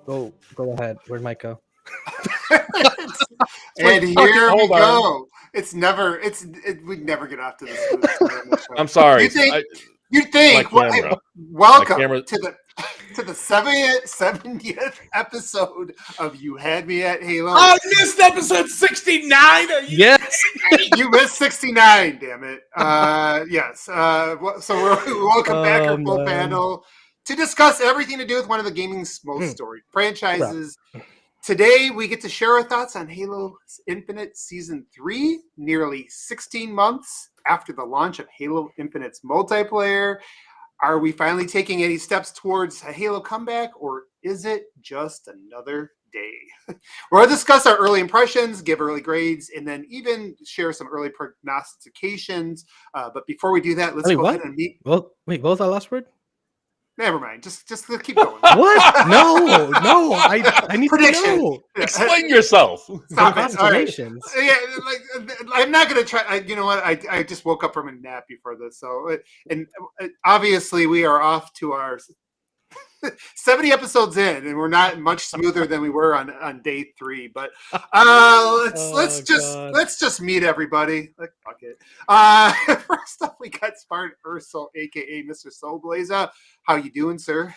Go ahead. Where'd Mike go? And here we go. We'd never get off to the smooth start on the show. I'm sorry. You think welcome to the 70th episode of You Had Me at Halo. I missed episode 69. Yes. You missed 69, damn it. Yes. So we're welcome back our full panel to discuss everything to do with one of the gaming's most storied franchises. Right. Today, we get to share our thoughts on Halo Infinite Season 3, nearly 16 months after the launch of Halo Infinite's multiplayer. Are we finally taking any steps towards a Halo comeback, or is it just another day? We'll discuss our early impressions, give early grades, and then even share some early prognostications. But before we do that, let's go ahead and meet. Well, wait, what was that last word? Never mind. Just keep going. What? No. I need to know. Explain yourself. Stop it. Right. Yeah, I'm not gonna try. You know what? I just woke up from a nap before this, so and obviously we are off to our 70 episodes in, and we're not much smoother than we were on day 3. But let's just meet everybody. Like, fuck it. First up, we got Spartan Aarsal, aka Mr. SoulBlazerz. How you doing, sir?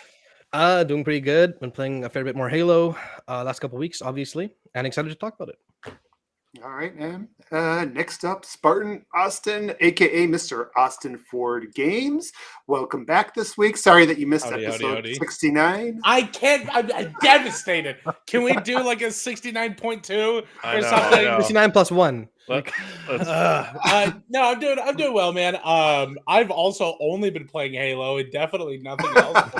Doing pretty good. Been playing a fair bit more Halo last couple of weeks, obviously, and excited to talk about it. All right, man. Next up, Spartan Austin, aka Mr. AustinFordGames. Welcome back this week. Sorry that you missed episode 69. I can't. I'm devastated. Can we do like a 69.2 or something? 69 plus 1. No, I'm doing well, man. I've also only been playing Halo and definitely nothing else.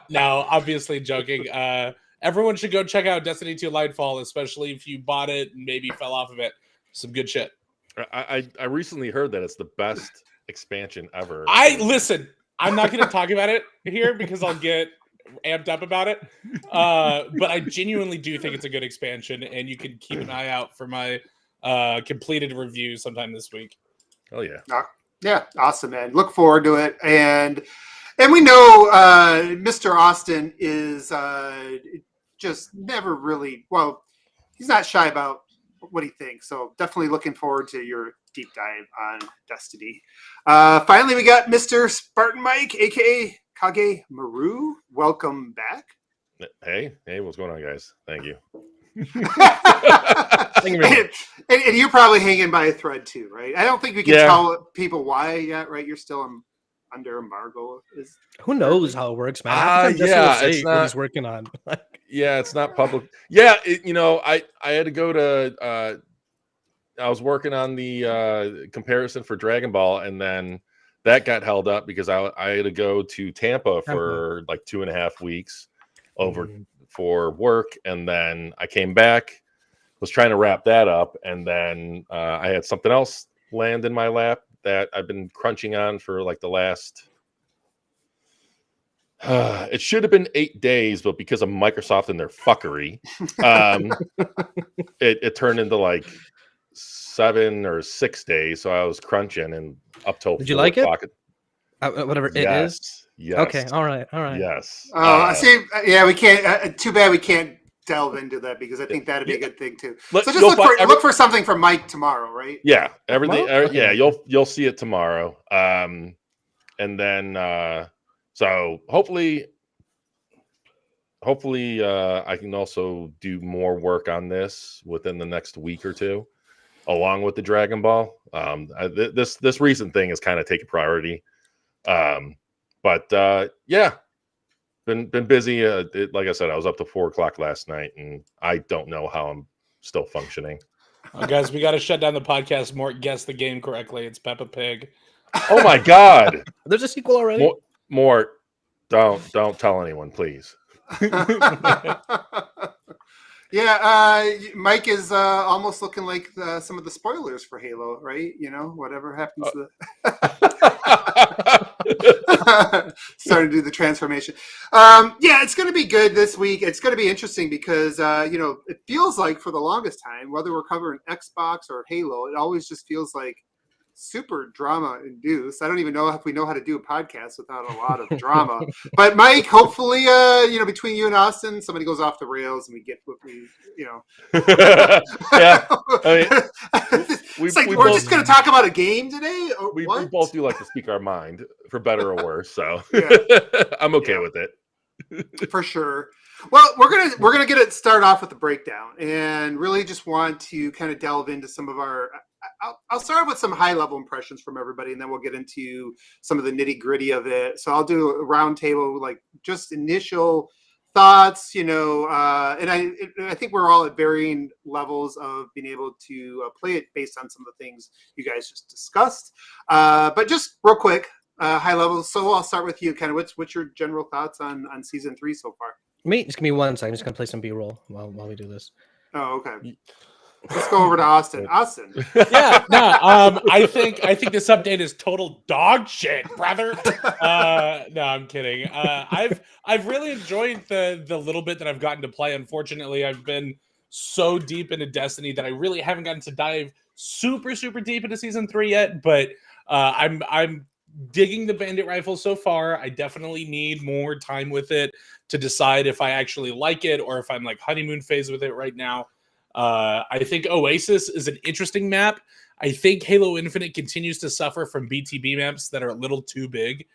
No, obviously joking. Everyone should go check out Destiny 2 Lightfall, especially if you bought it and maybe fell off of it. Some good shit. I recently heard that it's the best expansion ever. Listen, I'm not going to talk about it here because I'll get amped up about it. But I genuinely do think it's a good expansion, and you can keep an eye out for my completed review sometime this week. Oh, yeah. Yeah, awesome, man. Look forward to it. And we know Mr. Austin is just never really, well, he's not shy about what he thinks. So definitely looking forward to your deep dive on Destiny. Finally, we got Mr. Spartan Mike, a.k.a. Kagemaru. Welcome back. Hey, what's going on, guys? Thank you. and you're probably hanging by a thread too, right? I don't think we can tell people why yet, right? You're still under embargo. Who knows how it works, man? It's not. What he's working on. Yeah, it's not public. Yeah, I had to go to. I was working on the comparison for Dragon Ball, and then that got held up because I had to go to Tampa for like 2.5 weeks for work, and then I came back, was trying to wrap that up, and then I had something else land in my lap that I've been crunching on for like the last. It should have been 8 days, but because of Microsoft and their fuckery, it turned into like 7 or 6 days. So I was crunching and up till. Did you like it? Whatever it is. Yes. Okay. All right. Yes. See, yeah, we can't. Too bad we can't delve into that because I think that'd be a good thing too. So just look for something from Mike tomorrow, right? Yeah. Everything. Yeah. You'll see it tomorrow. And then. So hopefully I can also do more work on this within the next week or two, along with the Dragon Ball. This recent thing is kind of taking priority, but been busy. Like I said, I was up to 4:00 last night, and I don't know how I'm still functioning. Guys, we got to shut down the podcast. Mort guessed the game correctly. It's Peppa Pig. Oh my God! There's a sequel already. Mort, don't tell anyone, please. Yeah, Mike is almost looking like some of the spoilers for Halo, right? You know, whatever happens to starting to do the transformation. Yeah, it's going to be good this week. It's going to be interesting because, it feels like for the longest time, whether we're covering Xbox or Halo, it always just feels like super drama induced. I don't even know if we know how to do a podcast without a lot of drama. But Mike, hopefully, between you and Austin, somebody goes off the rails and we get what we, Yeah, I mean, it's like we're just going to talk about a game today. We both do like to speak our mind, for better or worse. So Yeah. I'm okay with it. For sure. Well, we're gonna get it start off with the breakdown, and really just want to kind of delve into some of our. I'll start with some high level impressions from everybody, and then we'll get into some of the nitty gritty of it. So I'll do a round table, like just initial thoughts, and I think we're all at varying levels of being able to play it based on some of the things you guys just discussed. But just real quick, high level. So I'll start with you. Kind of what's your general thoughts on season 3 so far? Me, just give me 1 second. I'm just gonna play some B-roll while we do this. Oh, okay. Let's go over to Austin. Austin. Yeah, no, I think this update is total dog shit, brother. No, I'm kidding. I've really enjoyed the little bit that I've gotten to play. Unfortunately, I've been so deep into Destiny that I really haven't gotten to dive super deep into season 3 yet. But I'm digging the bandit rifle so far. I definitely need more time with it to decide if I actually like it or if I'm like honeymoon phase with it right now. I think Oasis is an interesting map. I think Halo Infinite continues to suffer from BTB maps that are a little too big.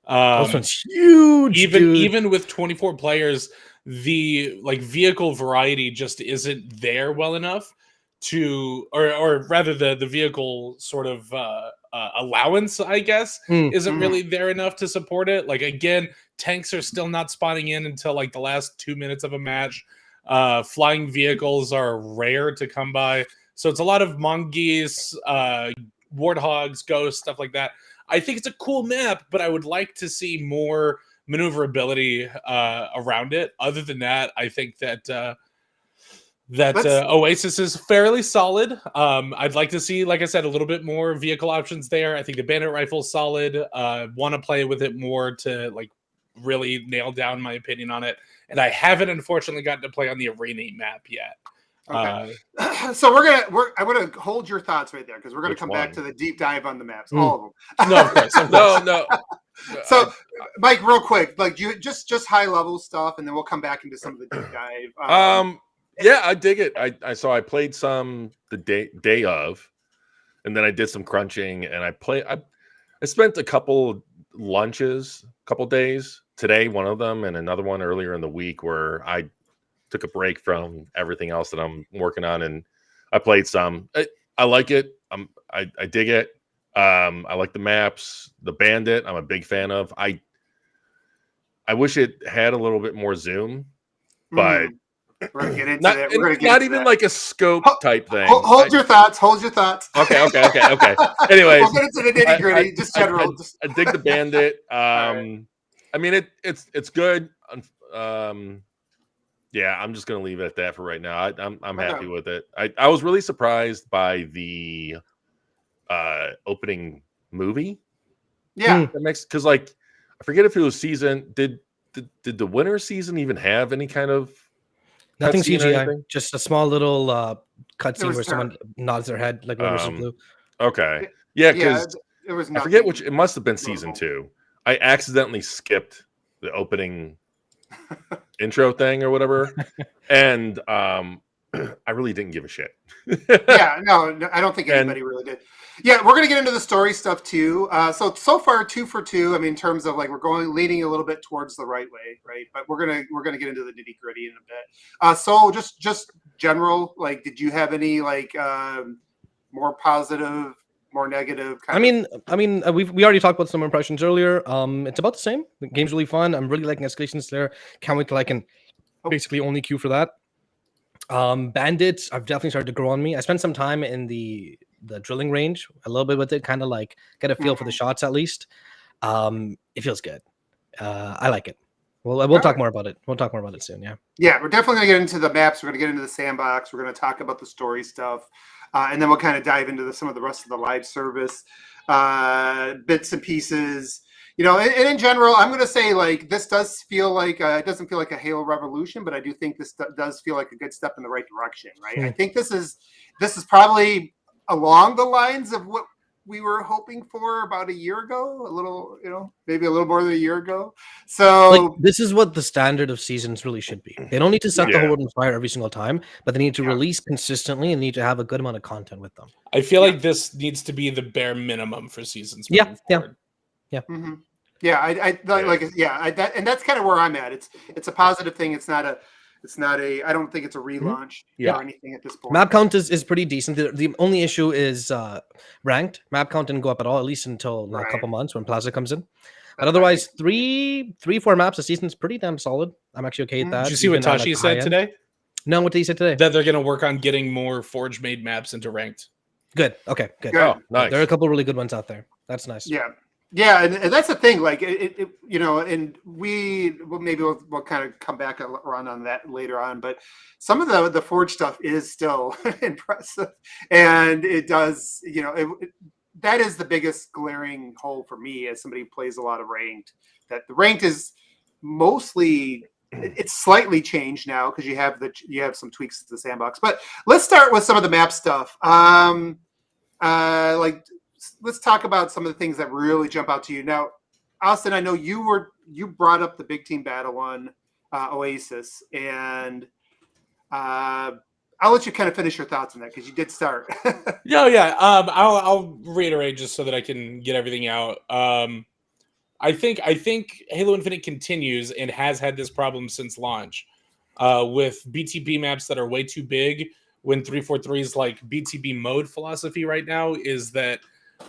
This one's huge. Even with 24 players, the vehicle variety just isn't there well enough to, or rather the vehicle sort of allowance, I guess, isn't really there enough to support it. Like, again, tanks are still not spawning in until like the last 2 minutes of a match. Flying vehicles are rare to come by. So it's a lot of mongoose, warthogs, ghosts, stuff like that. I think it's a cool map, but I would like to see more maneuverability around it. Other than that, I think that Oasis is fairly solid. I'd like to see, like I said, a little bit more vehicle options there. I think the bandit rifle is solid. Want to play with it more to like really nail down my opinion on it. And I haven't unfortunately gotten to play on the arena map yet. Okay. So I want to hold your thoughts right there because we're going to come back to the deep dive on the maps, all of them. No, of course. No. So, Mike, real quick, like you just high level stuff, and then we'll come back into some of the deep dive. Yeah, I dig it. I played some the day of, and then I did some crunching, and I spent a couple lunches, couple days today, one of them, and another one earlier in the week where I took a break from everything else that I'm working on, and I played some. I like it. I dig it. I like the maps. The bandit, I'm a big fan of. I wish it had a little bit more zoom, but we're gonna get into that. We're gonna get not into even that. like a scope type thing. Hold your thoughts. Okay. Anyways, we'll get into the nitty gritty. Just general. I dig the bandit. Right. I mean, it's good. Yeah, I'm just gonna leave it at that for right now. I'm happy with it. I was really surprised by the opening movie. Yeah, that makes, because like I forget if it was season. Did the winter season even have any kind of nothing CGI? Just a small little cutscene where someone nods their head like Rivers Blue. Okay, yeah, because it was. I forget which. It must have been season 2. I accidentally skipped the opening intro thing or whatever, and I really didn't give a shit. Yeah, no, I don't think anybody really did. Yeah, we're gonna get into the story stuff too. So far 2 for 2. I mean, in terms of like we're leaning a little bit towards the right way, right? But we're gonna get into the nitty gritty in a bit. So just general, like, did you have any like more positive, more negative? I mean, we already talked about some impressions earlier. It's about the same. The game's really fun. I'm really liking Escalation Slayer. Can't wait till I can basically only queue for that. Bandits, I've definitely started to grow on me. I spent some time in the drilling range a little bit with it, kind of like get a feel for the shots at least. It feels good. I like it. We'll talk more about it. We'll talk more about it soon. Yeah, we're definitely gonna get into the maps. We're gonna get into the sandbox. We're gonna talk about the story stuff, and then we'll kind of dive into some of the rest of the live service bits and pieces. And in general, I'm going to say, like, this does feel like it doesn't feel like a Halo Revolution, but I do think this does feel like a good step in the right direction, right? I think this is probably along the lines of what we were hoping for about a year ago, a little, maybe a little more than a year ago. So like this is what the standard of seasons really should be. They don't need to set the whole world on fire every single time, but they need to release consistently and need to have a good amount of content with them. I feel like this needs to be the bare minimum for seasons. Yeah. Mm-hmm. Yeah, and that's kind of where I'm at. It's a positive thing. It's not a. I don't think it's a relaunch or anything at this point. Map count is pretty decent. The only issue is ranked. Map count didn't go up at all, at least until a couple months when Plaza comes in. But otherwise, 4 maps a season is pretty damn solid. I'm actually okay with that. Did you see what Tashi said today? No, what did he say today? That they're going to work on getting more Forge-made maps into ranked. Good. Okay, good. Oh, nice. There are a couple really good ones out there. That's nice. Yeah, and that's the thing. Like and we'll kind of come back around on that later on. But some of the Forge stuff is still impressive, and it does. That is the biggest glaring hole for me as somebody who plays a lot of ranked. That the ranked is mostly. It's slightly changed now because you have some tweaks to the sandbox. But let's start with some of the map stuff. Let's talk about some of the things that really jump out to you. Now, Austin, I know you brought up the big team battle on Oasis, and I'll let you kind of finish your thoughts on that because you did start. I'll reiterate just so that I can get everything out. I think Halo Infinite continues and has had this problem since launch with BTB maps that are way too big. When 343's like BTB mode philosophy right now is that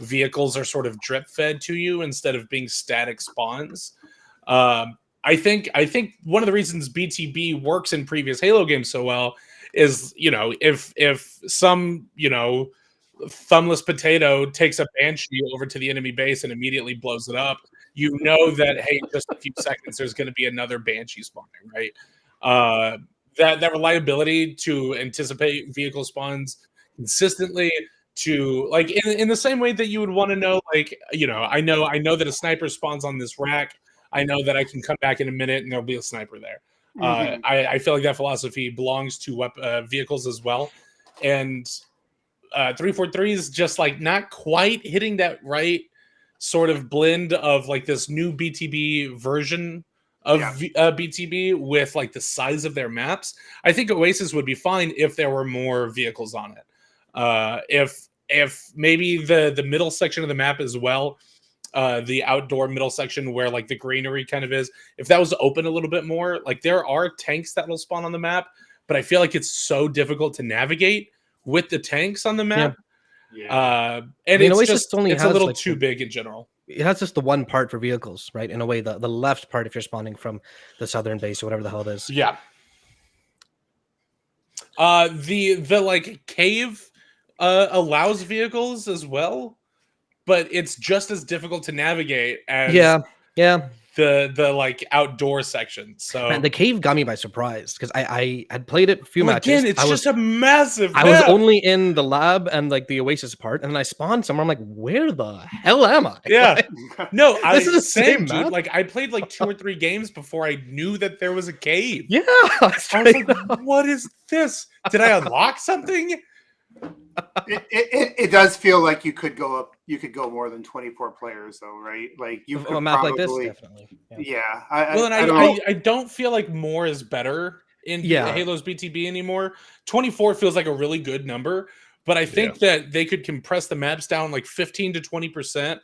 vehicles are sort of drip fed to you instead of being static spawns. I think one of the reasons BTB works in previous Halo games so well is, if some, thumbless potato takes a Banshee over to the enemy base and immediately blows it up, that, hey, just a few seconds, there's going to be another Banshee spawning, right? That reliability to anticipate vehicle spawns consistently, to like in the same way that you would want to know, I know that a sniper spawns on this rack. I know that I can come back in a minute and there'll be a sniper there. I feel like that philosophy belongs to vehicles as well. And 343 is just like not quite hitting that right sort of blend of like this new BTB version of BTB with like the size of their maps. I think Oasis would be fine if there were more vehicles on it. If maybe the middle section of the map as well, the outdoor middle section where like the greenery kind of is, if that was open a little bit more, like there are tanks that will spawn on the map, but I feel like it's so difficult to navigate with the tanks on the map. And it's a little too big in general. It has just the one part for vehicles, right? In a way, the left part if you're spawning from the southern base or whatever the hell it is. Yeah. The like cave allows vehicles as well, but it's just as difficult to navigate as the like outdoor section. So man, the cave got me by surprise because I had played it a few matches. Again, it's just a massive map. I was only in the lab and like the Oasis part, and then I spawned somewhere. I'm like, where the hell am I? Yeah, no, this is the same dude. map? Like I played like 2 or 3 games before I knew that there was a cave. Yeah, I was like, what is this? Did I unlock something? It does feel like you could go up. You could go more than 24 players, though, right? Like you could a map probably, like this, definitely. I don't feel like more is better in Halo's BTB anymore. 24 feels like a really good number, but I think that they could compress the maps down like 15 to 20%,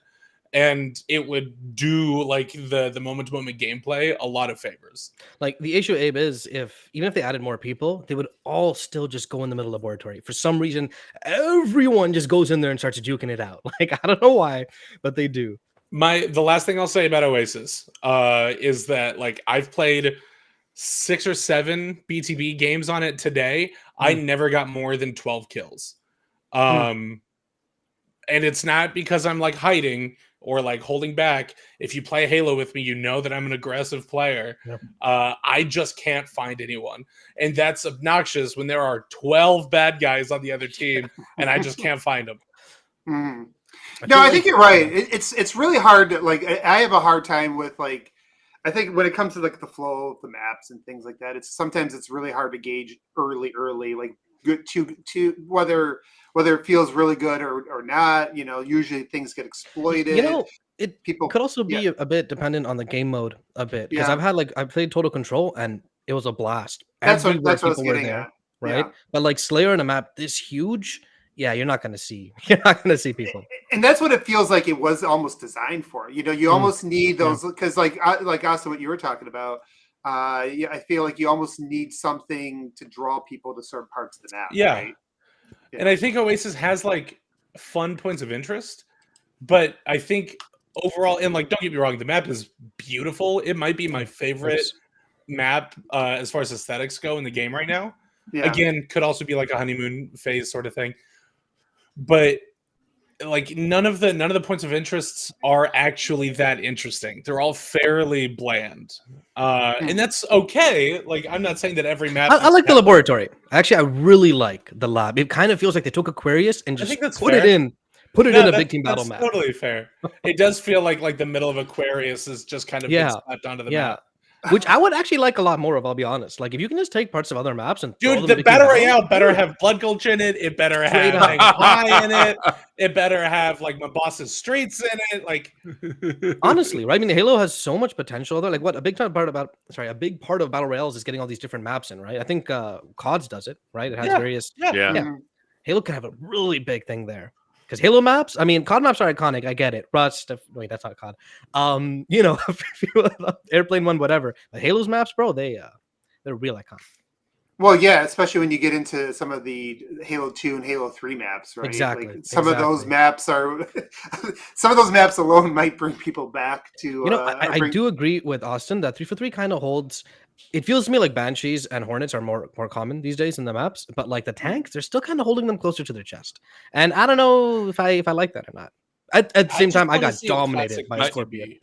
and it would do like the moment-to-moment gameplay a lot of favors. Like the issue, Abe, is even if they added more people, they would all still just go in the middle laboratory. For some reason, everyone just goes in there and starts juking it out. Like I don't know why, but they do. The last thing I'll say about Oasis is that like I've played 6 or 7 BTB games on it today. I never got more than 12 kills. And it's not because I'm like hiding or like holding back. If you play Halo with me, you know that I'm an aggressive player. Yep. I just can't find anyone. And that's obnoxious when there are 12 bad guys on the other team and I just can't find them. I think you're right. It's really hard to, like, I have a hard time with, like, I think when it comes to like the flow of the maps and things like that, sometimes it's really hard to gauge early. Like good to whether it feels really good or not. Usually things get exploited. It People could also be a bit dependent on the game mode a bit, because I've played Total Control and it was a blast. That's what I was people were getting there, at. right? But like Slayer in a map this huge, you're not gonna see people. And that's what it feels like. It was almost designed for. You almost need those because like Austin, what you were talking about. I feel like you almost need something to draw people to certain parts of the map. Yeah. Right? Yeah. And I think Oasis has like fun points of interest, but I think overall, and like, don't get me wrong, the map is beautiful. It might be my favorite map as far as aesthetics go in the game right now. Yeah. Again, could also be like a honeymoon phase sort of thing. But like none of the points of interests are actually that interesting. They're all fairly bland. And that's okay. Like, I'm not saying that every map I like the laboratory. Actually, I really like the lab. It kind of feels like they took Aquarius and just put it in a big team battle map. Totally fair. It does feel like the middle of Aquarius is just kind of been slapped onto the map. Which I would actually like a lot more of, I'll be honest. Like, if you can just take parts of other maps and the Battle Royale better have Blood Gulch in it. It better have High in it. It better have like my boss's streets in it. Like, honestly, right? I mean, Halo has so much potential. Though, like, what a big part of Battle Royales is getting all these different maps in, right? I think CODs does it, right? It has various. Yeah. Halo could have a really big thing there. Because Halo maps, I mean, COD maps are iconic. I get it. Rust. Wait, that's not COD. Airplane One, whatever. But Halo's maps, bro, they're real iconic. Well, yeah, especially when you get into some of the Halo 2 and Halo 3 maps, right? Exactly. Like some of those maps are, some of those maps alone might bring people back to. I do agree with Austin that 343 kind of holds. It feels to me like Banshees and Hornets are more common these days in the maps, but like the tanks, they're still kind of holding them closer to their chest. And I don't know if I like that or not. At the same time, I got dominated by Scorpion.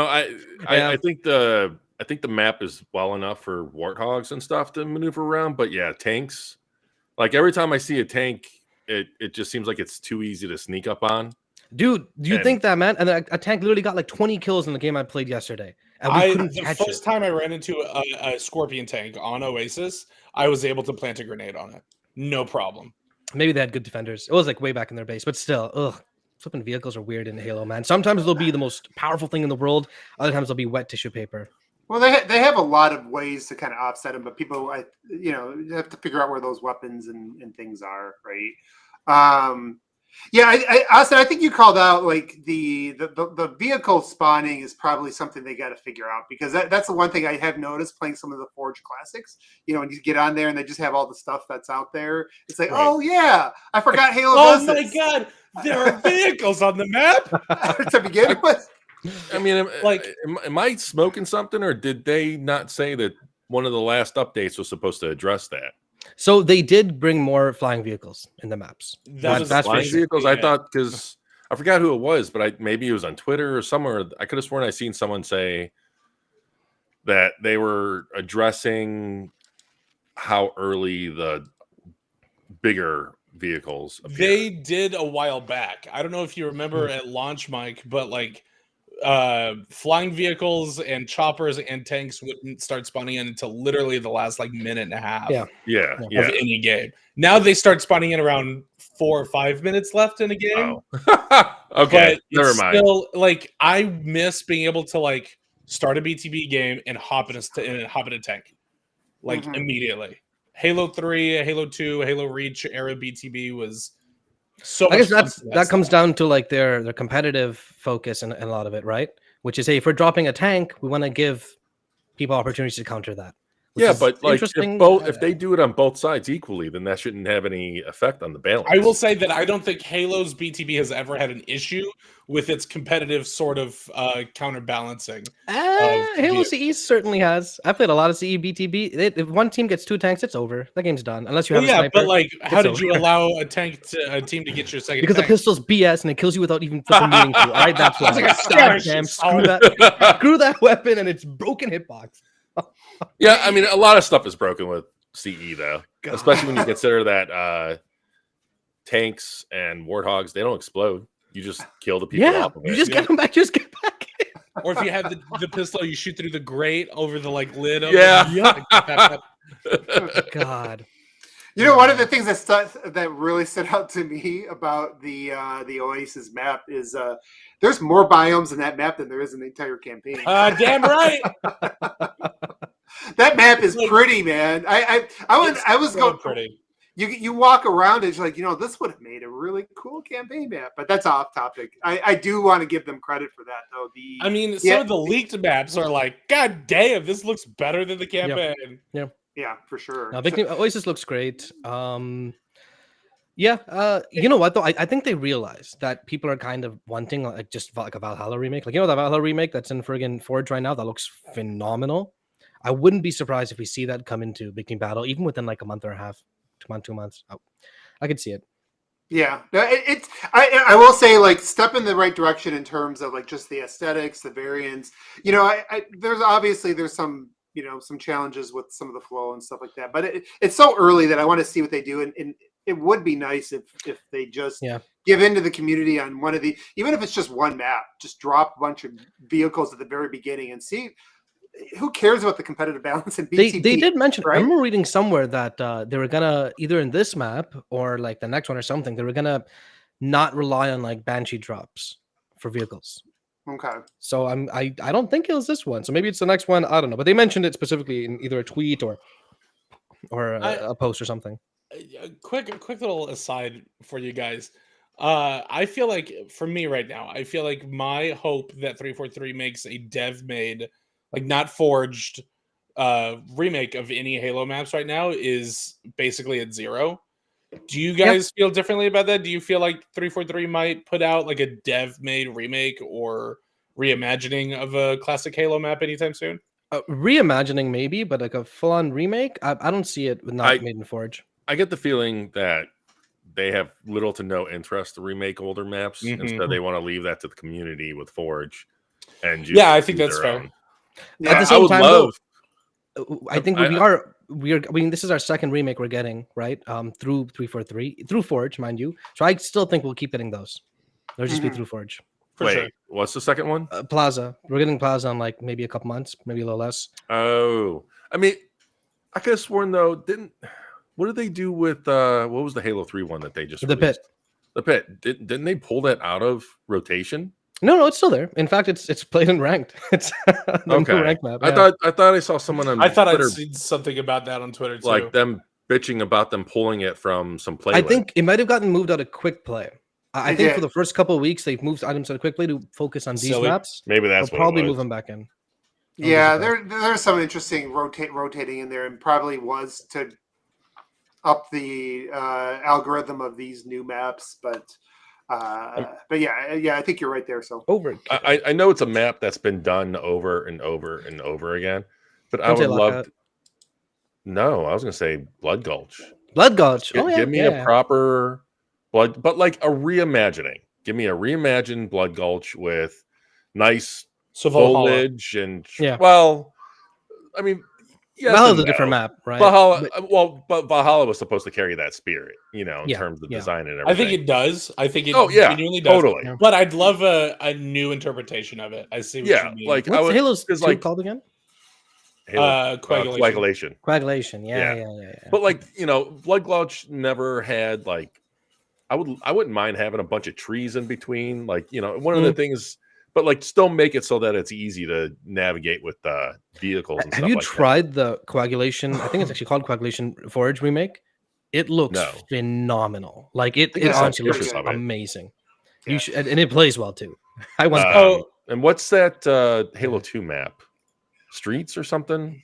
I think the map is well enough for warthogs and stuff to maneuver around, but yeah, tanks. Like every time I see a tank, it just seems like it's too easy to sneak up on. Dude, do you think that, man? And a tank literally got like 20 kills in the game I played yesterday. And the first time I ran into a Scorpion tank on Oasis, I was able to plant a grenade on it. No problem. Maybe they had good defenders. It was like way back in their base, but still, flipping vehicles are weird in Halo, man. Sometimes they'll be the most powerful thing in the world. Other times they'll be wet tissue paper. Well, they have a lot of ways to kind of offset them, but people, you have to figure out where those weapons and things are, right? Austin, I think you called out like the vehicle spawning is probably something they got to figure out, because that's the one thing I have noticed playing some of the Forge classics. When you get on there and they just have all the stuff that's out there, it's like, oh yeah, I forgot Halo. Oh my god, there are vehicles on the map to begin with. I mean, am I smoking something, or did they not say that one of the last updates was supposed to address that? So they did bring more flying vehicles in the maps. That's flying vehicles. I thought, because I forgot who it was, but maybe it was on Twitter or somewhere. I could have sworn I seen someone say that they were addressing how early the bigger vehicles appear. They did a while back. I don't know if you remember at launch, Mike, but like flying vehicles and choppers and tanks wouldn't start spawning in until literally the last like minute and a half of any game. Now they start spawning in around 4 or 5 minutes left in a game. Oh. Okay, never mind. Still, like, I miss being able to like start a BTB game and hop in a tank like immediately. Halo 3, Halo 2, Halo Reach era BTB was so I guess that comes down to like their competitive focus and a lot of it, right? Which is, hey, if we're dropping a tank, we want to give people opportunities to counter that. Yeah, but like if they do it on both sides equally, then that shouldn't have any effect on the balance. I will say that I don't think Halo's BTB has ever had an issue with its competitive sort of counterbalancing. Halo CE certainly has. I played a lot of CE BTB. If one team gets 2 tanks, it's over. That game's done. Unless you have a sniper. But like, how did you allow a team to get your second? Because tank? the pistol's BS and it kills you without even meaning to. All right, that's why. Goddamn, screw that weapon and its broken hitbox. Yeah, I mean, a lot of stuff is broken with CE though, especially when you consider that tanks and warthogs, they don't explode. You just kill the people. Yeah, you just get them back. Just get back. Or if you have the pistol, you shoot through the grate over the like lid. Yeah. Oh, God. You know, one of the things that really stood out to me about the Oasis map is there's more biomes in that map than there is in the entire campaign. Damn right. That map is pretty, man. I was so going pretty. You walk around, it's like, this would have made a really cool campaign map, but that's off topic. I do want to give them credit for that, though. Some of the leaked maps are like, God damn, this looks better than the campaign. Yeah, for sure. No, Oasis looks great. You know what though? I think they realize that people are kind of wanting just like a Valhalla remake. Like, the Valhalla remake that's in friggin' Forge right now, that looks phenomenal. I wouldn't be surprised if we see that come into Big Team Battle, even within like a month or a half. 2 months. I could see it. Yeah, I will say, like, step in the right direction in terms of like just the aesthetics, the variants. There's some some challenges with some of the flow and stuff like that, but it's so early that I want to see what they do, and it would be nice if they just give into the community on one of the, even if it's just one map, just drop a bunch of vehicles at the very beginning and see. Who cares about the competitive balance in BTB? They did mention, right? I remember reading somewhere that they were gonna, either in this map or like the next one or something, they were gonna not rely on like Banshee drops for vehicles. Okay. So I don't think it was this one. So maybe it's the next one. I don't know. But they mentioned it specifically in either a tweet or a post or something. A quick little aside for you guys. I feel like, for me right now, I feel like my hope that 343 makes a dev-made, like not forged, remake of any Halo maps right now is basically at 0. Do you guys feel differently about that? Do you feel like 343 might put out like a dev-made remake or reimagining of a classic Halo map anytime soon? Reimagining maybe, but like a full-on remake, I don't see it not made in Forge. I get the feeling that they have little to no interest to remake older maps. Instead, they want to leave that to the community with Forge. And I think that's fair. Own. Yeah, at the same time, though, I think we are. I mean, this is our second remake we're getting, right? Through 343, through Forge, mind you. So I still think we'll keep getting those. They'll just be through Forge. Wait, what's the second one? Plaza. We're getting Plaza in like maybe a couple months, maybe a little less. Oh, I mean, I could have sworn though. What did they do with what was the Halo 3 one that they just the released? Pit? The Pit. Didn't they pull that out of rotation? No, it's still there. In fact, it's played and ranked. It's okay. New ranked map. Yeah. I thought I saw someone on I thought Twitter, I'd seen something about that on Twitter too. like them bitching about them pulling it from some play. I think it might have gotten moved out of quick play. I think for the first couple of weeks they've moved items out of quick play to focus on these maps. Maybe that's They'll probably move them back in. Yeah, there's some interesting rotating in there, and probably was to up the algorithm of these new maps, but yeah, I think you're right there. So I know it's a map that's been done over and over and over again, but I would love. No, I was going to say Blood Gulch. Blood Gulch. Give me a proper Blood, but like a reimagining. Give me a reimagined Blood Gulch with nice foliage and well, I mean. Valhalla's a different map, right? Valhalla, but Valhalla was supposed to carry that spirit, in terms of design and everything. I think it does. I think it genuinely does. Totally. But I'd love a new interpretation of it. I see what you mean. Like what's Halo's 2 called again? Coagulation. Coagulation. Yeah. But Blood Gulch never had I wouldn't mind having a bunch of trees in between. One of the things. But still make it so that it's easy to navigate with vehicles and stuff. Have you tried the Coagulation? I think it's actually called Coagulation Forge remake. It looks phenomenal. It honestly looks amazing. Yeah. You should, and it plays well too. I want. And what's that Halo 2 map? Streets or something?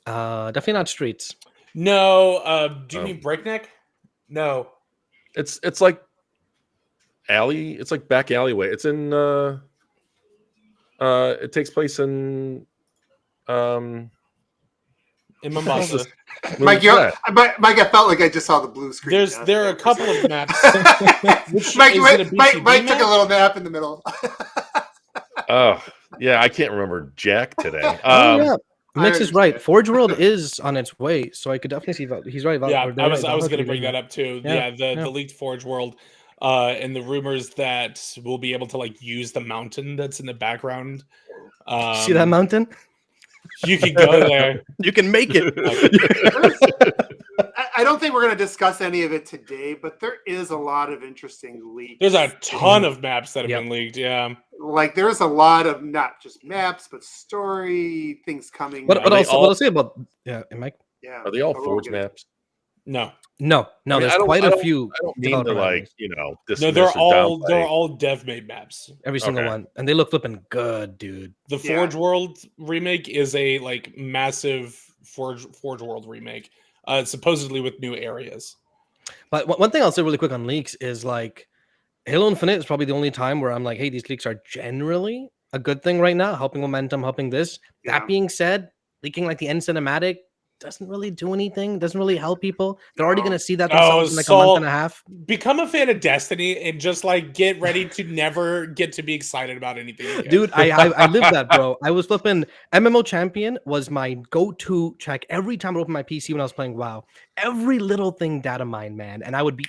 Definitely not Streets. No. Do you mean Breakneck? No. It's like alley. It's like back alleyway. It's in. It takes place in Mombasa. Mike, I felt like I just saw the blue screen. There are a couple of maps. Mike took a little nap in the middle. Oh yeah, I can't remember Jack today. Mix is right. Forge World is on its way, so I could definitely see he's right. Yeah, I was going to bring that up too. The leaked Forge World. And the rumors that we'll be able to use the mountain that's in the background. See that mountain? You can go there. You can make it. I don't think we're going to discuss any of it today, but there is a lot of interesting leaks. There's a ton of maps that have been leaked. Yeah, like there's a lot of not just maps, but story things coming. What I'll say about Mike? Yeah, Are they all Forge maps? no. No. I mean, There's quite a few. I don't mean to like dismiss No, they're or downplay. all dev made maps. Every single one, and they look flipping good, dude. The Forge World remake is a like massive Forge World remake, supposedly with new areas. But one thing I'll say really quick on leaks is like Halo Infinite is probably the only time where I'm like, hey, these leaks are generally a good thing right now, helping momentum, helping this. That being said, leaking like the end cinematic doesn't really do anything, doesn't really help people. They're already going to see that themselves in like a month and a half. Become a fan of Destiny and just like get ready to never get to be excited about anything again. Dude, I lived that, bro. I was flipping MMO Champion was my go-to check every time I opened my PC when I was playing WoW. Every little thing data mined, man, and I would be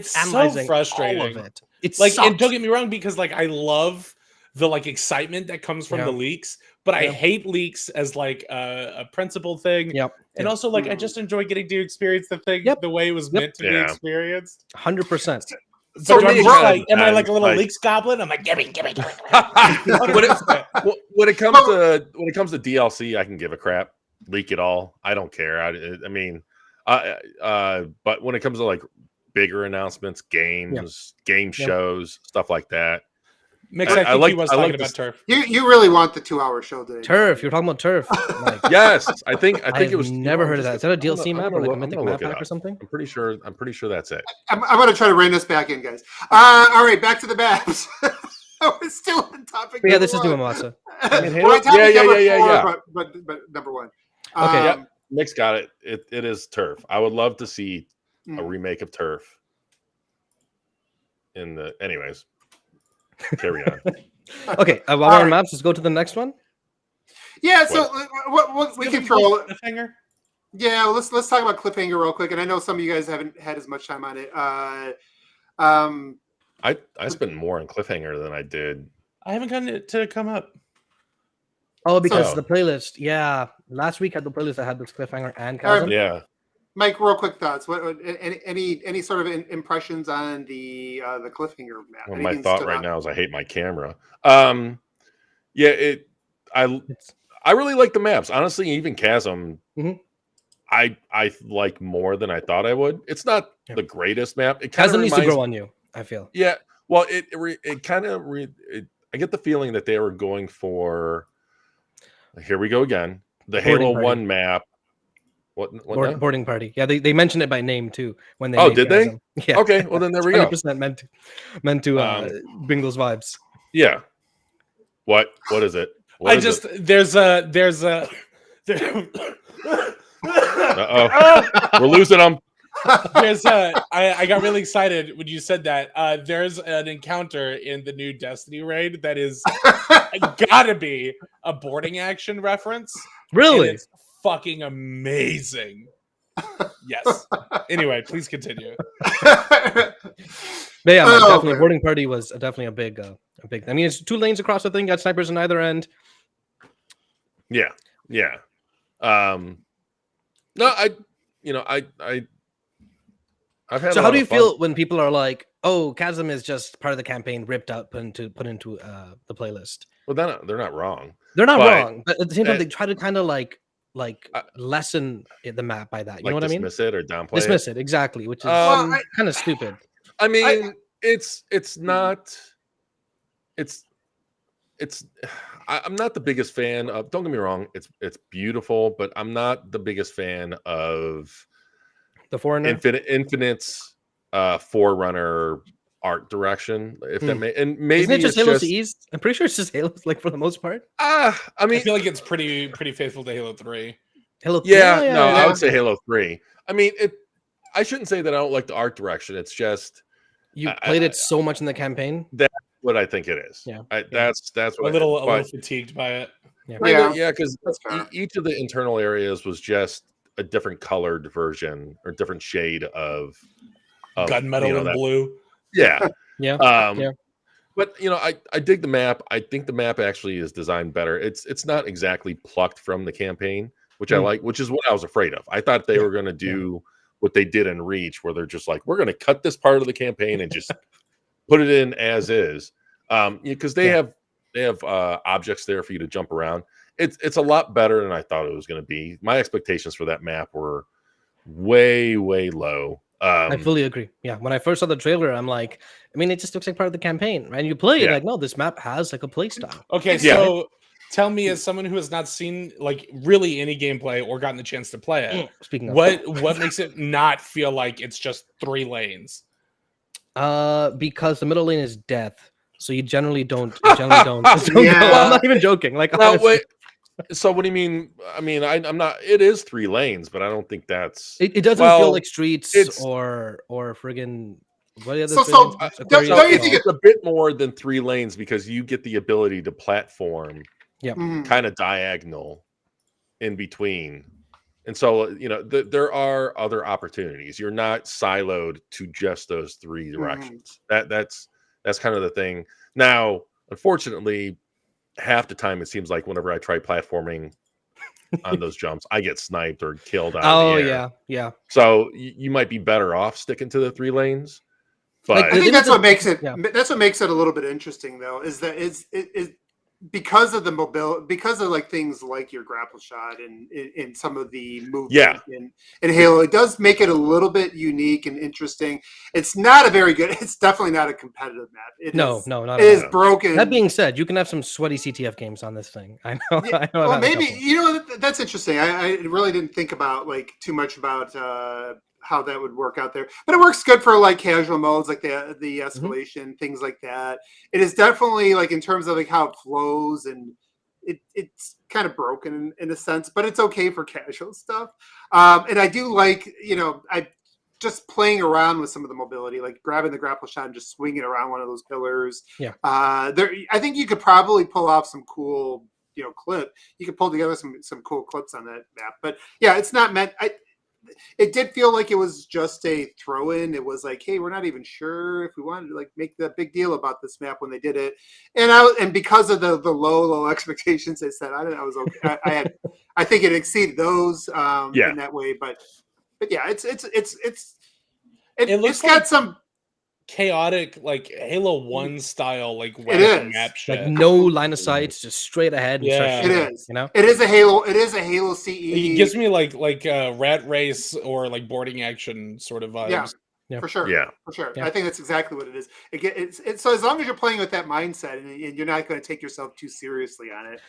so frustrating. All of it. It's like, and don't get me wrong, because like I love the like excitement that comes from the leaks, but I hate leaks as like a principal thing. And also like I just enjoy getting to experience the thing the way it was meant to be experienced. 100%. So am I like a little leaks goblin? I'm like, give me. When it comes to DLC, I can give a crap. Leak it all. I don't care. I mean, but when it comes to like bigger announcements, games, game shows, stuff like that. Mix, I think he was talking about Turf. You really want the 2-hour show today? Turf, you're talking about Turf. Like, yes, I think it was. Never heard of that. Is that a DLC map or like a mythic map pack or something? I'm pretty sure that's it. I'm going to try to rein this back in, guys. All right, back to the maps. We're still on topic. Yeah, this is Masa. Yeah. But number one. Okay, Nick's got it. It is Turf. I would love to see a remake of Turf. Anyways. Carry on. Okay, while we're on maps, let's go to the next one. Yeah, so what we can throw cliffhanger. Yeah, let's talk about cliffhanger real quick. And I know some of you guys haven't had as much time on it. I spent more on cliffhanger than I did. I haven't gotten it to come up. Oh, because the playlist. Yeah, last week had the playlist that had this cliffhanger and chasm. Yeah. Mike, real quick thoughts. What any sort of impressions on the cliffhanger map? Well, my thought right now is I hate my camera. I really like the maps. Honestly, even Chasm, I like more than I thought I would. It's not the greatest map. It Chasm needs to grow on you, I feel. Yeah. Well, it kind of I get the feeling that they were going for. Here we go again. The Halo 1 map. What boarding party? Yeah, they mentioned it by name too when they. Oh, did they? Yeah. Okay, well then there we go. 100% meant to bring those vibes. Yeah. What is it? There's a. We're losing them. I got really excited when you said that. There's an encounter in the new Destiny raid that is gotta be a boarding action reference. Really? It's fucking amazing. Yes. Anyway, please continue. But yeah, definitely boarding party was definitely a big. I mean, it's 2 lanes across the thing. Got snipers on either end. Yeah. No, I've had. So how do you feel when people are like, "Oh, Chasm is just part of the campaign, ripped up, put into the playlist"? Well, they're not wrong. They're not wrong, but at the same time, they try to kind of like lessen the map by that. You know what I mean? Dismiss it or downplay it. Dismiss it, exactly, which is kind of stupid. I mean, it's not. I'm not the biggest fan of. Don't get me wrong. It's beautiful, but I'm not the biggest fan of the Foreigner. Infinite's Forerunner art direction. If that and maybe isn't it just Halo East? I'm pretty sure it's just Halo, like for the most part. I mean, I feel like it's pretty faithful to Halo 3. Halo 3? Yeah, I would say Halo 3. I mean, I shouldn't say that I don't like the art direction. It's just you played it so much in the campaign. That's what I think it is. Yeah, that's what a little fatigued by it. Yeah, because each of the internal areas was just a different colored version or different shade of gunmetal and blue. Yeah. Yeah. But I dig the map. I think the map actually is designed better. It's not exactly plucked from the campaign, which I like, which is what I was afraid of. I thought they were going to do what they did in Reach, where they're just like, we're going to cut this part of the campaign and just put it in as is, because they have objects there for you to jump around. It's a lot better than I thought it was going to be. My expectations for that map were way low. I fully agree. Yeah, when I first saw the trailer, I'm like, I mean, it just looks like part of the campaign, right? And you play it, like, no, this map has like a play style. Okay, so tell me, as someone who has not seen like really any gameplay or gotten the chance to play it, Speaking of what makes it not feel like it's just 3 lanes? Because the middle lane is death, so you generally don't. Go. I'm not even joking. Like, wait. So what do you mean? I mean, I'm not. It is 3 lanes, but I don't think that's. It doesn't feel like streets or friggin'. What are the don't you think it's a bit more than 3 lanes because you get the ability to platform, kind of diagonal in between, and so there are other opportunities. You're not siloed to just those 3 directions. That's kind of the thing. Now, unfortunately, half the time it seems like whenever I try platforming on those jumps, I get sniped or killed out of the air. Yeah. So you might be better off sticking to the 3 lanes. But I think that's what makes it. That's what makes it a little bit interesting, though, is that it's because of the mobility, because of like things like your grapple shot and in some of the movement in Halo, it does make it a little bit unique and interesting. It's not a very good. It's definitely not a competitive map. Not it is broken. That being said, you can have some sweaty CTF games on this thing. I know. Yeah, I know. Well, maybe that's interesting. I really didn't think about too much about how that would work out there, but it works good for like casual modes, like the escalation, things like that. It is definitely like in terms of like how it flows, and it's kind of broken in a sense, but it's okay for casual stuff. And I do like, I just playing around with some of the mobility, like grabbing the grapple shot and just swinging around one of those pillars. Yeah. I think you could probably pull off some cool, clip. You could pull together some cool clips on that map, but yeah, it's not meant. It did feel like it was just a throw-in. It was like, hey, we're not even sure if we wanted to like make the big deal about this map when they did it. And because of the low expectations, I said I was okay. I think it exceeded those in that way. But yeah, it's got some chaotic, like Halo 1 style, like map shit. Like no line of sight, just straight ahead. It is. It is a Halo. It is a Halo CE. It gives me like Rat Race or like boarding action sort of vibes. Yeah, for sure. Yeah, for sure. Yeah. I think that's exactly what it is. It's so as long as you're playing with that mindset and you're not going to take yourself too seriously on it.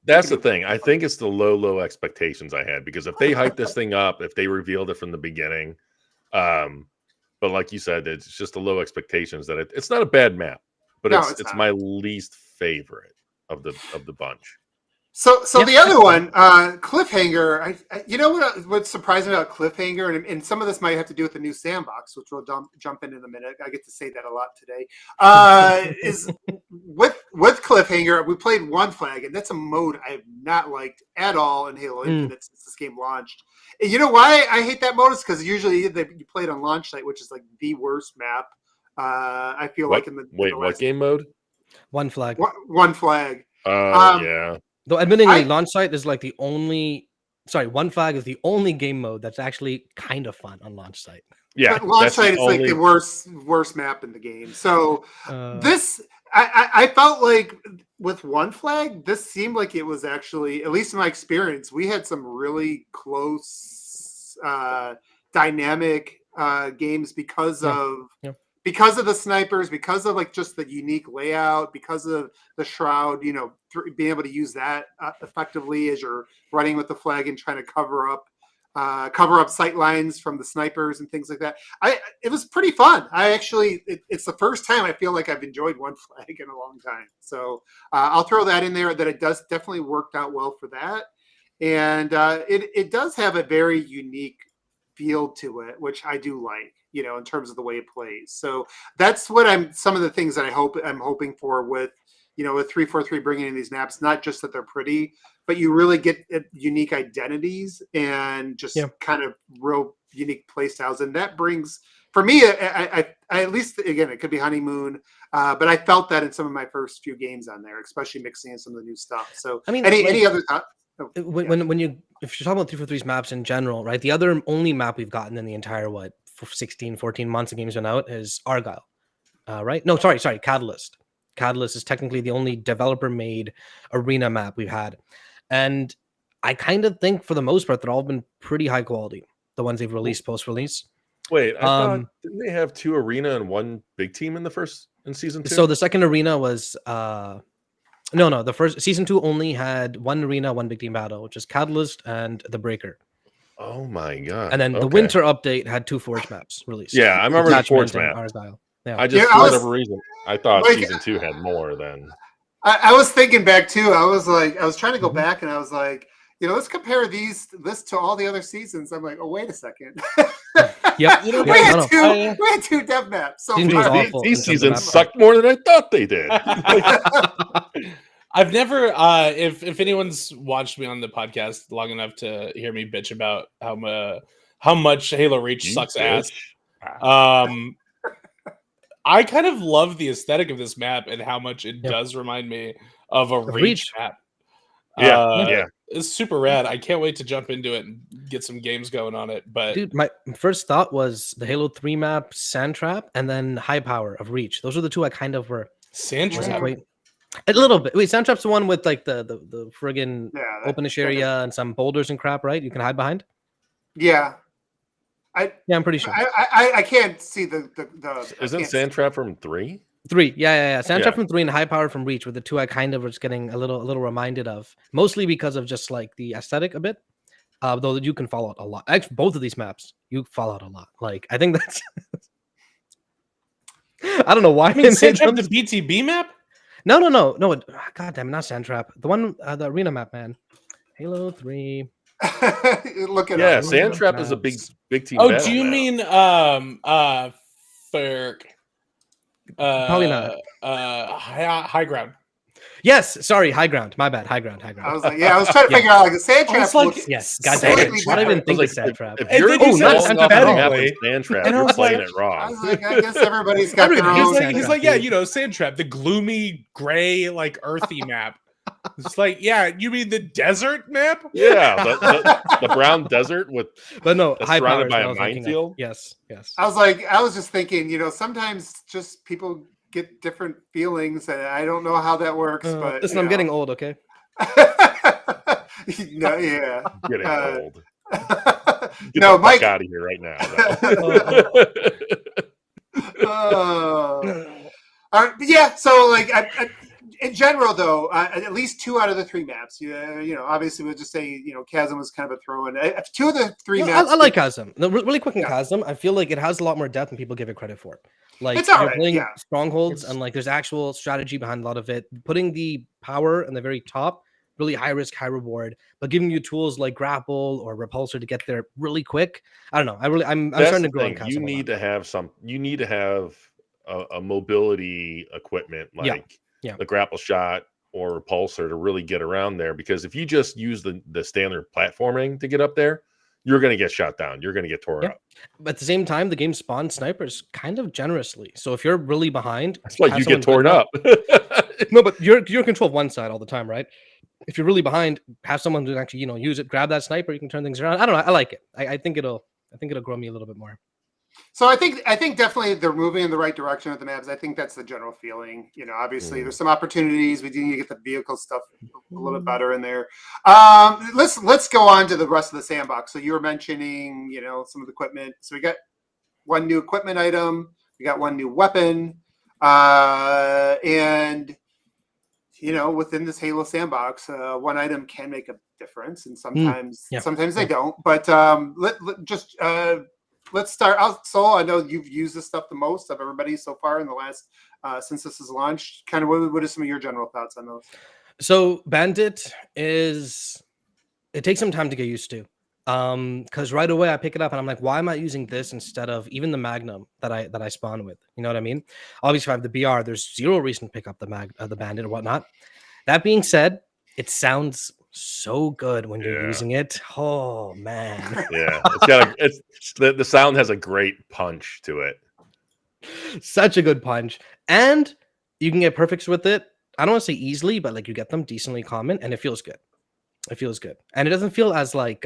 That's the thing. I think it's the low expectations I had, because if they hyped this thing up, if they revealed it from the beginning, but like you said, it's just the low expectations that it's not a bad map, but it's my least favorite of the bunch. So the other one, Cliffhanger. You know what's surprising about Cliffhanger, and some of this might have to do with the new Sandbox, which we'll jump in a minute. I get to say that a lot today. Is with Cliffhanger, we played One Flag, and that's a mode I have not liked at all in Halo Infinite since this game launched. And you know why I hate that mode? Is because usually you play it on launch night, which is like the worst map. I feel like in the what game mode? One Flag. One Flag. Yeah. Though admittingly, launch site is like the only. Sorry, One Flag is the only game mode that's actually kind of fun on launch site. Yeah, but launch site is like the worst map in the game. So this, I felt like with One Flag, this seemed like it was actually, at least in my experience, we had some really close, dynamic games because of the snipers, because of like just the unique layout, because of the shroud, being able to use that effectively as you're running with the flag and trying to cover up sight lines from the snipers and things like that. It was pretty fun. It's the first time I feel like I've enjoyed One Flag in a long time. So I'll throw that in there, that it does definitely worked out well for that. And it does have a very unique feel to it, which I do like, in terms of the way it plays. So that's what some of the things that I'm hoping for with, with 343 bringing in these maps, not just that they're pretty, but you really get unique identities and just kind of real unique play styles. And that brings, for me, I at least, again, it could be Honeymoon, but I felt that in some of my first few games on there, especially mixing in some of the new stuff. So I mean, any other thoughts? When you if you're talking about 343's maps in general, right? The other only map we've gotten in the entire 14 months the game's been out is Argyle, right? No, sorry, Catalyst. Catalyst is technically the only developer-made arena map we've had, and I kind of think for the most part they're all been pretty high quality. The ones they've released post-release. Wait, I thought didn't they have 2 arena and 1 big team in season 2? So the second arena was no, the first season 2 only had 1 arena, 1 big team battle, which is Catalyst and the Breaker. Oh my god! And then the winter update had 2 Forge maps released. Yeah, I remember the Forge map. Yeah. I just for whatever reason I thought season 2 had more than. I was thinking back too. I was trying to go back, and I was like, let's compare this to all the other seasons. I'm like, oh, wait a second. Yep. We had 2 dev maps. So these seasons sucked more than I thought they did. I've never, if anyone's watched me on the podcast long enough to hear me bitch about how much Halo Reach sucks ass, I kind of love the aesthetic of this map and how much it does remind me of a Reach map. Yeah. It's super rad. I can't wait to jump into it and get some games going on it. But dude, my first thought was the Halo 3 map, Sandtrap, and then High Power of Reach. Those are the 2 I kind of were. Sandtrap? A little bit. Wait, Sandtrap's the one with like the friggin' openish area and some boulders and crap, right? You can hide behind. Yeah. I'm pretty sure. I can't see the Isn't Sandtrap from 3? 3, yeah. Sandtrap from 3 and High Power from Reach were the 2 I kind of was getting a little reminded of, mostly because of just like the aesthetic a bit. Though you can fall out a lot. Actually, both of these maps you fall out a lot. Like I think that's. I don't know why. Sandtrap the BTB map? No. God damn it, not Sandtrap. The one, the arena map, man. Halo 3. Look at Sandtrap is a big team. Oh, do you mean probably not high ground? Yes, sorry, high ground. My bad, high ground. I was like, I was trying to figure out like the Sandtrap. Like, yes, goddamn it. I don't even think it's Sandtrap. If you're Sandtrap, you're playing it wrong. I was like, I guess everybody's got their own. He's like, Sandtrap, the gloomy gray, like earthy map. It's like, you mean the desert map? Yeah, the brown desert with, but no, surrounded by a minefield. Yes. I was just thinking, sometimes just people get different feelings, and I don't know how that works. But listen, I'm getting old. Okay. No, yeah. Getting old. Get no, the Mike, fuck out of here right now. So like. In general, though, at least 2 out of the 3 maps. Obviously, we'll just say, Chasm was kind of a throw-in. 2 of the 3 maps. I like Chasm. Really quick in Chasm, I feel like it has a lot more depth than people give it credit for. Like it's all you're right, playing strongholds, and like there's actual strategy behind a lot of it. Putting the power in the very top, really high risk, high reward, but giving you tools like grapple or repulsor to get there really quick. I don't know. I'm starting to grow in Chasm. You need to have a mobility equipment like. The grapple shot or repulsor to really get around there, because if you just use the standard platforming to get up there, you're going to get shot down. You're going to get torn up. But at the same time, the game spawns snipers kind of generously. So if you're really behind, that's why you get torn up. No, but you're control one side all the time, right? If you're really behind, have someone to actually use it, grab that sniper, you can turn things around. I don't know. I like it. I think it'll grow me a little bit more. So I think definitely they're moving in the right direction with the maps. I think that's the general feeling. Obviously there's some opportunities. We do need to get the vehicle stuff a little bit better in there. Let's go on to the rest of the sandbox. So you were mentioning, some of the equipment. So we got 1 new equipment item. We got 1 new weapon. And within this Halo sandbox, 1 item can make a difference, and sometimes they don't. But let's start out. Soul, I know you've used this stuff the most of everybody so far in the last since this is launched. Kind of what are some of your general thoughts on those? So Bandit it takes some time to get used to. Because right away I pick it up and I'm like, why am I using this instead of even the Magnum that I spawn with? You know what I mean? Obviously, if I have the BR, there's zero reason to pick up the Bandit or whatnot. That being said, it sounds so good when you're using it. Oh man. Yeah. The sound has a great punch to it. Such a good punch. And you can get perfects with it. I don't want to say easily, but like you get them decently common and it feels good. It feels good, and it doesn't feel as like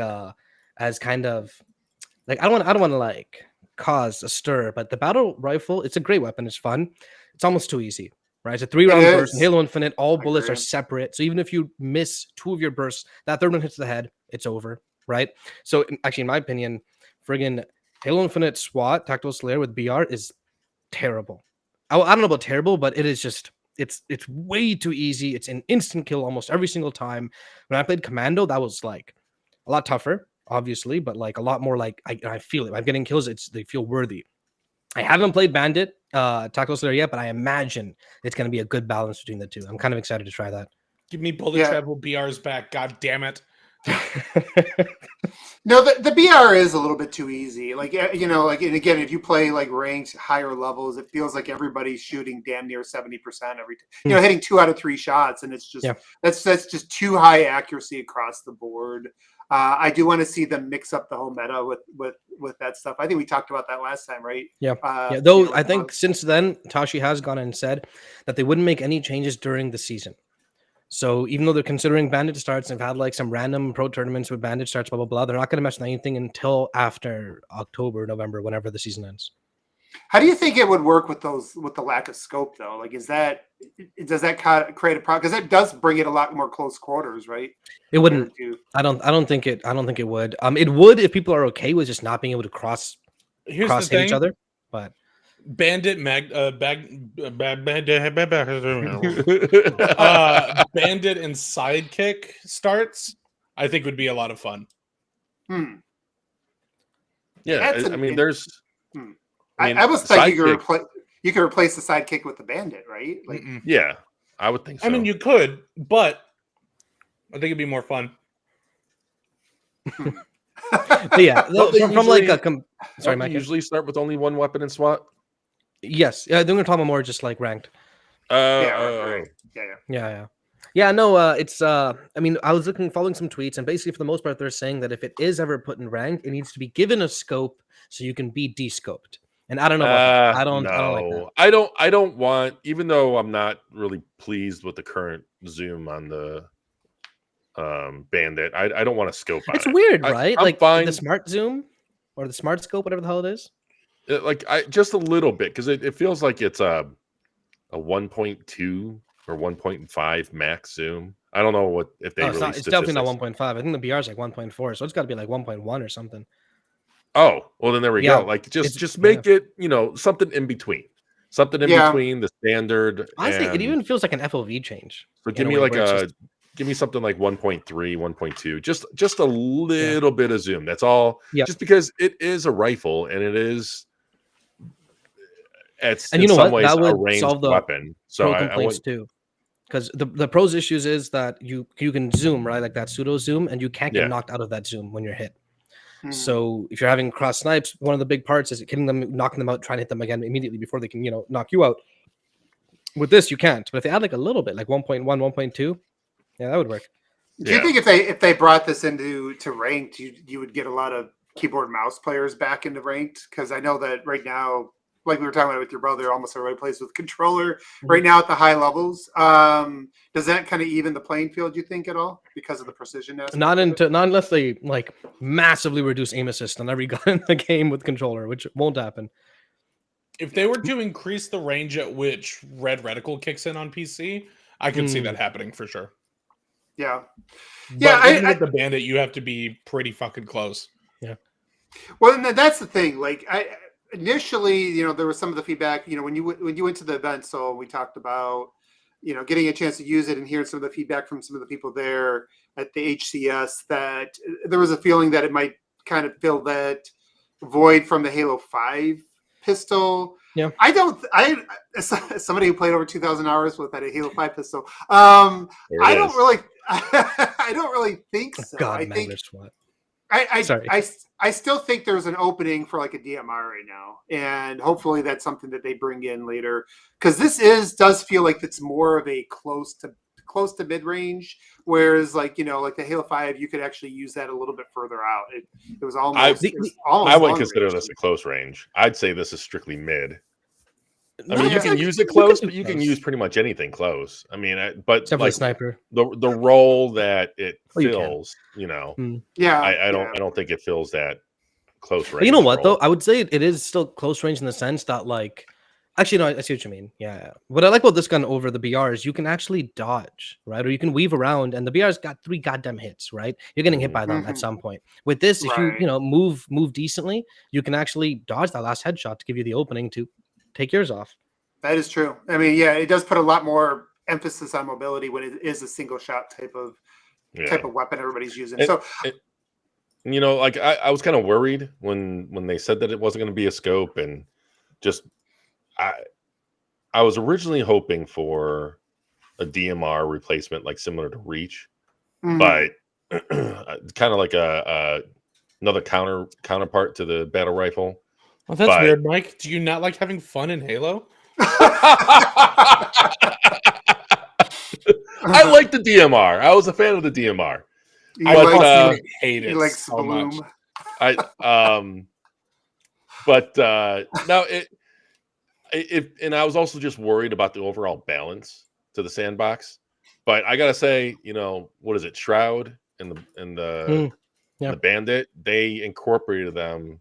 as kind of like I don't want to like cause a stir, but the battle rifle, it's a great weapon. It's fun. It's almost too easy, right? It's a 3-round burst. In Halo Infinite, all bullets are separate, so even if you miss 2 of your bursts, that third one hits the head, it's over, right? So actually, in my opinion, friggin' Halo Infinite SWAT Tactical Slayer with BR is terrible. I don't know about terrible, but it is just it's way too easy. It's an instant kill almost every single time. When I played Commando, that was like a lot tougher, obviously, but like a lot more like I feel it. I'm getting kills. They feel worthy. I haven't played Bandit Tactical Slayer yet, but I imagine it's going to be a good balance between the two. I'm kind of excited to try that. Give me bullet travel BRs back. God damn it. No, the BR is a little bit too easy. Like, you know, like, and again, if you play like ranked higher levels, it feels like everybody's shooting damn near 70% every time. You know, hitting 2 out of 3 shots, and it's just that's just too high accuracy across the board. I do want to see them mix up the whole meta with that stuff. I think we talked about that last time, right? Yeah. Though, you know, I think since then, Tashi has gone and said that they wouldn't make any changes during the season. So even though they're considering Bandit starts and have had like some random pro tournaments with Bandit starts, blah, blah, blah, they're not going to mess with anything until after October, November, whenever the season ends. How do you think it would work with the lack of scope though? Like, does that create a problem? Because that does bring it a lot more close quarters, right? It wouldn't. I don't think it would. It would if people are okay with just not being able to cross hit each other, but Bandit Bandit and Sidekick starts, I think would be a lot of fun. Yeah, I mean, there's. I almost think you could replace the Sidekick with the Bandit, right? Like, yeah, I would think so. I mean, you could, but I think it'd be more fun. But yeah, from like a sorry, Mike. Usually start with only one weapon in SWAT. Yes, yeah. I think we're talking more just like ranked. Yeah. No, it's. I mean, I was following some tweets, and basically, for the most part, they're saying that if it is ever put in ranked, it needs to be given a scope so you can be descoped. And I don't know. I don't like that. I don't want. Even though I'm not really pleased with the current zoom on the Bandit, I don't want to scope on it. It's weird, right? I'm like fine. The smart zoom or the smart scope, whatever the hell it is. Just a little bit, because it feels like it's a 1.2 or 1.5 max zoom. I don't know if they released. It's definitely not 1.5. I think the BR is like 1.4, so it's got to be like 1.1 or something. Oh, well, then there we go. Like, just make it, you know, something in between. Something in between the standard. Honestly, it even feels like an FOV change. So give me like give me something like 1.3, 1.2, just a little bit of zoom. That's all. Yeah. Just because it is a rifle and it is, it's in some ways a ranged weapon. So I want too. Because the pros issues is that you can zoom, right? Like that pseudo zoom, and you can't get knocked out of that zoom when you're hit. So if you're having cross snipes, one of the big parts is hitting them, knocking them out, trying to hit them again immediately before they can, knock you out. With this, you can't. But if they add like a little bit, like 1.1, 1.2, yeah, that would work. Do you think if they brought this into ranked, you would get a lot of keyboard and mouse players back into ranked? Because I know that right now, like we were talking about with your brother, almost everybody plays with controller right now at the high levels. Does that kind of even the playing field, you think, at all, because of the precision aspect? Not unless they like massively reduce aim assist on every gun in the game with controller, which won't happen. If they were to increase the range at which red reticle kicks in on PC, I could see that happening for sure. Yeah. But with the Bandit, you have to be pretty fucking close. Yeah. Well, and that's the thing. Like, initially, there was some of the feedback, when you went to the event, so we talked about, getting a chance to use it and hearing some of the feedback from some of the people there at the HCS, that there was a feeling that it might kind of fill that void from the Halo 5 pistol. Yeah. As somebody who played over 2,000 hours with that Halo 5 pistol, I don't really think so. God, I still think there's an opening for like a DMR right now, and hopefully that's something that they bring in later, because this does feel like it's more of a close to mid range, whereas like the Halo 5, you could actually use that a little bit further out. It was almost. I wouldn't consider this a close range. I'd say this is strictly mid. I mean, you can use it close, but you can use pretty much anything close. I mean, but except for the sniper. the role that it Oh, you fills, Yeah, I don't think it fills that close range. But you know what role. though? I would say it is still close range in the sense that like, actually no, I see what you mean. Yeah. What I like about this gun over the BR is you can actually dodge, right? Or you can weave around, and the BR's got 3 goddamn hits, right? You're getting hit by them at some point. With this, if you move decently, you can actually dodge that last headshot to give you the opening to take yours off. That is true. I mean, yeah, it does put a lot more emphasis on mobility when it is a single shot type of weapon everybody's using. Like I was kind of worried when they said that it wasn't going to be a scope, and just I was originally hoping for a DMR replacement, like similar to Reach, but kind of like another counterpart to the battle rifle. Well, that's weird, Mike. Do you not like having fun in Halo? I like the DMR. I was a fan of the DMR. I hate it so much. No, and I was also just worried about the overall balance to the Sandbox. But I gotta say, what is it, Shroud and the Bandit? They incorporated them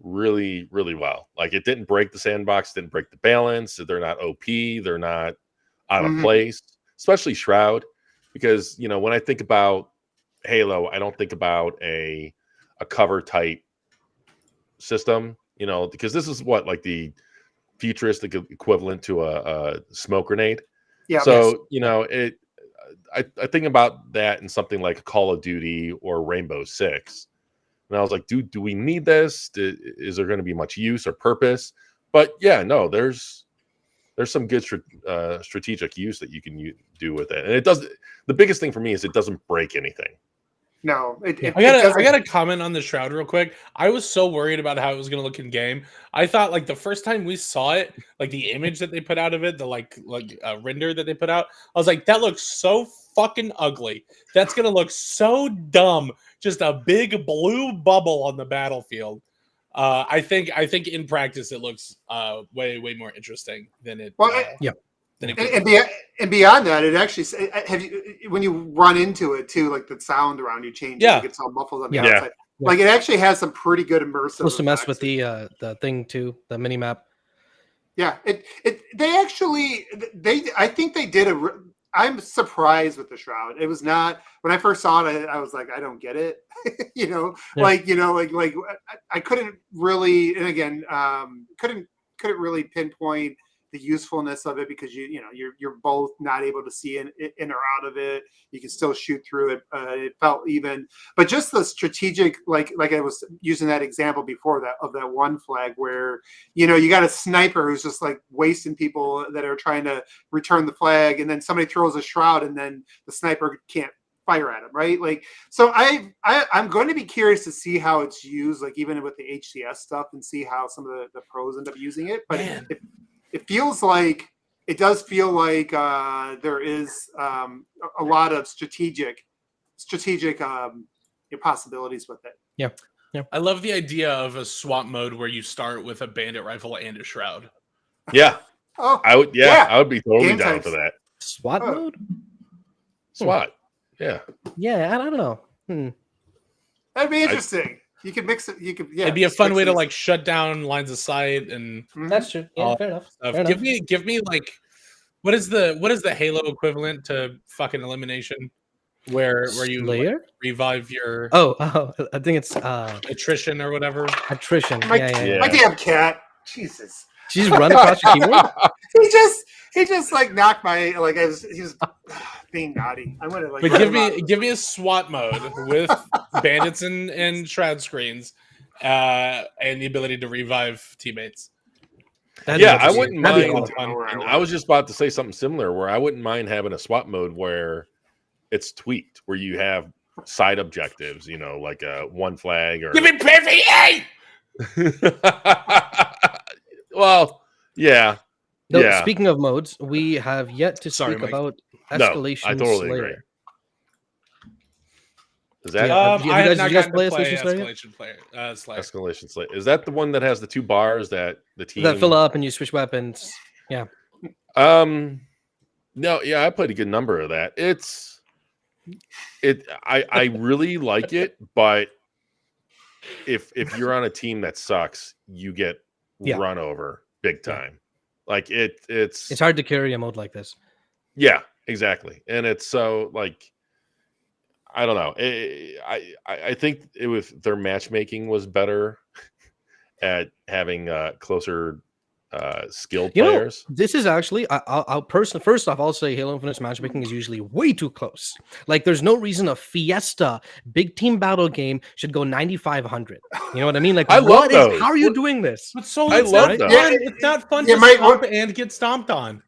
really, really well. Like, it didn't break the Sandbox, didn't break the balance. They're not OP, they're not out of place, especially Shroud, because when I think about Halo, I don't think about a cover type system, because this is what, like, the futuristic equivalent to a smoke grenade. Yeah. So I think about that in something like a Call of Duty or Rainbow Six. And I was like, do we need this? Is there going to be much use or purpose? But yeah, no, there's some good strategic use that you can do with it. And it does. The biggest thing for me is it doesn't break anything. No, I got to comment on the Shroud real quick. I was so worried about how it was going to look in game. I thought, like, the first time we saw it, like the image that they put out of it, the like render that they put out, I was like, that looks so fucking ugly. That's going to look so dumb. Just a big blue bubble on the battlefield. I think in practice it looks way more interesting than it. And beyond that, it actually when you run into it too, like the sound around you changes. It gets all muffled on the outside. Yeah. Like, it actually has some pretty good immersive. Supposed to mess with the thing too, the mini map. Yeah, I think they did I'm surprised with the Shroud. It was not, when I first saw it, I was like, I don't get it. Like I couldn't really, and again, couldn't really pinpoint the usefulness of it, because you're both not able to see in or out of it. You can still shoot through it. It felt even, but just the strategic, like I was using that example before of that one flag where you got a sniper who's just like wasting people that are trying to return the flag, and then somebody throws a Shroud, and then the sniper can't fire at him, right? Like, so I'm going to be curious to see how it's used, like even with the HCS stuff, and see how some of the pros end up using it. But it does feel like there is a lot of strategic possibilities with it. Yeah. I love the idea of a swap mode where you start with a bandit rifle and a Shroud. Yeah. I would. Yeah, I would be totally Game down types. for that. SWAT mode. SWAT. Yeah. Yeah, I don't know. That'd be interesting. You could mix it. You could. Yeah, it'd be a fun way to like shut down lines of sight, and that's true. Yeah, fair enough. Give me like, what is the Halo equivalent to fucking elimination, where you like, revive your I think it's attrition or whatever. Attrition. My damn cat. Jesus. She's running across your keyboard. He just like knocked my, like, he was being naughty. I want to like. But give me a SWAT mode with bandits and Shroud screens, and the ability to revive teammates. I wouldn't mind. I was just about to say something similar, where I wouldn't mind having a SWAT mode where it's tweaked, where you have side objectives, like one flag or. Give me PvE! Well, yeah. Speaking of modes, we have yet to speak about Escalation. I totally Slayer. agree. Is that? I have not gotten to play Escalation Slayer. Escalation Slayer. Is that the one that has the 2 bars that the team that fill up and you switch weapons? Yeah. No, yeah, I played a good number of that. I really like it, but if you're on a team that sucks, you get run over big time. Like it's hard to carry a mode like this. Yeah, exactly. And it's so like, I don't know. I think their matchmaking was better at having closer skilled players. This is actually I'll personally, first off, I'll say Halo Infinite's matchmaking is usually way too close. Like there's no reason a Fiesta big team battle game should go 9,500. You know what I mean? Like I love those. How are you doing this? But so I it's love not them. fun. It's not fun to stomp and get stomped on.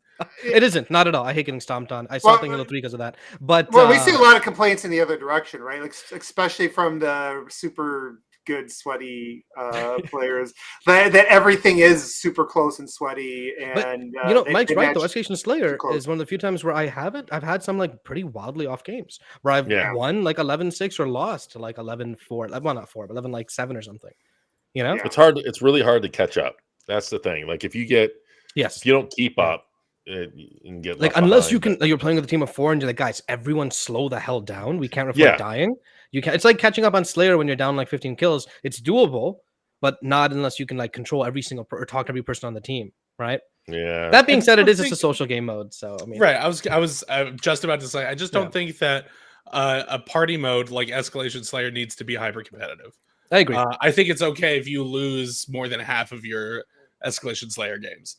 It isn't, not at all. I hate getting stomped on. I stopped playing Halo 3 because of that. But we see a lot of complaints in the other direction, right? Like especially from the super good sweaty players that everything is super close and sweaty. And Mike's right though. Escalation Slayer is one of the few times where I haven't. I've had some like pretty wildly off games where I've won like 11-6 or lost to like 11-4. Well, not 4, but 11-7 or something. You know, it's hard. It's really hard to catch up. That's the thing. Like if you don't keep up. And get like unless you can, you're playing with a team of 4 and you're like, guys, everyone slow the hell down. We can't afford dying. You can't. It's like catching up on Slayer when you're down like 15 kills. It's doable, but not unless you can like control every single or talk to every person on the team, right? Yeah. That being said, it's a social game mode. So I mean, right. I was just about to say, I just don't think that a party mode like Escalation Slayer needs to be hyper competitive. I agree. I think it's okay if you lose more than half of your Escalation Slayer games.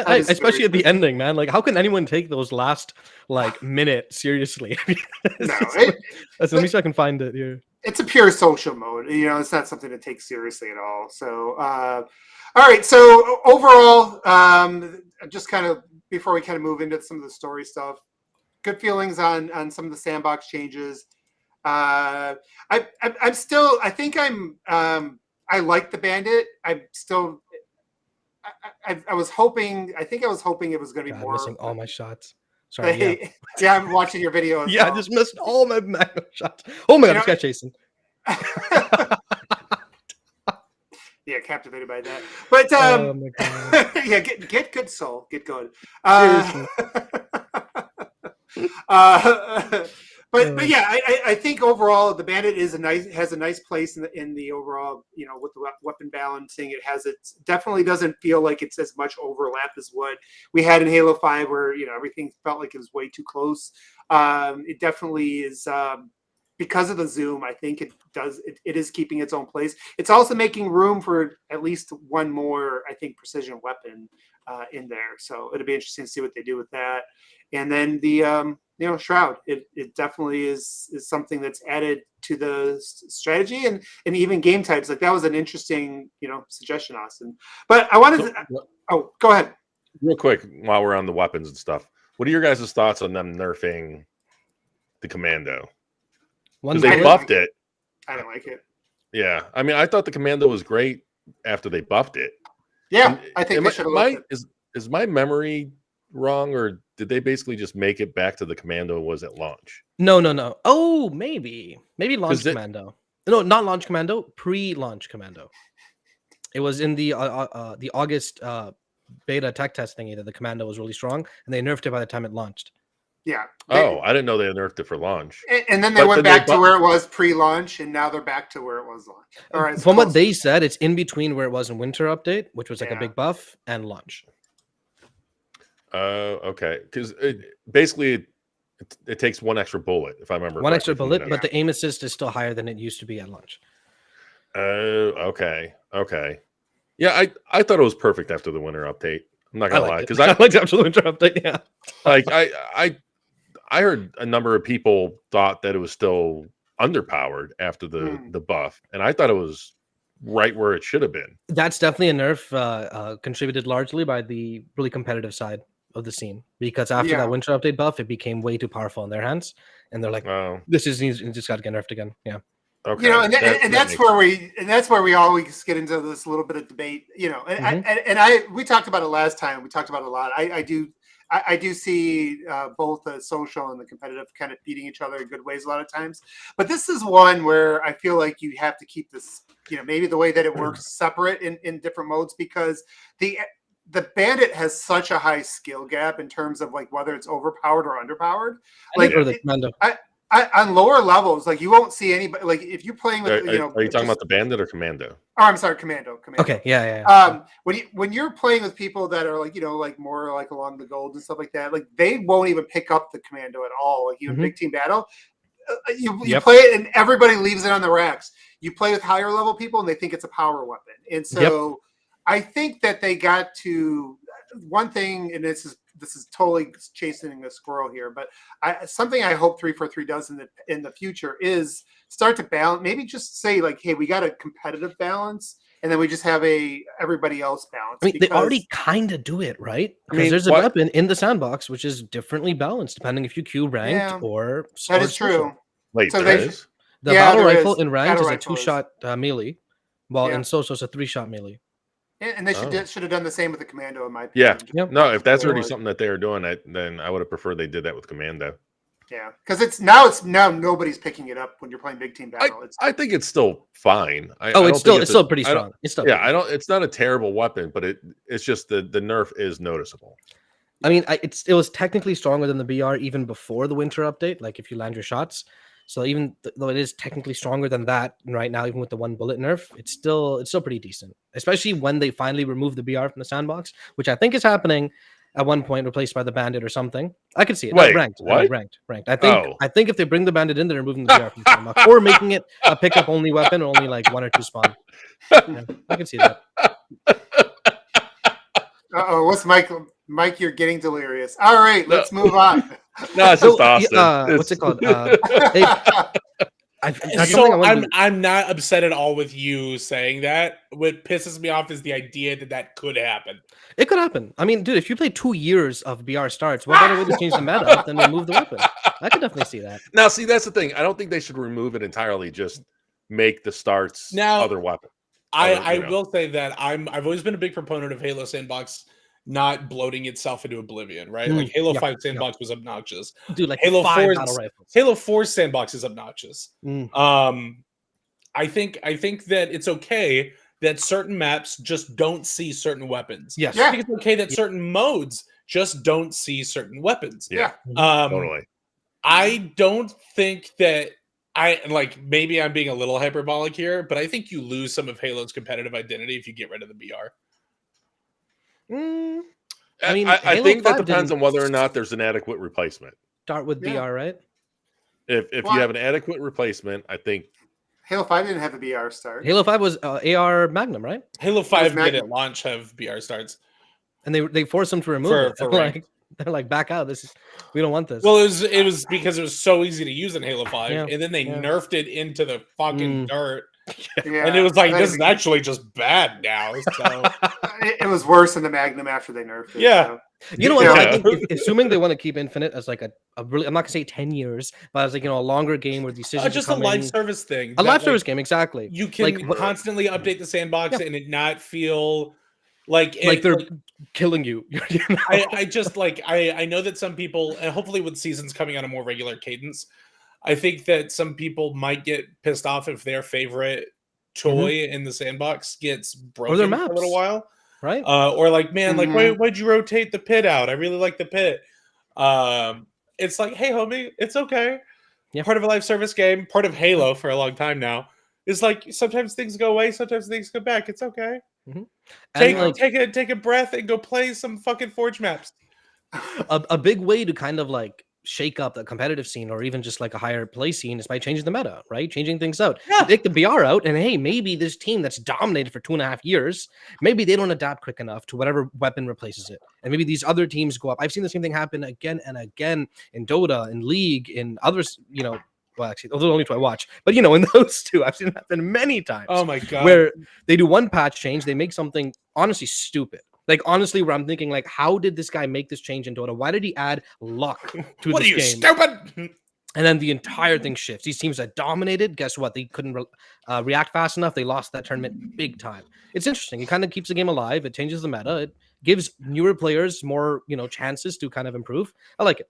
Especially at the ending, man. Like, how can anyone take those last like minute seriously? Let me see if I can find it here. It's a pure social mode. You know, it's not something to take seriously at all. So, all right. So overall, just kind of before we kind of move into some of the story stuff, good feelings on some of the sandbox changes. I like the Bandit. I was hoping it was going to be more. Missing all my shots. Sorry. I'm watching your video. I just missed all my Magnum shots. Oh my god, this guy chasing. Yeah, captivated by that. But oh my god. Yeah, get good soul, get good. But yeah, I think overall the Bandit has a nice place in the overall, you know, with the weapon balancing. It definitely doesn't feel like it's as much overlap as what we had in Halo 5, where you know everything felt like it was way too close. It definitely is because of the zoom. I think it is keeping its own place. It's also making room for at least one more, I think, precision weapon in there. So it'll be interesting to see what they do with that. And then the Shroud, it definitely is something that's added to the strategy and even game types. Like that was an interesting, suggestion, Austin. But I wanted to go ahead. Real quick, while we're on the weapons and stuff, what are your guys' thoughts on them nerfing the Commando? Because they buffed it. I don't like it. Yeah. I mean, I thought the Commando was great after they buffed it. Yeah, I think they should have Is my memory wrong, or did they basically just make it back to the Commando was at launch? No. Oh, maybe launch Commando. No, not launch Commando. Pre-launch Commando. It was in the August beta tech test thingy that the Commando was really strong, and they nerfed it by the time it launched. Yeah. I didn't know they nerfed it for launch. And then they went back to where it was pre-launch, and now they're back to where it was launch. All right. From what they said, it's in between where it was in Winter Update, which was like a big buff, and launch. Okay. Because basically it takes one extra bullet, if I remember. One extra bullet, but the aim assist is still higher than it used to be at launch. Okay. Yeah, I thought it was perfect after the Winter Update. I'm not gonna lie, because I liked the absolute Winter Update. Yeah. Like I heard a number of people thought that it was still underpowered after the buff, and I thought it was right where it should have been. That's definitely a nerf contributed largely by the really competitive side of the scene, because after that Winter Update buff, it became way too powerful in their hands, and they're like, this just got to get nerfed again. Yeah. Okay. And that's where we always get into this little bit of debate. We talked about it last time. We talked about it a lot. I do see both the social and the competitive kind of feeding each other in good ways a lot of times. But this is one where I feel like you have to keep this, maybe the way that it works separate in different modes, because the bandit has such a high skill gap in terms of like whether it's overpowered or underpowered. On lower levels, like you won't see anybody. Like if you're playing with, Are you talking about the bandit or commando? Oh, I'm sorry, commando. Okay, yeah. When you're playing with people that are like like more like along the gold and stuff like that, like they won't even pick up the commando at all. Like even big team battle, you play it and everybody leaves it on the racks. You play with higher level people and they think it's a power weapon, and so I think that they got to one thing, and this is totally chasing a squirrel here, but something I hope 343 does in the future is start to balance. Maybe just say like, hey, we got a competitive balance, and then we just have everybody else balance. I mean, they already kind of do it, right? Because there's a weapon in the sandbox which is differently balanced depending if you queue ranked or. That is true. Wait, so there is? The battle rifle in ranked is a 2-shot melee, while in social it's a 3-shot melee. And they should have done the same with the commando, in my opinion. Yeah. No, if that's already something that they are doing, then I would have preferred they did that with commando. Yeah, because it's now nobody's picking it up when you're playing big team battle. I think it's still fine. It's still pretty strong. It's not a terrible weapon, but it's just the nerf is noticeable. I mean, it was technically stronger than the BR even before the winter update. Like if you land your shots. So even though it is technically stronger than that right now, even with the 1 bullet nerf, it's still pretty decent. Especially when they finally remove the BR from the sandbox, which I think is happening at one point, replaced by the bandit or something. I could see it. Wait, ranked. what? Ranked. I think if they bring the bandit in, they're removing the BR from the sandbox, or making it a pickup only weapon, or only like 1 or 2 spawn. Yeah, I can see that. What's Mike? You're getting delirious. All right, let's move on. No, it's just Austin. What's it called? I'm not upset at all with you saying that. What pisses me off is the idea that could happen. It could happen. I mean, dude, if you play 2 years of BR starts, what better way to change the meta than remove the weapon? I could definitely see that. Now, see, that's the thing. I don't think they should remove it entirely. Just make the starts other weapon. I will say that I've always been a big proponent of Halo Sandbox not bloating itself into oblivion, right? Like Halo 5 Sandbox was obnoxious. Dude, like Halo 5 battle rifles. Halo 4 Sandbox is obnoxious. I think that it's okay that certain maps just don't see certain weapons. Yes. I think it's okay that certain modes just don't see certain weapons. Yeah. Totally. I don't think that maybe I'm being a little hyperbolic here, but I think you lose some of Halo's competitive identity if you get rid of the BR. I mean, I think that depends on whether or not there's an adequate replacement. Start with BR, right? If you have an adequate replacement, I think Halo 5 didn't have a BR start. Halo 5 was AR Magnum, right? Halo 5 did at launch have BR starts, and they forced them to remove it. They're like, back out. We don't want this. Well, it was because it was so easy to use in Halo 5, and then they nerfed it into the fucking dirt. Yeah, and it was like, this is actually just bad now. So it was worse than the Magnum after they nerfed it. Yeah. So. You know what? I think assuming they want to keep Infinite as like a really, I'm not gonna say 10 years, but as like, a longer game where decisions just a live service thing. A live service game, exactly. You can constantly update the sandbox and it not feel like they're killing you. I just I know that some people, and hopefully with seasons coming on a more regular cadence, I think that some people might get pissed off if their favorite toy in the sandbox gets broken for a little while, right? Or like, man, like why'd you rotate the pit out? I really like the pit. It's like, hey, homie, it's okay. Yeah. Part of a live service game, part of Halo for a long time now. Is like sometimes things go away, sometimes things come back. It's okay. Take a breath and go play some fucking Forge maps. A big way to kind of like shake up the competitive scene, or even just like a higher play scene, is by changing the meta, right? Changing things out. Take the BR out, and hey, maybe this team that's dominated for 2.5 years, maybe they don't adapt quick enough to whatever weapon replaces it, and maybe these other teams go up. I've seen the same thing happen again and again in Dota, in League, in others. Well, actually, those are the only 2 I watch. But in those 2, I've seen it happen many times. Oh my god! Where they do one patch change, they make something honestly stupid. Like, honestly, where I'm thinking, like, how did this guy make this change in Dota? Why did he add luck to this game? What are you, stupid? And then the entire thing shifts. These teams that dominated, guess what? They couldn't react fast enough. They lost that tournament big time. It's interesting. It kind of keeps the game alive. It changes the meta. It gives newer players more, chances to kind of improve. I like it.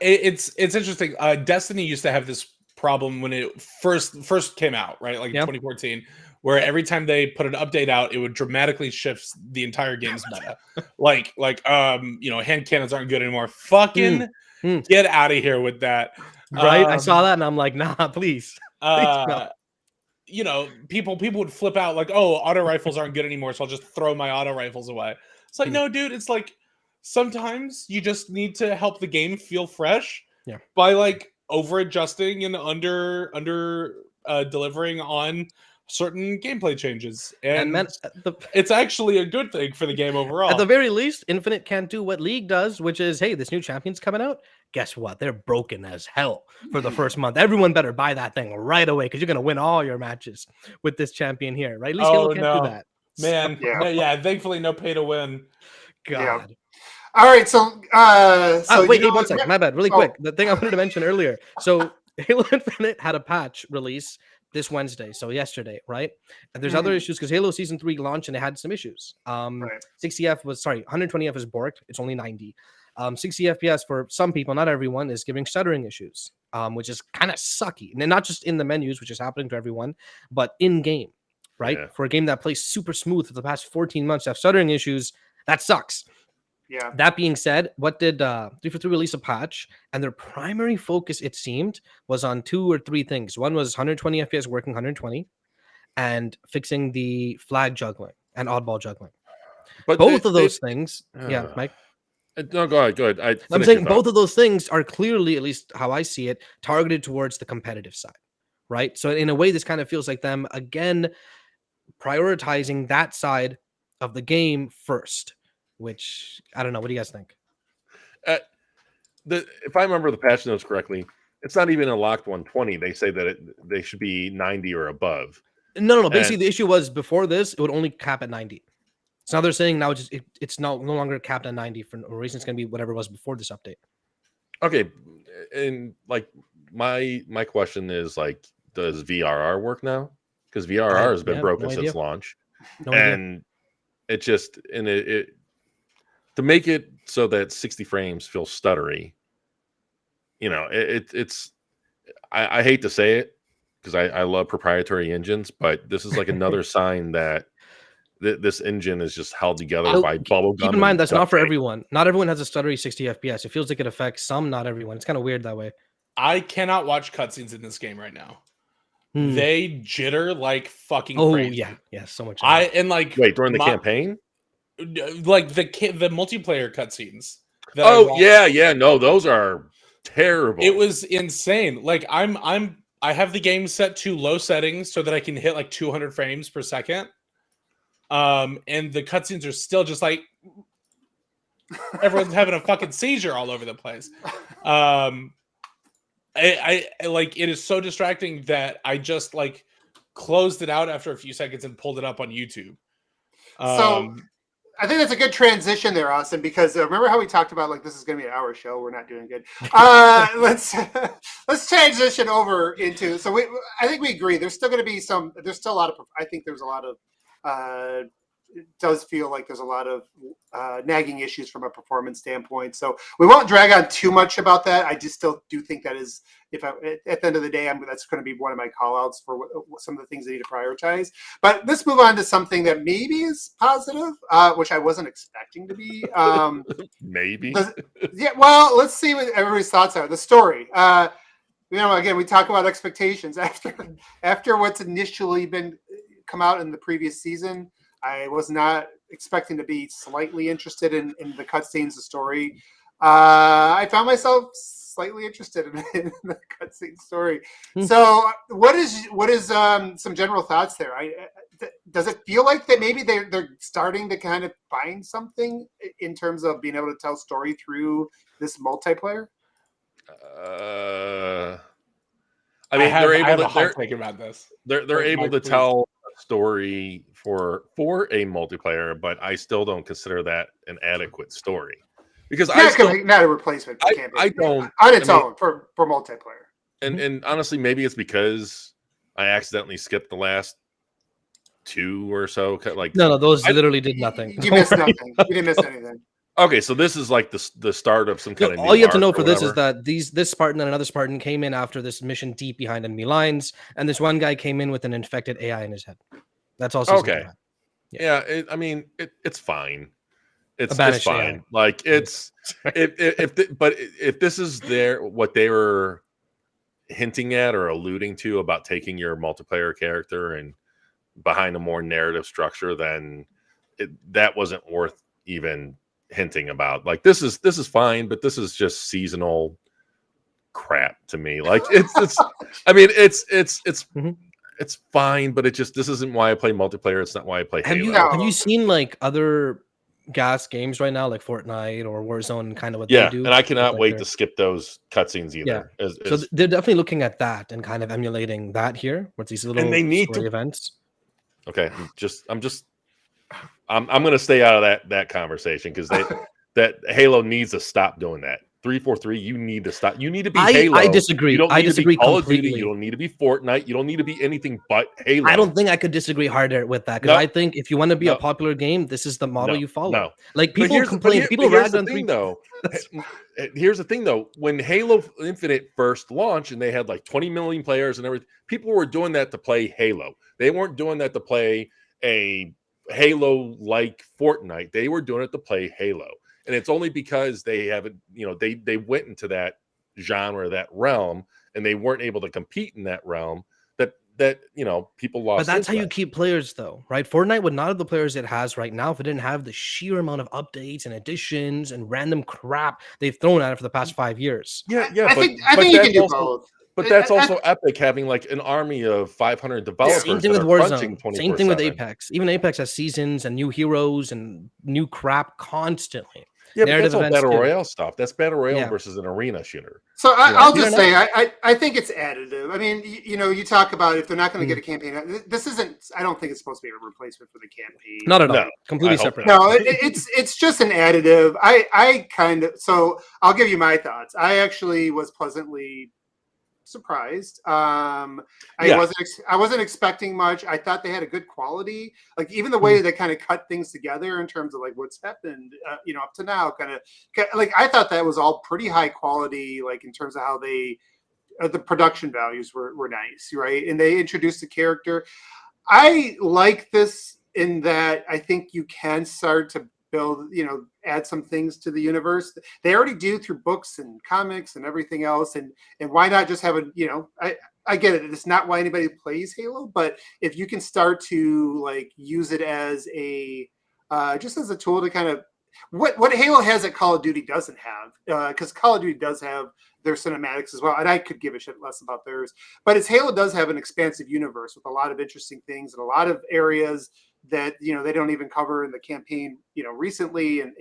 It's interesting. Destiny used to have this problem when it first came out, right? Like 2014. where every time they put an update out, it would dramatically shift the entire game's meta. Hand cannons aren't good anymore. Fucking get out of here with that. Right? I saw that and I'm like, nah, please. No. People would flip out like, oh, auto rifles aren't good anymore, so I'll just throw my auto rifles away. It's like, no, dude, it's like sometimes you just need to help the game feel fresh by like over adjusting and under delivering on certain gameplay changes. And it's actually a good thing for the game overall. At the very least, Infinite can't do what League does, which is, hey, this new champion's coming out. Guess what? They're broken as hell for the first month. Everyone better buy that thing right away because you're going to win all your matches with this champion here, right? At least Halo can't do that. Man, thankfully no pay to win. God. Yeah. All right, so wait, 1 second. My bad. Really quick. The thing I wanted to mention earlier. So Halo Infinite had a patch release this Wednesday, so yesterday, right? And there's other issues because Halo Season 3 launched and it had some issues. 120F is borked. It's only 90. 60 FPS for some people, not everyone, is giving stuttering issues, which is kind of sucky. And not just in the menus, which is happening to everyone, but in game, right? Yeah. For a game that plays super smooth for the past 14 months to have stuttering issues, that sucks. Yeah. That being said, what did 343 release a patch? And their primary focus, it seemed, was on 2 or 3 things. One was 120 FPS working 120 and fixing the flag juggling and oddball juggling. But both of those things, Mike? No, go ahead. I'm saying both of those things are clearly, at least how I see it, targeted towards the competitive side, right? So in a way, this kind of feels like them, again, prioritizing that side of the game first. Which I don't know. What do you guys think? If I remember the patch notes correctly, it's not even a locked 120. They say that they should be 90 or above. No. Basically, the issue was before this, it would only cap at 90. So now they're saying now it's no longer capped at 90 for a reason. It's going to be whatever it was before this update. Okay, and like my question is like, does VRR work now? Because VRR has been broken since launch, and it just it to make it so that 60 frames feels stuttery, it's I hate to say it because I love proprietary engines, but this is like another sign that this engine is just held together by bubble gum. Keep in mind that's not for everyone. Not everyone has a stuttery 60 FPS. It feels like it affects some, not everyone. It's kind of weird that way. I cannot watch cutscenes in this game right now. They jitter like fucking crazy. Yeah, so much. Wait, during the campaign? Like the multiplayer cutscenes. No, those are terrible. It was insane. Like I have the game set to low settings so that I can hit like 200 frames per second. And the cutscenes are still just like everyone's having a fucking seizure all over the place. I like it is so distracting that I just like closed it out after a few seconds and pulled it up on YouTube. So I think that's a good transition there, Austin, because remember how we talked about like this is going to be an hour show. We're not doing good. Let's transition over into. So I think we agree. There's still going to be some. There's still a lot of. I think there's a lot of. It does feel like there's a lot of nagging issues from a performance standpoint. So we won't drag on too much about that. I just still do think that is, at the end of the day, that's going to be one of my call outs for some of the things they need to prioritize. But let's move on to something that maybe is positive, which I wasn't expecting to be. Maybe. Well, let's see what everybody's thoughts are. The story. Again, we talk about expectations after what's initially been come out in the previous season. I was not expecting to be slightly interested in the cutscenes, the story. I found myself slightly interested in the cutscene story. So, what is some general thoughts there? Does it feel like that maybe they're starting to kind of find something in terms of being able to tell story through this multiplayer? They're able to think about this. They're able to tell a story for a multiplayer, but I still don't consider that an adequate story because not a replacement for campaign. I don't on its own for multiplayer. And honestly, maybe it's because I accidentally skipped the last 2 or so. Like those literally did nothing. You missed nothing. You didn't miss anything. Okay, so this is like the start of some kind of. All you have to know for this is that this Spartan and another Spartan came in after this mission deep behind enemy lines, and this one guy came in with an infected AI in his head. That's all. Season 2 Okay. had. Yeah, I mean, it's fine. It's Banished fine. AI. Like it's if this is what they were hinting at or alluding to about taking your multiplayer character and behind a more narrative structure, then that wasn't worth even hinting about. Like this is fine, but this is just seasonal crap to me. Like it's I mean it's fine, but this isn't why I play multiplayer. It's not why I play Halo. Have you seen like other gas games right now, like Fortnite or Warzone, kind of what Yeah, they do? and I cannot wait their... to skip those cutscenes either. Yeah. So they're definitely looking at that and kind of emulating that here, with these little and they need story events. Okay, I'm going to stay out of that conversation because that Halo needs to stop doing that. 343, you need to stop. You need to be Halo. I disagree. You don't need I disagree to be Call of completely. Duty. You don't need to be Fortnite. You don't need to be anything but Halo. I don't think I could disagree harder with that, because I think if you want to be a popular game, this is the model you follow. No. Like people complain, people rag on 3. Here's the thing though, when Halo Infinite first launched and they had like 20 million players and everything, people were doing that to play Halo. They weren't doing that to play a Halo like Fortnite. They were doing it to play Halo. And it's only because they haven't, they went into that genre, that realm, and they weren't able to compete in that realm that people lost. But that's how you keep players, though, right? Fortnite would not have the players it has right now if it didn't have the sheer amount of updates and additions and random crap they've thrown at it for the past 5 years. Yeah. I think you can do both. But that's also Epic having like an army of 500 developers. Same thing with Warzone. Same thing with Apex. Even Apex has seasons and new heroes and new crap constantly. Yeah, but that's all battle royale stuff. That's battle royale versus an arena shooter. So I'll just say I think it's additive. I mean, you talk about if they're not going to get a campaign. This isn't. I don't think it's supposed to be a replacement for the campaign. Not at all. Completely separate. No, it's just an additive. So I'll give you my thoughts. I actually was pleasantly surprised. I wasn't expecting much. I thought they had a good quality, like even the way they kind of cut things together in terms of like what's happened up to now, kind of like I thought that was all pretty high quality, like in terms of how they the production values were nice, right? And they introduced the character. I like this in that I think you can start to build, add some things to the universe. They already do through books and comics and everything else. And why not just have I get it. It's not why anybody plays Halo, but if you can start to like use it as just as a tool to kind of what Halo has that Call of Duty doesn't have, because Call of Duty does have their cinematics as well, and I could give a shit less about theirs. But Halo does have an expansive universe with a lot of interesting things and a lot of areas that they don't even cover in the campaign recently, and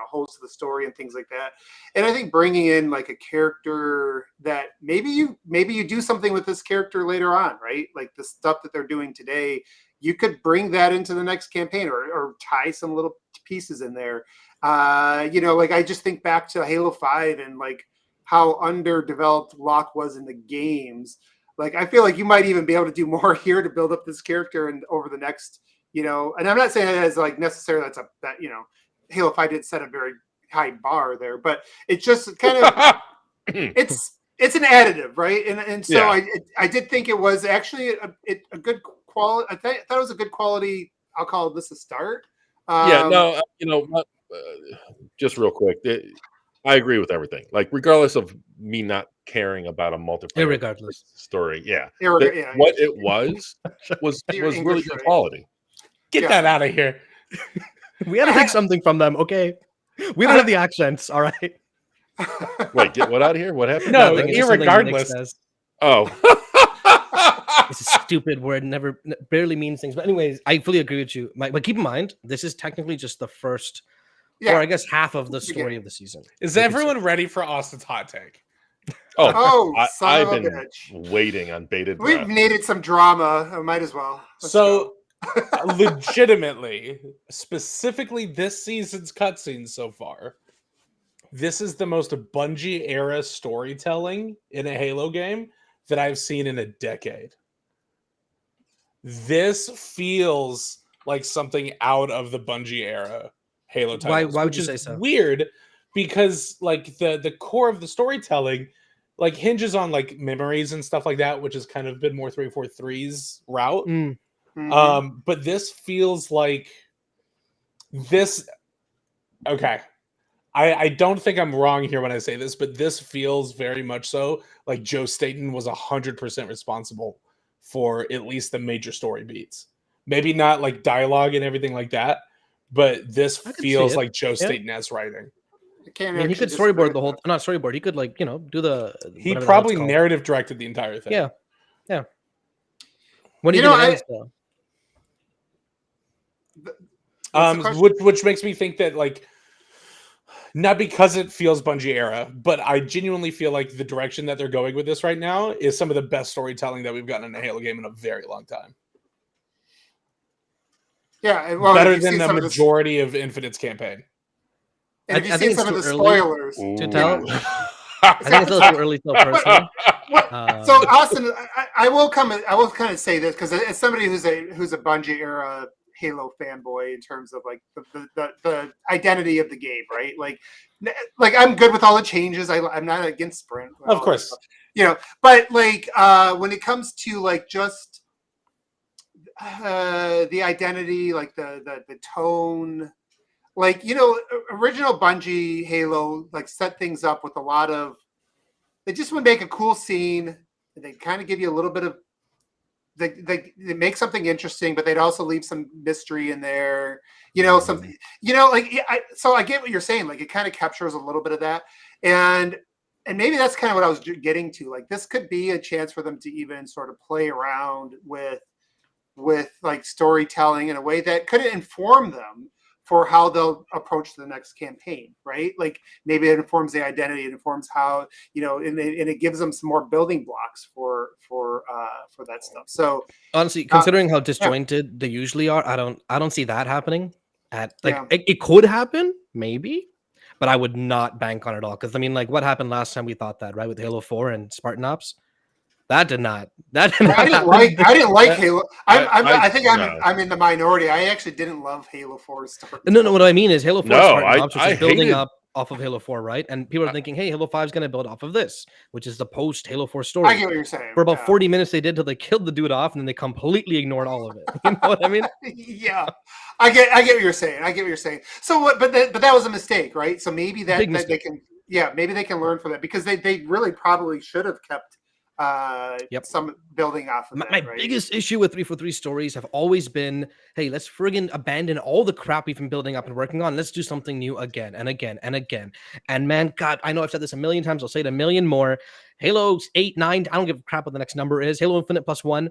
holds to the story and things like that. And I think bringing in like a character that maybe you do something with this character later on, right? Like the stuff that they're doing today, you could bring that into the next campaign or tie some little pieces in there. Like I just think back to Halo 5 and like how underdeveloped Locke was in the games. Like I feel like you might even be able to do more here to build up this character and over the next and I'm not saying that as like necessarily that Halo 5 did set a very high bar there, but it's just kind of it's an additive, right? And so I did think it was actually a good quality. I thought it was a good quality. I'll call this a start. Just real quick, I agree with everything. Like regardless of me not caring about a multiplayer story, what it was really good quality. Get that out of here. We had to take something from them, okay? We don't have the accents, all right? Wait, get what out of here? What happened? No, irregardless. Oh. It's a stupid word, barely means things. But anyways, I fully agree with you. But keep in mind, this is technically just the first, or I guess half of the story of the season. Is everyone ready for Austin's hot take? I've been waiting on bated breath. We've needed some drama. I might as well. Let's go. Legitimately, specifically this season's cutscenes so far, this is the most Bungie era storytelling in a Halo game that I've seen in a decade. This feels like something out of the Bungie era Halo titles. Why would you say so? Weird, because like the core of the storytelling like hinges on like memories and stuff like that, which has kind of been more 343's route. But this feels like this. Okay. I don't think I'm wrong here when I say this, but this feels very much so like Joe Staten was 100% responsible for at least the major story beats. Maybe not like dialogue and everything like that, but this feels like Joe Staten as writing. I mean, he could storyboard the whole, not storyboard. He could do the. He probably narrative directed the entire thing. Yeah. When he ends, which makes me think that like. Not because it feels Bungie era, but I genuinely feel like the direction that they're going with this right now is some of the best storytelling that we've gotten in a Halo game in a very long time. Yeah, well, better than the majority of Infinite's campaign. And if you've seen some of the spoilers to tell, I think it's a little early still, personally. So, Austin, I will kind of say this because as somebody who's a Bungie era Halo fanboy in terms of like the identity of the game, right? Like I'm good with all the changes. I'm not against sprint, of course, but like when it comes to like just the identity, like the tone, like original Bungie Halo like set things up with a lot of. They just would make a cool scene. And they kind of give you a little bit of. They make something interesting, but they'd also leave some mystery in there. So I get what you're saying. Like it kind of captures a little bit of that, and maybe that's kind of what I was getting to. Like this could be a chance for them to even sort of play around with like storytelling in a way that could inform them for how they'll approach the next campaign, right? Like maybe it informs the identity, it informs how and it gives them some more building blocks for that stuff. So honestly, considering how disjointed they usually are, I don't see that happening. It could happen, maybe, but I would not bank on it all. Because I mean, like what happened last time we thought that, right, with Halo 4 and Spartan Ops. That did not. I didn't like Halo. I think I'm in the minority. I actually didn't love Halo 4 start. No. What I mean is Halo 4 Spartan Ops, which is building hated... up off of Halo 4, right? And people are thinking, hey, Halo 5 is going to build off of this, which is the post Halo 4 story. I get what you're saying. For about 40 minutes, they did till they killed the dude off, and then they completely ignored all of it. You know what I mean? Yeah, I get what you're saying. So what? But that was a mistake, right? So maybe that they can, maybe they can learn from that because they really probably should have kept. Some building off of that, my biggest issue with 343 stories have always been, hey, let's friggin' abandon all the crap we've been building up and working on. Let's do something new again and again and again. And man, God, I know I've said this a million times. I'll say it a million more. Halo 8, 9, I don't give a crap what the next number is. Halo Infinite +1.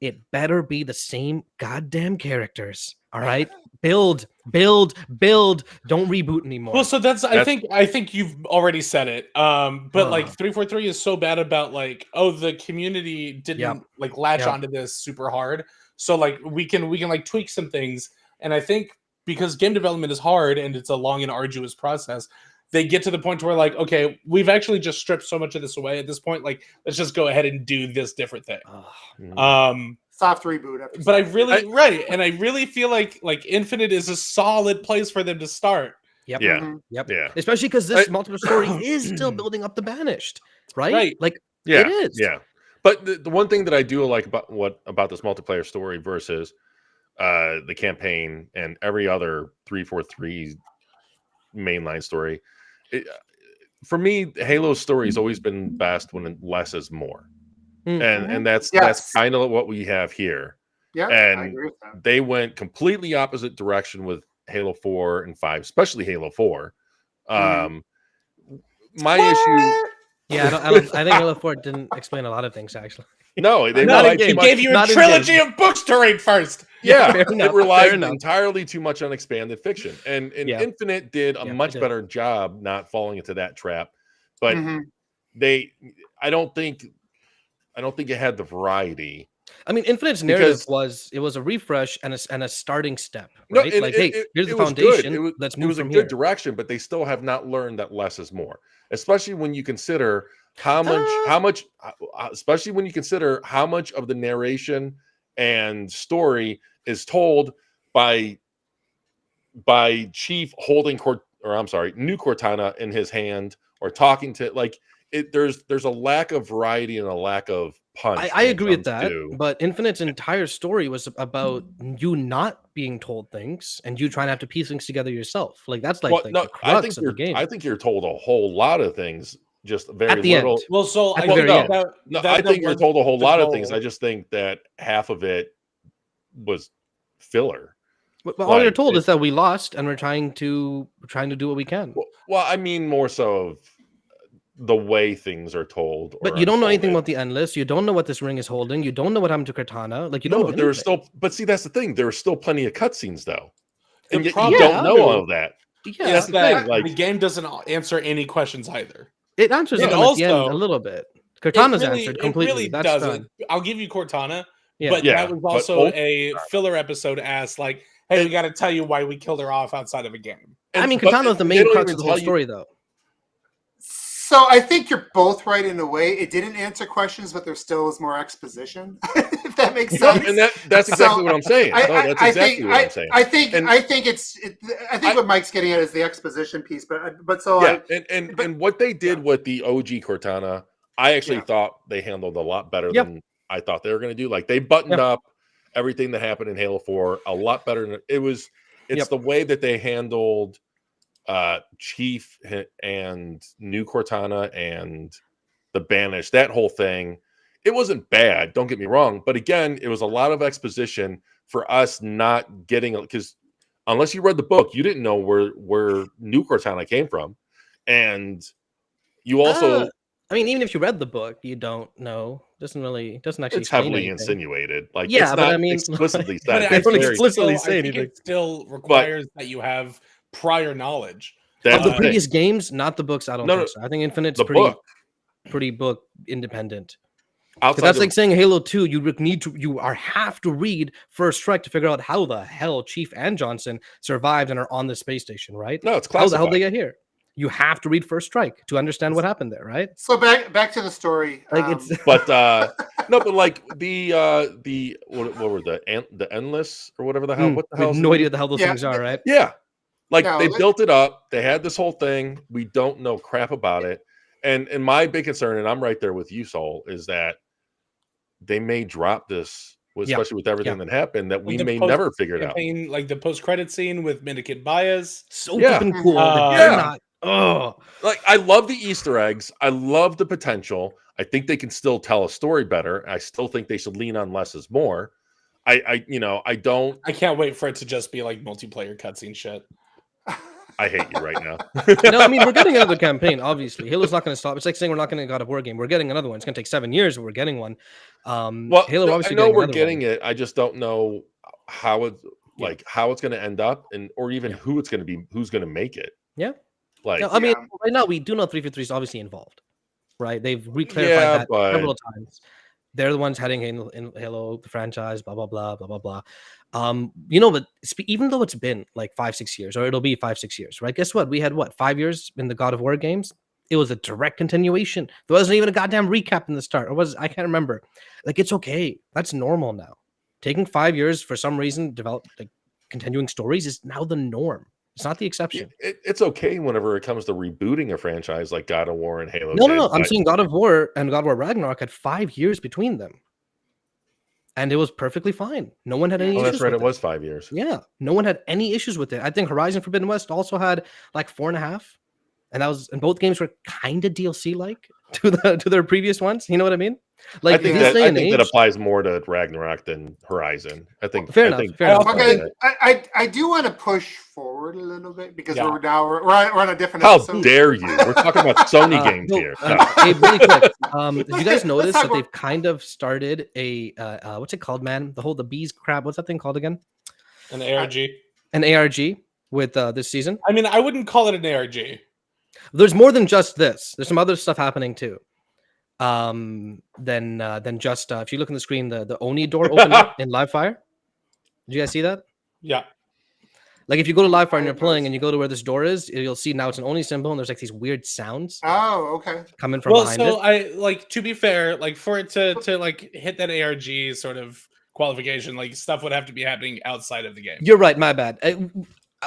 It better be the same goddamn characters. All right, build. Don't reboot anymore. Well, so that's I think you've already said it. But like 343 is so bad about like, the community didn't like latch onto this super hard. So like we can like tweak some things, and I think because game development is hard and it's a long and arduous process, they get to the point where like, okay, we've actually just stripped so much of this away at this point. Like, let's just go ahead and do this different thing. Soft reboot. But I really feel like Infinite is a solid place for them to start. Yep. Yeah. Mm-hmm. Yep. Yeah. Especially because this multiple story is still building up the Banished, right? Right. Like, yeah, it is. Yeah. But the one thing that I do like about this multiplayer story versus the campaign and every other 343 mainline story, for me, Halo's story has always been best when less is more. And that's kind of what we have here. Yeah, and I agree with that. They went completely opposite direction with Halo 4 and 5, especially Halo 4. My issue. Yeah, I think Halo 4 didn't explain a lot of things actually. No, they gave you a trilogy of books to read first. Yeah, it relied entirely too much on expanded fiction, and Infinite did a much better job not falling into that trap. But I don't think it had the variety. I mean, Infinite's narrative was a refresh and a starting step, right? No, here's the foundation. Let's move from here. It was a good direction, but they still have not learned that less is more. Especially when you consider how much of the narration and story is told by Chief holding New Cortana in his hand or talking to there's a lack of variety and a lack of punch. I when it agree with comes that, to- but Infinite's entire story was about you not being told things and you trying to have to piece things together yourself. Like that's like, Well, the no, crux of the game. I think you're told a whole lot of things, just very At the little. end. Well, so At I the think very end. No, that I think you're was told a whole the lot of things. goal. I just think that half of it was filler. But all you're Like, told is that we lost and we're trying to do what we can. Well, I mean more so of the way things are told. But or you don't know anything unfolded. about the endless. You don't know what this ring is holding. You don't know what happened to Cortana. Like you don't No, know but there were anything. still. But see, that's the thing. There were still plenty of cutscenes though, and The yet you problem- don't know all of that. Yeah, That's is the that thing, like- the game doesn't answer any questions either. it answers And them at the end also, a little bit. Cortana's it answered completely. really That's doesn't. done. I'll give you Cortana, Yeah. but Yeah, that was but also both- a filler episode as like, hey, we got to tell you why we killed her off outside of a game. I mean, but Cortana's the they main don't crux even of the whole tell you- story, though. So I think you're both right in a way. It didn't answer questions, but there still is more exposition. If that makes No, sense. and that's exactly So, what I'm saying. No, that's exactly what I'm saying. I think And- I think what Mike's getting at is the exposition piece, but so Yeah, like, and what they did with the OG Cortana, I actually Yeah. thought they handled a lot better Yep. than I thought they were going to do. Like they buttoned Yep. up everything that happened in Halo 4 a lot better than it was. It's Yep. the way that they handled Chief and New Cortana and the Banished, that whole thing. It wasn't bad, don't get me wrong, but again, it was a lot of exposition for us not getting, because unless you read the book, you didn't know where New Cortana came from, and you also I mean, even if you read the book, you don't know. Doesn't actually it's explain heavily anything. insinuated. Like Yeah, it's but not I mean, explicitly But said. They It's don't very- explicitly I say think anything. it still requires that you have prior knowledge. That's Of the the thing. previous games, not the books. I don't No, think so. I think Infinite's The book. pretty book independent. 'Cause Outside that's of- like saying Halo 2, you have to read First Strike to figure out how the hell Chief and Johnson survived and are on the space station, right? no, it's How the hell classified. they get here? You have to read First Strike to understand what happened there, right? so back to the story. Like it's But no, but like the what were the endless or whatever the hell? What the we hell? have no idea what the hell those Yeah. things are, right? Yeah, like No, they let- built it up. They had this whole thing. We don't know crap about it. And my big concern, and I'm right there with you, Soul, is that they may drop this, Yeah. especially with everything Yeah. that happened, that we The may post- never figure it out. Campaign, like the post-credit scene with Minikid Baez. So Yeah. flipping cool. that Yeah. they're not. Oh, Like I love the Easter eggs. I love the potential. I think they can still tell a story better. I still think they should lean on less is more. I don't. I can't wait for it to just be like multiplayer cutscene shit. I hate you right now. no, I mean we're getting another campaign. Obviously, Halo's not going to stop. It's like saying we're not going to get a God of War game. We're getting another one. It's going to take 7 years, but we're getting one. Well, Halo I obviously know we're another getting one. it. I just don't know how it's Yeah. like how it's going to end up, and or even who it's going to be, who's going to make it. Yeah. Like No, I mean, Yeah. right now we do know 343 is obviously involved, right? They've reclarified Yeah, that but- several times. They're the ones heading in Halo, the franchise, blah blah blah blah blah blah. But even though it's been like 5-6 years, or it'll be 5-6 years, right? Guess what? We had 5 years in the God of War games. It was a direct continuation. There wasn't even a goddamn recap in the start. Or was I can't remember. Like it's okay. That's normal now. Taking 5 years for some reason, develop like continuing stories is now the norm. It's not the exception. it's okay whenever it comes to rebooting a franchise like God of War and Halo. No. games, I'm but- saying God of War and God of War Ragnarok had 5 years between them, and it was perfectly fine. No one had any. Oh, issues that's right. with It was 5 years. Yeah, no one had any issues with it. I think Horizon Forbidden West also had like 4.5, and both games were kind of DLC like to their previous ones. You know what I mean? Like I think this day that and age. applies more to Ragnarok than Horizon. I think Fair I enough, think- fair enough. Okay, I do want to push forward a little bit because Yeah. we're on a different How episode. dare you? We're talking about Sony games no, here. hey, really quick. Did you guys notice talk that about- they've kind of started a what's it called, man? The bees crab. What's that thing called again? An ARG. An ARG with this season. I mean, I wouldn't call it an ARG. There's more than just this. There's some other stuff happening too. Than just if you look on the screen, the Oni door opened up in Livefire. Did you guys see that? Yeah. Like if you go to Livefire and you're playing and you go to where this door is, you'll see now it's an Oni symbol and there's like these weird sounds Oh, okay. coming from Well, behind so it. I like to be fair, like for it to like hit that ARG sort of qualification, like stuff would have to be happening outside of the game. You're right, my bad.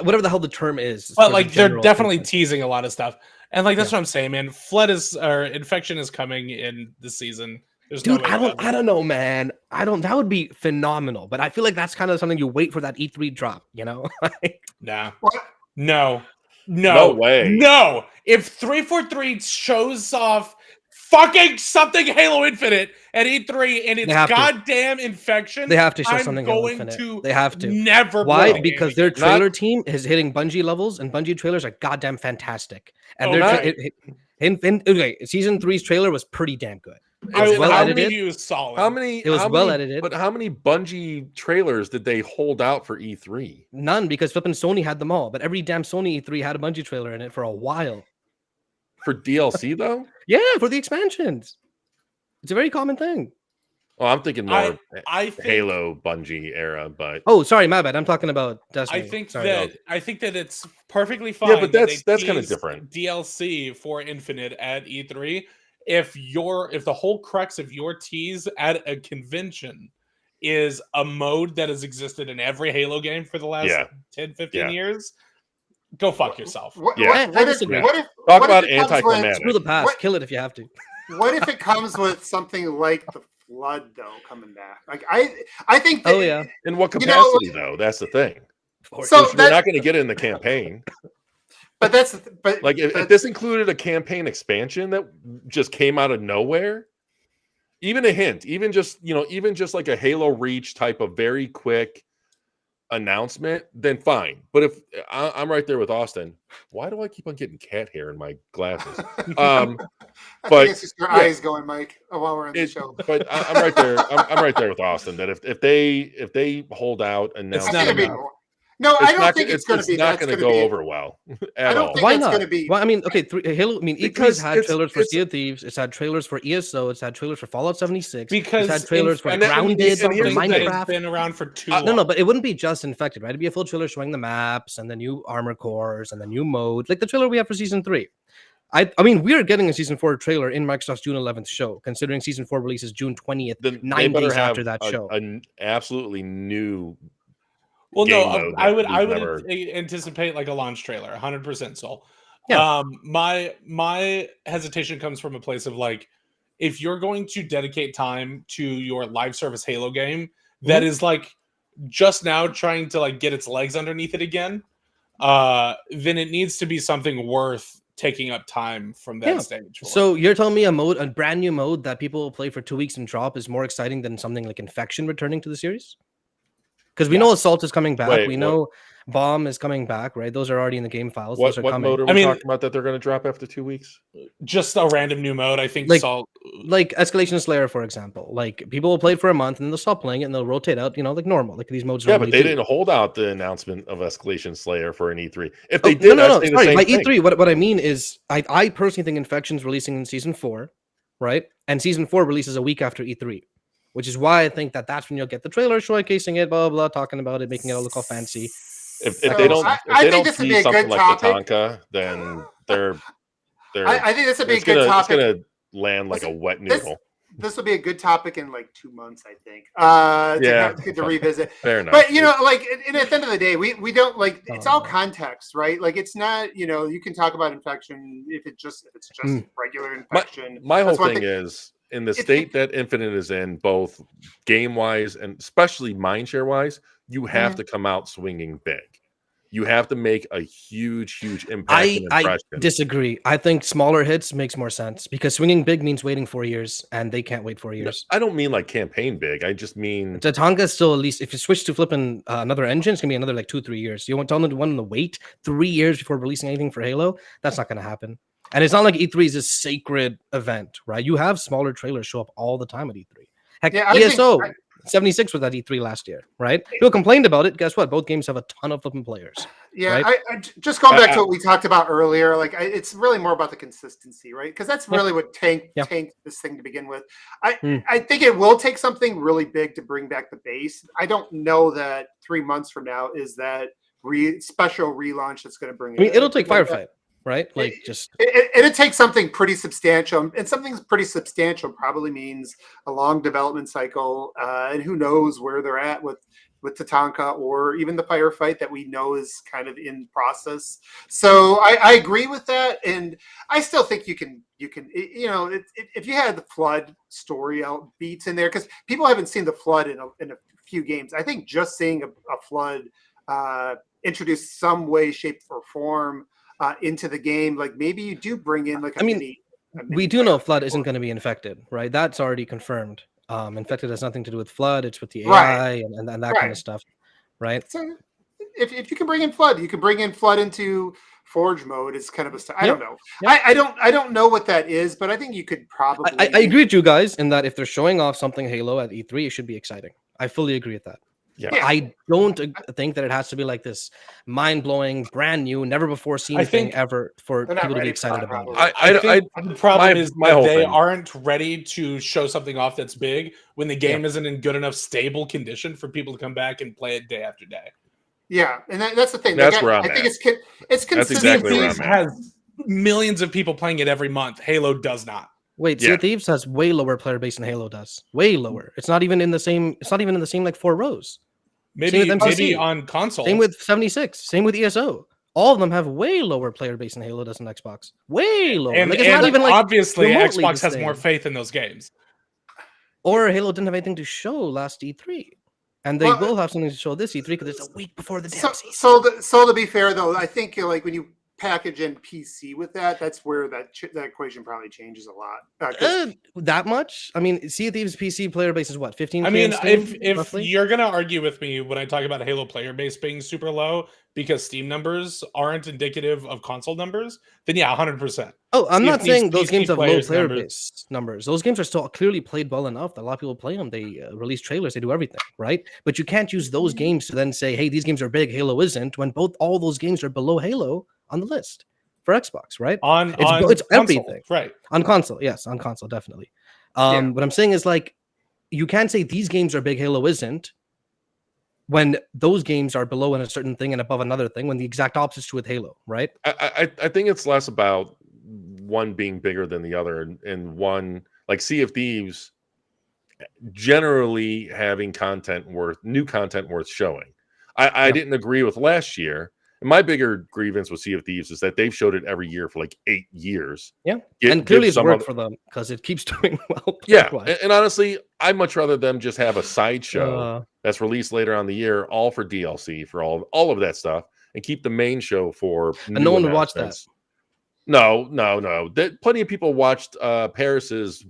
Whatever the hell the term is. But for the like they're general definitely treatment. teasing a lot of stuff. And like that's what I'm saying, man. Infection is coming in this season. There's no Dude, way I don't know, man. That would be phenomenal. But I feel like that's kind of something you wait for that E3 drop, you know? Nah. What? No. No way. No. If 343 shows off fucking something Halo Infinite at E3 and it's goddamn infection, they have to show I'm something Halo going Infinite. to They have to. never Why? play Because their trailer team is hitting Bungie levels, and Bungie trailers are goddamn fantastic. And okay, season 3's trailer was pretty damn good. It was well edited. It was solid. It was well edited. But how many Bungie trailers did they hold out for E3? None, because flipping Sony had them all. But every damn Sony E3 had a Bungie trailer in it for a while. For DLC though? Yeah, for the expansions. It's a very common thing. Well, I'm thinking more Halo Bungie era, but sorry, my bad. I'm talking about Destiny. I think that it's perfectly fine. Yeah, but that's kind of different. DLC for Infinite at E3. If the whole crux of your tease at a convention is a mode that has existed in every Halo game for the last 10, 15 years, go fuck yourself. What if talk about anticlimactic? Screw the past. Kill it if you have to. What if it comes with something like the Flood though coming back? Like I think that, in what capacity though? That's the thing. So we're not going to get it in the campaign. But if this included a campaign expansion that just came out of nowhere, even a hint, even just like a Halo Reach type of very quick announcement, then fine. But if I'm right there with Austin, why do I keep on getting cat hair in my glasses? I think it's just your eyes going, Mike, while we're on the show. But I'm right there. I'm right there with Austin that if they hold out and no, I don't think it's going to be. It's not going to go over well. I don't think it's going to be. Well, I mean, okay, Halo. I mean, E3's had trailers for Sea of Thieves. It's had trailers for ESO. It's had trailers for Fallout 76. Because it's had trailers for Grounded, for Minecraft. It's been around for too long. No, but it wouldn't be just Infected, right? It'd be a full trailer showing the maps and the new armor cores and the new mode, like the trailer we have for Season 3. I mean, we are getting a Season 4 trailer in Microsoft's June 11th show, considering Season 4 releases June 20th, 9 days after that show. An absolutely new. Well, no, I would anticipate like a launch trailer, 100% Soul. Yeah. My hesitation comes from a place of like, if you're going to dedicate time to your live service Halo game that is like just now trying to like get its legs underneath it again, then it needs to be something worth taking up time from that stage for. So you're telling me a brand new mode that people will play for 2 weeks and drop is more exciting than something like Infection returning to the series? Because we know Assault is coming back. We know Bomb is coming back, right? Those are already in the game files. What coming. mode are we talking about that they're going to drop after 2 weeks? Just a random new mode, I think. Like Escalation Slayer, for example. Like people will play it for a month and then they'll stop playing it and they'll rotate out, like normal. Like these modes. Yeah, but they didn't hold out the announcement of Escalation Slayer for an E3. If they did, sorry, by E3, what I mean is, I personally think Infection's releasing in Season 4, right? And Season 4 releases a week after E3. Which is why I think that's when you'll get the trailer showcasing it, blah, blah, blah, talking about it, making it all look all fancy. If they don't see something like Tatanka, then they're I think this would be a good topic. It's going to land like a wet noodle. This will be a good topic in like 2 months, I think. To revisit. Fair enough. But like at the end of the day, we don't like it's all context, right? Like it's not, you can talk about Infection if it's just regular Infection. My whole thing is, in the state that Infinite is in, both game-wise and especially mindshare-wise, you have to come out swinging big. You have to make a huge impact. I disagree. I think smaller hits makes more sense because swinging big means waiting 4 years, and they can't wait 4 years. I don't mean like campaign big. I just mean Tatanka is still at least, if you switch to flipping another engine, it's gonna be another like 2-3 years. You want to tell them to wait 3 years before releasing anything for Halo? That's not gonna happen. And it's not like E3 is a sacred event, right? You have smaller trailers show up all the time at E3. Heck, ESO 76 was at E3 last year, right? People complained about it. Guess what? Both games have a ton of flipping players. Yeah, right? I just going back to what we talked about earlier, like it's really more about the consistency, right? Because that's really what tanked this thing to begin with. I think it will take something really big to bring back the base. I don't know that 3 months from now is that special relaunch that's going to bring it. I mean, it'll take Firefight. Right? Like it takes something pretty substantial, and something pretty substantial probably means a long development cycle, and who knows where they're at with with Tatanka, or even the firefight that we know is kind of in process. So I agree with that, and I still think you can if you had the flood story beats in there, because people haven't seen the flood in a few games. I think just seeing a flood introduce some way, shape, or form into the game, like maybe you do bring in like we do know flood isn't going to be infected, right? That's already confirmed. Infected has nothing to do with flood. It's with the AI and that kind of stuff, right? So if you can bring in flood, you can bring in flood into Forge mode. It's kind of I don't know. Yep. I don't know what that is, but I think you could probably. I agree with you guys in that if they're showing off something Halo at E3, it should be exciting. I fully agree with that. Yeah. I don't think that it has to be like this mind-blowing, brand new, never before seen thing ever for people to be excited about. I think the problem is that they aren't ready to show something off that's big when the game isn't in good enough stable condition for people to come back and play it day after day. Yeah, and that's the thing. That's where I'm at. I think it's consistent. That's exactly where I'm at. Has millions of people playing it every month. Halo does not. Wait, Sea of Thieves has way lower player base than Halo does. Way lower. It's not even in the same. It's not even in the same like 4 rows. Maybe on console. Same with 76. Same with ESO. All of them have way lower player base than Halo does in Xbox. Way lower. And, it's not even like obviously Xbox has more faith in those games. Or Halo didn't have anything to show last E3. And they will have something to show this E3 because it's a week before the damn season. So to be fair, though, I think like when you package in PC with that's where that equation probably changes a lot. That much? I mean, Sea of Thieves PC player base is what, 15? I mean, if you're gonna argue with me when I talk about Halo player base being super low because Steam numbers aren't indicative of console numbers, then yeah, 100%. Oh, I'm not saying those games have low player base numbers. Those games are still clearly played well enough that a lot of people play them. They release trailers, they do everything, right? But you can't use those games to then say, hey, these games are big, Halo isn't, when all those games are below Halo on the list for Xbox, right? It's everything, right? On console, yes, on console, definitely. What I'm saying is like, you can't say these games are big, Halo isn't, when those games are below in a certain thing and above another thing, when the exact opposite is true with Halo, right? I think it's less about one being bigger than the other, and one like Sea of Thieves generally having new content worth showing. I didn't agree with last year. And my bigger grievance with Sea of Thieves is that they've showed it every year for like 8 years. Yeah, and clearly it's worked for them because it keeps doing well. Yeah, and honestly, I'd much rather them just have a sideshow that's released later on the year, all for DLC, for all of that stuff, and keep the main show for. And no one would watch that. No. Plenty of people watched Paris's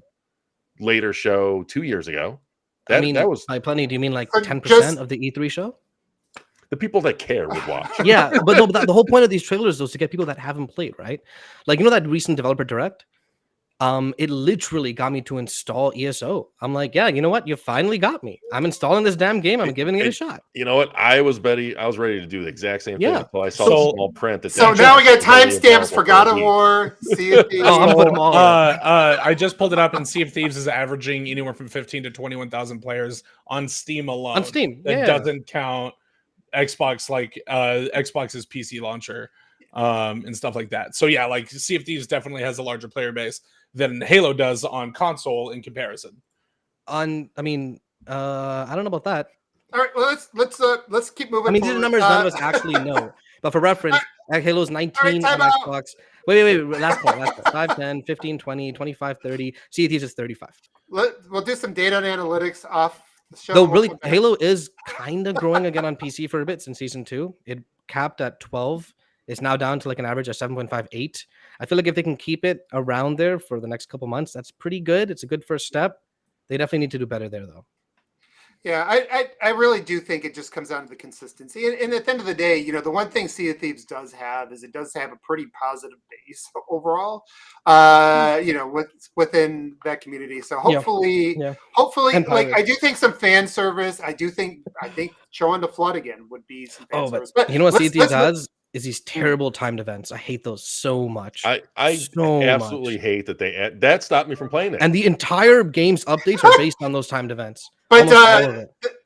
later show 2 years ago. That was by plenty. Do you mean like 10% of the E3 show? The people that care would watch. Yeah, but no, the whole point of these trailers though is to get people that haven't played, right? Like, you know that recent developer direct? It literally got me to install ESO. I'm like, yeah, you know what? You finally got me. I'm installing this damn game. I'm giving it a shot. You know what? I was ready to do the exact same thing until I saw the small print. So now we got timestamps for God of War, Sea of Thieves. I'm putting them all. I just pulled it up, and Sea of Thieves is averaging anywhere from 15 to 21,000 players on Steam alone. On Steam, that doesn't count Xbox, like Xbox's PC launcher and stuff like that. So yeah, like Sea of Thieves definitely has a larger player base than Halo does on console in comparison. I don't know about that. All right, well let's keep moving. I mean, these are numbers none of us actually know. But for reference, Halo's 19 on Xbox. Wait, last point. 5, 10, 15, 20, 25, 30. Sea of Thieves is 35. We'll do some data and analytics off. Though really, Halo is kind of growing again on PC for a bit since Season 2. It capped at 12. It's now down to like an average of 7.58. I feel like if they can keep it around there for the next couple months, that's pretty good. It's a good first step. They definitely need to do better there, though. Yeah, I really do think it just comes down to the consistency. And at the end of the day, you know, the one thing Sea of Thieves does have is it does have a pretty positive base overall, you know, within that community. So hopefully, like I do think some fan service. I think showing the flood again would be some fan service. But you know what Sea of Thieves has? Is these terrible timed events. I hate those so much. I absolutely hate that that stopped me from playing it. And the entire game's updates are based on those timed events. But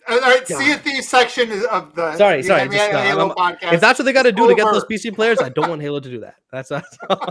all right, Sea of Thieves section of the Halo podcast. If that's what they got to do to get those PC players, I don't want Halo to do that. That's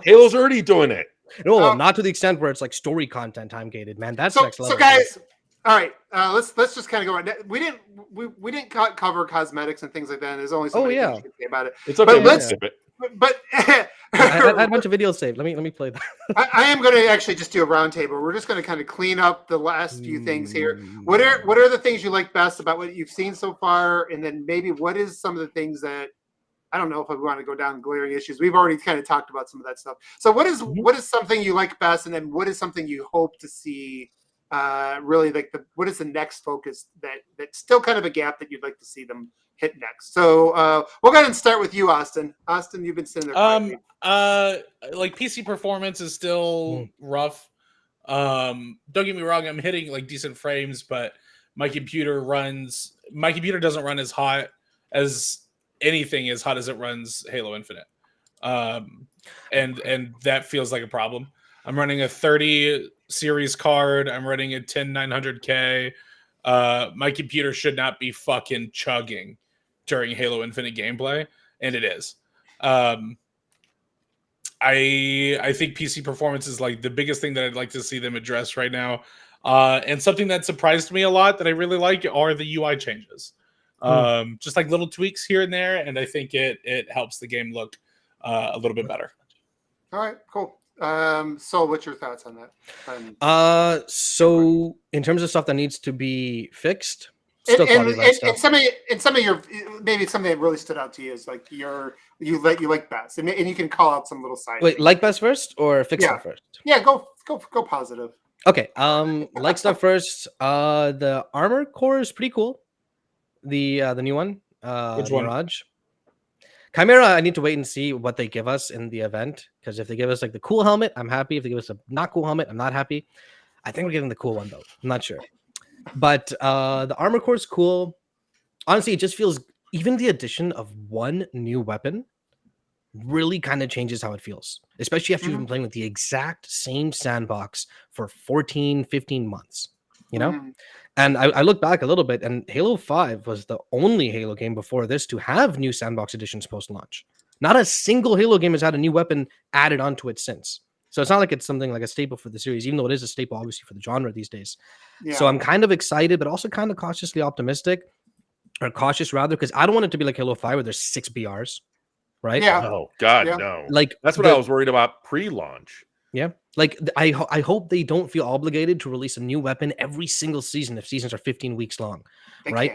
Halo's already doing it. No, not to the extent where it's like story content time gated, man. That's next level. So guys, All right, let's just kind of go on. We didn't cover cosmetics and things like that. And there's only so many things you can say about it. It's okay. But let's. Skip it. But I had a bunch of videos saved. Let me play that. I am going to actually just do a roundtable. We're just going to kind of clean up the last few things here. What are the things you like best about what you've seen so far, and then maybe what is some of the things that I don't know if we want to go down glaring issues. We've already kind of talked about some of that stuff. So what is something you like best, and then what is something you hope to see? Really, like what is the next focus that's still kind of a gap that you'd like to see them hit next? So we'll go ahead and start with you, Austin. Austin, you've been sitting there. Like PC performance is still rough. Don't get me wrong, I'm hitting like decent frames, but my computer doesn't run as hot as anything as hot as it runs Halo Infinite. And that feels like a problem. I'm running a 30 series card. I'm running a 10900K. My computer should not be fucking chugging during Halo Infinite gameplay, and it is. I think PC performance is like the biggest thing that I'd like to see them address right now. And something that surprised me a lot that I really like are the UI changes. Just like little tweaks here and there, and I think it helps the game look a little bit better. All right, cool. So what's your thoughts on that? So in terms of stuff that needs to be fixed, still and some of your maybe something that really stood out to you is like you like best, and you can call out some little side. Wait, like best first or fix stuff first? Yeah, go positive. Okay, like stuff first. The armor core is pretty cool. The new one, which one? Mirage. Chimera, I need to wait and see what they give us in the event, because if they give us like the cool helmet, I'm happy. If they give us a not cool helmet, I'm not happy. I think we're getting the cool one though. I'm not sure. But the armor core is cool. Honestly, it just feels, even the addition of one new weapon really kind of changes how it feels, especially after you've been playing with the exact same sandbox for 14, 15 months, you know? And I look back a little bit, and Halo 5 was the only Halo game before this to have new sandbox editions post-launch. Not a single Halo game has had a new weapon added onto it since. So it's not like it's something like a staple for the series, even though it is a staple, obviously, for the genre these days. Yeah. So I'm kind of excited, but also kind of cautiously optimistic, or cautious rather, because I don't want it to be like Halo 5 where there's 6 BRs, right? Yeah. Oh, God, no. Like that's what I was worried about pre-launch. Yeah. Like I hope they don't feel obligated to release a new weapon every single season if seasons are 15 weeks long, right?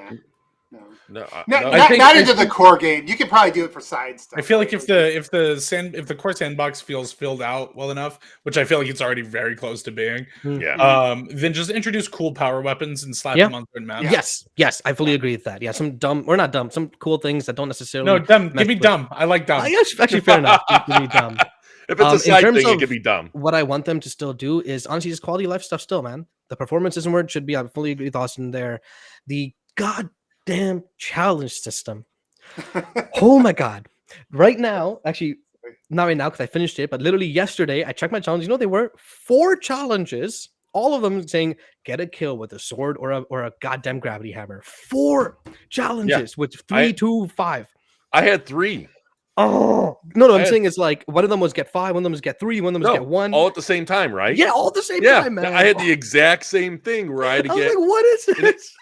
Not into the core game. You could probably do it for side stuff. I feel like if the core sandbox feels filled out well enough, which I feel like it's already very close to being, then just introduce cool power weapons and slap them on certain maps. Yes, I fully agree with that. Yeah, some cool things that don't necessarily. No, dumb. Give me dumb. I like dumb. Actually, fair enough. Give me dumb. If it's a side thing, it could be dumb. What I want them to still do is honestly just quality of life stuff still, man. The performance isn't where it should be. I fully agree with Austin there. The goddamn challenge system. Oh my God. Right now, actually, not right now because I finished it, but literally yesterday, I checked my challenge. You know, there were 4 challenges, all of them saying get a kill with a sword or a goddamn gravity hammer. 4 challenges with 3, 2, 5. I had 3. Oh no! I'm saying it's like one of them was get 5, one of them was get 3, one of them was get 1. All at the same time, right? Yeah, all at the same time, man. I had the exact same thing where I had to was like, what is this?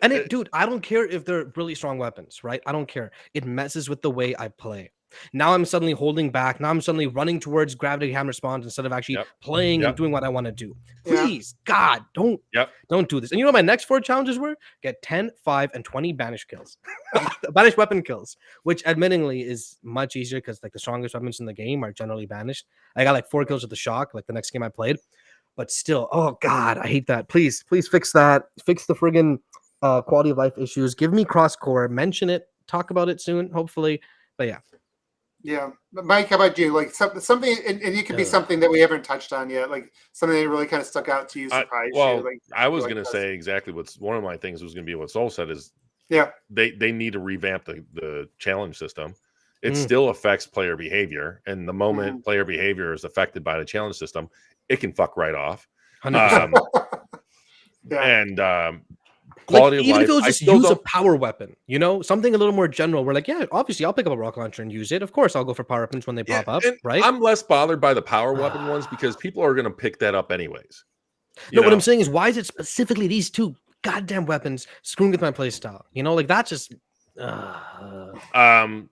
And dude, I don't care if they're really strong weapons, right? I don't care. It messes with the way I play. Now I'm suddenly holding back. Now I'm suddenly running towards gravity hammer spawns instead of actually playing and doing what I want to do. Please, God, don't do this. And you know what my next 4 challenges were? Get 10, 5, and 20 banished kills. Banished weapon kills, which admittingly is much easier because like the strongest weapons in the game are generally banished. I got like 4 kills with the shock, like the next game I played. But still, oh God, I hate that. Please fix that. Fix the friggin' quality of life issues. Give me cross-core. Mention it. Talk about it soon, hopefully. But yeah. Yeah, Mike, how about you? Like something, and it could be something that we haven't touched on yet, like something that really kind of stuck out to you, surprised you. Like, I was going to say exactly what's one of my things was going to be what Soul said is, they need to revamp the challenge system. It still affects player behavior, and the moment player behavior is affected by the challenge system, it can fuck right off. And quality of life. Even if it was just use a power weapon, you know, something a little more general. We're like, yeah, obviously I'll pick up a rocket launcher and use it. Of course, I'll go for power weapons when they pop up, right? I'm less bothered by the power weapon ones because people are going to pick that up anyways. No, what I'm saying is, why is it specifically these two goddamn weapons screwing with my playstyle? You know, like that's just. I'm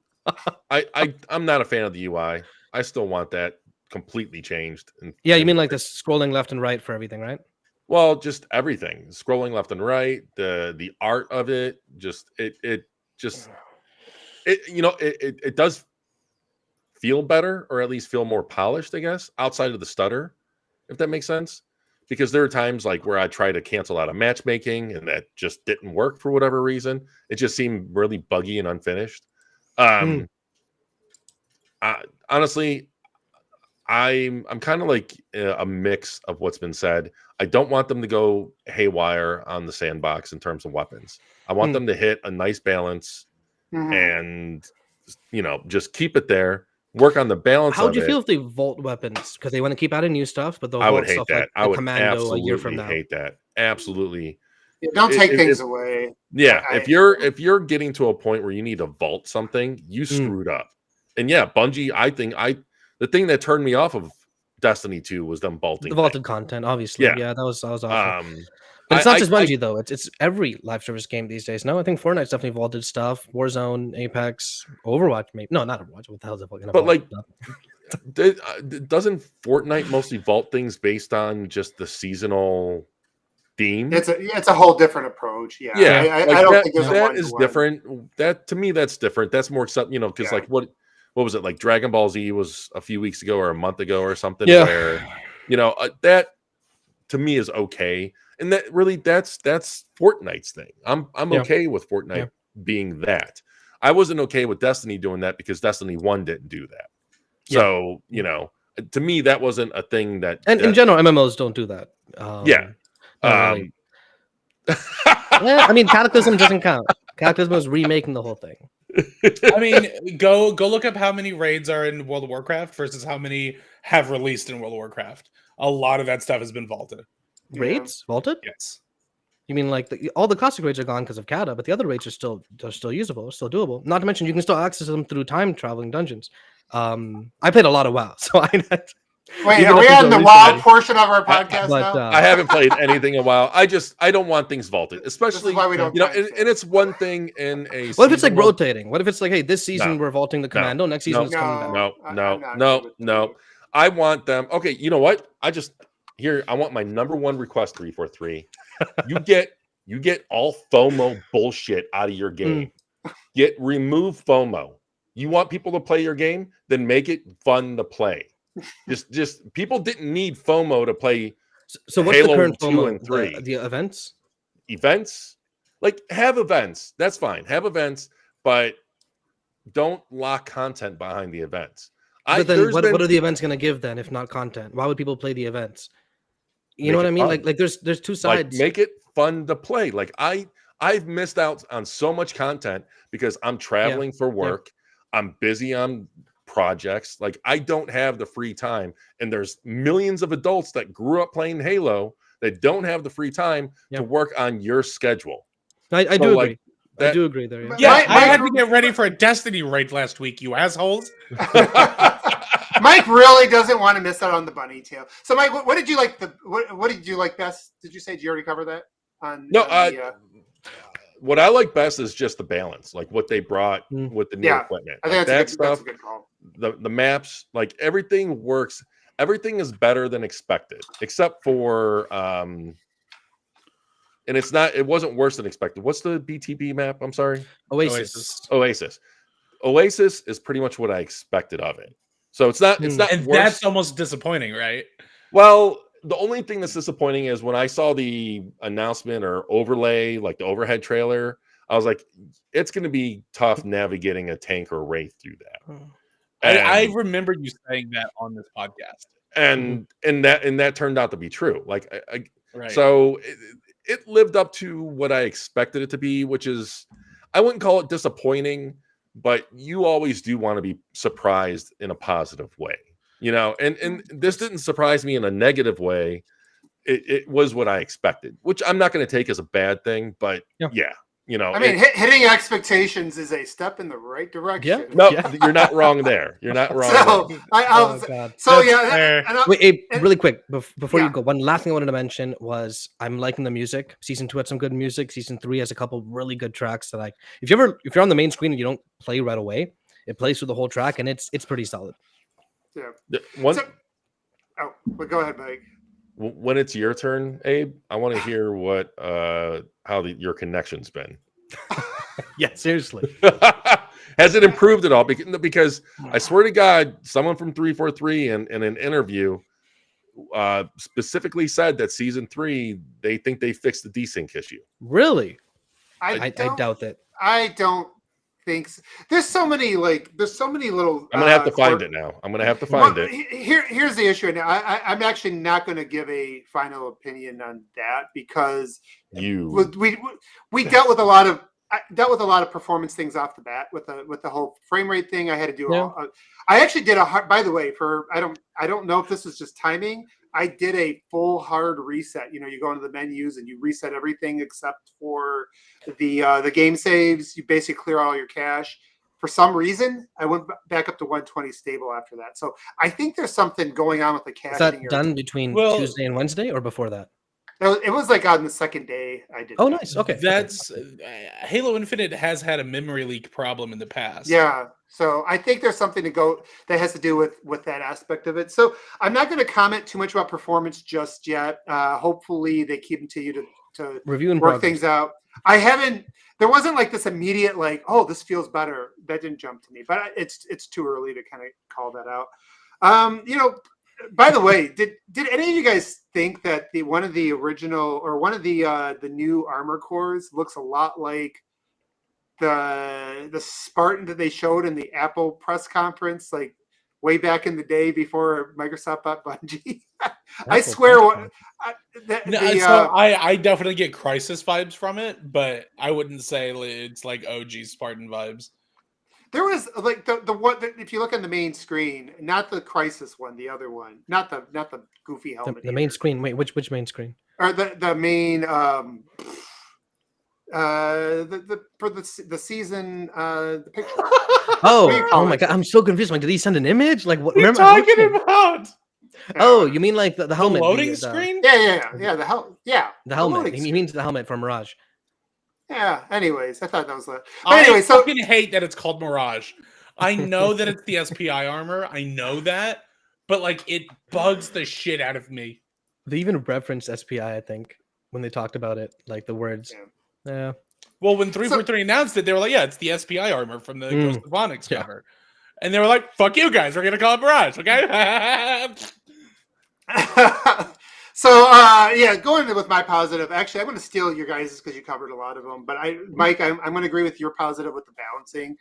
not a fan of the UI. I still want that completely changed. Yeah, you mean like the scrolling left and right for everything, right? Well, just everything, scrolling left and right, the art of it, it does feel better, or at least feel more polished, I guess, outside of the stutter, if that makes sense. Because there are times like where I try to cancel out a matchmaking and that just didn't work for whatever reason. It just seemed really buggy and unfinished. Honestly, I'm kind of like a mix of what's been said. I don't want them to go haywire on the sandbox in terms of weapons. I want them to hit a nice balance and, just keep it there. Work on the balance. How would you feel if they vault weapons? Because they want to keep adding new stuff, but they'll I would vault hate stuff that. like I would Commando absolutely a year from now. hate that. Absolutely. Yeah, don't take things away. Yeah, if you're getting to a point where you need to vault something, you screwed up. And yeah, Bungie, the thing that turned me off of Destiny 2 was them vaulting. The vaulted content, obviously. Yeah, that was awful. But it's not just Bungie though. It's every live service game these days. No, I think Fortnite's definitely vaulted stuff. Warzone, Apex, Overwatch, maybe. No, not Overwatch. What the hell is it? But like, doesn't Fortnite mostly vault things based on just the seasonal theme? It's a whole different approach. Yeah, I don't think that is different. That to me, that's different. That's more something, because like what was it, like Dragon Ball Z was a few weeks ago or a month ago or something, where that to me is okay. And that really that's Fortnite's thing. I'm okay with Fortnite being that. I wasn't okay with Destiny doing that because Destiny 1 didn't do that. So, to me that wasn't a thing that. And in general, MMOs don't do that. Really. I mean, Cataclysm doesn't count. Cataclysm was remaking the whole thing. I mean, go look up how many raids are in World of Warcraft versus how many have released in World of Warcraft. A lot of that stuff has been vaulted. Raids vaulted? Yes. You mean like all the classic raids are gone because of Kata, but the other raids are still usable, still doable. Not to mention you can still access them through time traveling dungeons. I played a lot of WoW, so I. Wait, are we on the WoW portion of our podcast now? I haven't played anything in a while. I don't want things vaulted, especially why we don't. And it's one thing in a. What if it's like rotating? What if it's like, hey, this season we're vaulting the Commando, next season it's coming back? No. I want them. Okay, you know what? I want my number one request 343. You get all FOMO bullshit out of your game. Remove FOMO. You want people to play your game? Then make it fun to play. Just people didn't need FOMO to play. So what's Halo the current 2 FOMO? and 3. The events? Events? Like have events. That's fine. Have events, but don't lock content behind the events. But then what are the events going to give then if not content? Why would people play the events? You know what I mean? Fun. Like there's two sides. Like, make it fun to play. Like I've missed out on so much content because I'm traveling for work. I'm busy on projects. Like I don't have the free time. And there's millions of adults that grew up playing Halo that don't have the free time to work on your schedule. I do agree. I do agree there. Yeah, I had to get ready for a Destiny raid last week, you assholes. Mike really doesn't want to miss out on the bunny tail. So, Mike, what did you like? What did you like best? Did you say? Did you already cover that? What I like best is just the balance, like what they brought with the new equipment. I think that's a good call. The maps, like everything works. Everything is better than expected, except for and it wasn't worse than expected. What's the BTB map? I'm sorry. Oasis is pretty much what I expected of it. So it's not and worse. That's almost disappointing, right? Well, the only thing that's disappointing is when I saw the announcement or overlay, like the overhead trailer, I was like, it's going to be tough navigating a tank or wraith through that. I remember you saying that on this podcast, and that turned out to be true. Like, right. So it lived up to what I expected it to be, which is, I wouldn't call it disappointing, but you always do want to be surprised in a positive way, and this didn't surprise me in a negative way. It was what I expected, which I'm not going to take as a bad thing, but yeah, you know, I mean, hitting expectations is a step in the right direction. no, you're not wrong there. You're not wrong. So Wait, really quick before Yeah. you go, one last thing I wanted to mention was I'm liking the music. Season 2 had some good music. Season 3 has a couple really good tracks that if you're on the main screen and you don't play right away, it plays through the whole track and it's pretty solid. Yeah. One, Well, go ahead, Mike. when it's your turn, Abe, I want to hear what how your connection's been. Yeah, seriously. Has it improved at all? Because I swear to God, someone from 343 in an interview specifically said that season 3 they think they fixed the desync issue. Really? I doubt that. I don't think so. There's so many little. I'm gonna have to find it now. I'm gonna have to find it. Here's the issue. Now, I'm actually not going to give a final opinion on that because we dealt with a lot of performance things off the bat with the whole frame rate thing. I had to do. I actually did by the way, I don't know if this was just timing. I did a full hard reset. You know, you go into the menus and you reset everything except for the game saves. You basically clear all your cache. For some reason, I went back up to 120 stable after that. So I think there's something going on with the caching. Is that done between Tuesday and Wednesday or before that? It was like on the second day I did. Oh, nice. Okay. That's Halo Infinite has had a memory leak problem in the past. Yeah. So I think there's something that has to do with that aspect of it. So I'm not going to comment too much about performance just yet. Hopefully they continue to review and work things out. There wasn't like this immediate like, oh, this feels better. That didn't jump to me, but it's too early to kind of call that out. You know, by the way, did any of you guys think that one of the new armor cores looks a lot like the Spartan that they showed in the Apple press conference, like way back in the day before Microsoft bought Bungie? I swear, I definitely get Crisis vibes from it, but I wouldn't say it's like OG Spartan vibes. There was like the one if you look on the main screen, not the Crisis one, the other one, not the goofy helmet. The main screen. Wait, which main screen? Or the main for the season the picture. Oh my God, I'm so confused. Like, did he send an image? Like, what? What are you talking about? Oh, you mean like the helmet? The loading screen? Yeah. The helmet. He means the helmet from Mirage. Yeah. Anyways, I thought that was I fucking hate that it's called Mirage. I know that it's the SPI armor. I know that, but like it bugs the shit out of me. They even referenced SPI, I think, when they talked about it, like the words. Yeah. Well, when 343 announced it, they were like, "Yeah, it's the SPI armor from the Ghost of Onyx cover," and they were like, "Fuck you guys, we're gonna call it Mirage, okay?" So going with my positive. Actually, I'm going to steal your guys' because you covered a lot of them. But Mike, I'm going to agree with your positive with the balancing.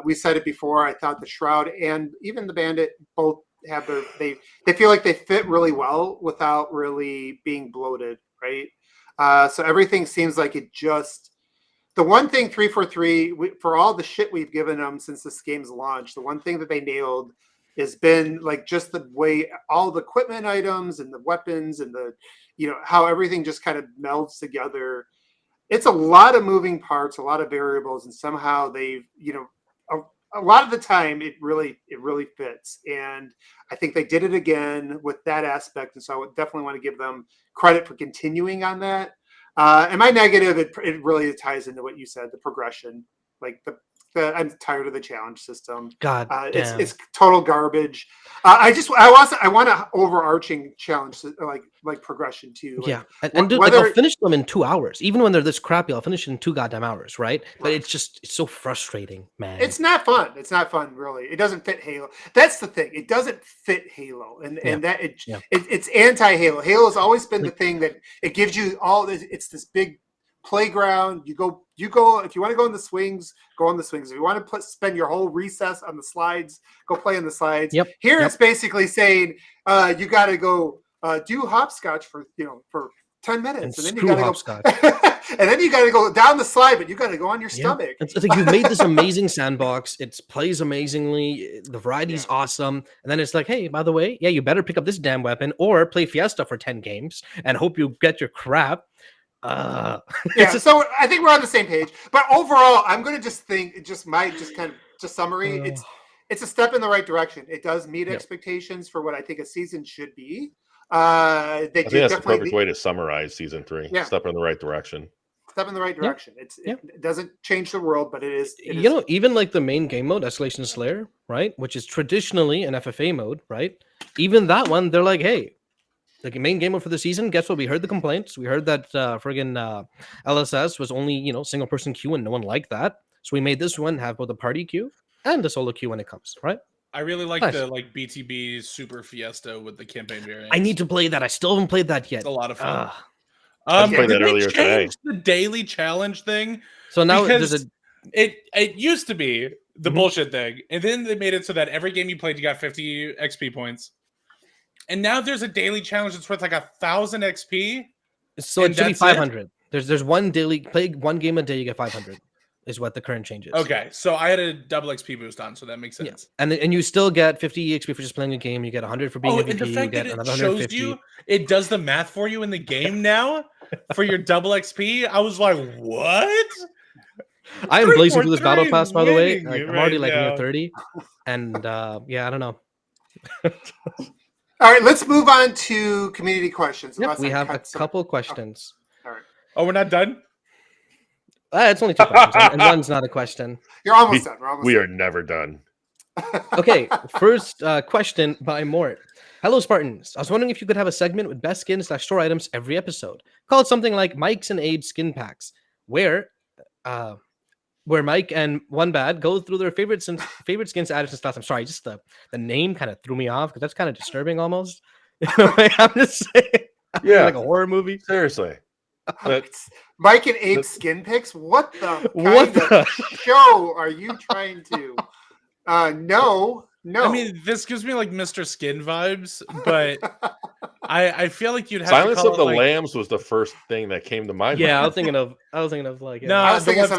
We said it before. I thought the Shroud and even the Bandit both have they feel like they fit really well without really being bloated, right? So everything seems like it just. The one thing 343 for all the shit we've given them since this game's launched, the one thing that they nailed has been like just the way all the equipment items and the weapons and the, how everything just kind of melds together. It's a lot of moving parts, a lot of variables, and somehow they've, a lot of the time it really fits. And I think they did it again with that aspect. And so I would definitely want to give them credit for continuing on that. And my negative, it really ties into what you said, the progression, like I'm tired of the challenge system. God, it's total garbage. I want an overarching challenge, like progression too. Like, and I'll finish them in 2 hours, even when they're this crappy. I'll finish it in 2 goddamn hours, right? But it's so frustrating, man. It's not fun. It's not fun, really. It doesn't fit Halo. That's the thing. It doesn't fit Halo, and that it's anti-Halo. Halo's always been the thing that it gives you all. It's this big playground. You go if you want to go in the swings, go on the swings. If you want to spend your whole recess on the slides, go play on the slides. Here it's basically saying you got to go do hopscotch for 10 minutes, and then you got to go and then you got to go down the slide, but you got to go on your stomach. It's like you've made this amazing sandbox. It plays amazingly. The variety's awesome. And then it's like, hey, by the way, you better pick up this damn weapon or play Fiesta for 10 games and hope you get your crap. Yeah, so I think we're on the same page. But overall, I'm going to just think, just summary. It's a step in the right direction. It does meet expectations for what I think a season should be. I think that's the perfect way to summarize season 3. Yeah. Step in the right direction. Step in the right direction. It doesn't change the world, but it is. Even like the main game mode, Escalation Slayer, right, which is traditionally an FFA mode, right? Even that one, they're like, hey, the main game mode for the season. Guess what? We heard the complaints. We heard that friggin' LSS was only single person queue, and no one liked that. So we made this one have both a party queue and a solo queue when it comes, right? I really like the BTB Super Fiesta with the campaign variant. I need to play that. I still haven't played that yet. It's a lot of fun. I played that earlier today. The daily challenge thing. So now it used to be the bullshit thing, and then they made it so that every game you played, you got 50 XP points. And now there's a daily challenge that's worth like 1,000 XP. So it should be 500. There's one daily play one game a day, you get 500. Is what the current change is. Okay, so I had a double XP boost on, so that makes sense. Yeah. And you still get 50 XP for just playing a game. You get 100 for being MVP. And the fact you get that another it shows 150. you, it does the math for you in the game now for your double XP. I was like, what? I am blazing through this battle pass, by the way. Like, I'm already like near 30, and I don't know. All right, let's move on to community questions. Yep, we have a couple questions. All right. Oh, we're not done? It's only 2 questions, and one's not a question. You're almost done. We are never done. Okay, first question by Mort. Hello, Spartans. I was wondering if you could have a segment with best skins/store items every episode. Call it something like Mike's and Abe's skin packs, where Mike and OneBad go through their favorite skins, added, and stats. I'm sorry, just the name kind of threw me off because that's kind of disturbing almost. I'm just saying, like a horror movie. Seriously. Mike and Abe skin picks? What the show are you trying to? No. I mean, this gives me like Mr. Skin vibes, but I feel like you'd have Silence to call of the it, Lambs was the first thing that came to my mind. Yeah, I was thinking of like no, the website. Else,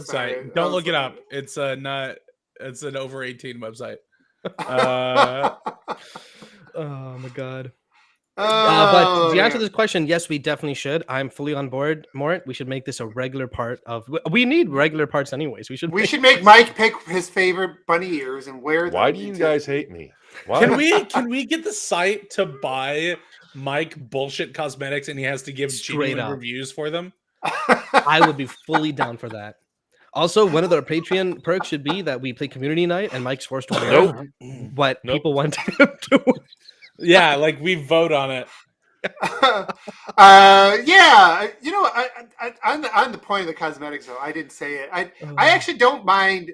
The website. Don't look it up. It's not. It's an over 18 website. Oh my god. But to answer this question, yes, we definitely should. I'm fully on board, Mort. We should make this a regular part of. We need regular parts, anyways. We should make Mike pick his favorite bunny ears and wear them. Why do you guys hate me? Why? Can we get the site to buy Mike bullshit cosmetics and he has to give genuine reviews for them? I would be fully down for that. Also, one of the Patreon perks should be that we play community night and Mike's forced to wear what people want him to. Yeah, like we vote on it. Yeah, on the point of the cosmetics though, I didn't say it. I actually don't mind.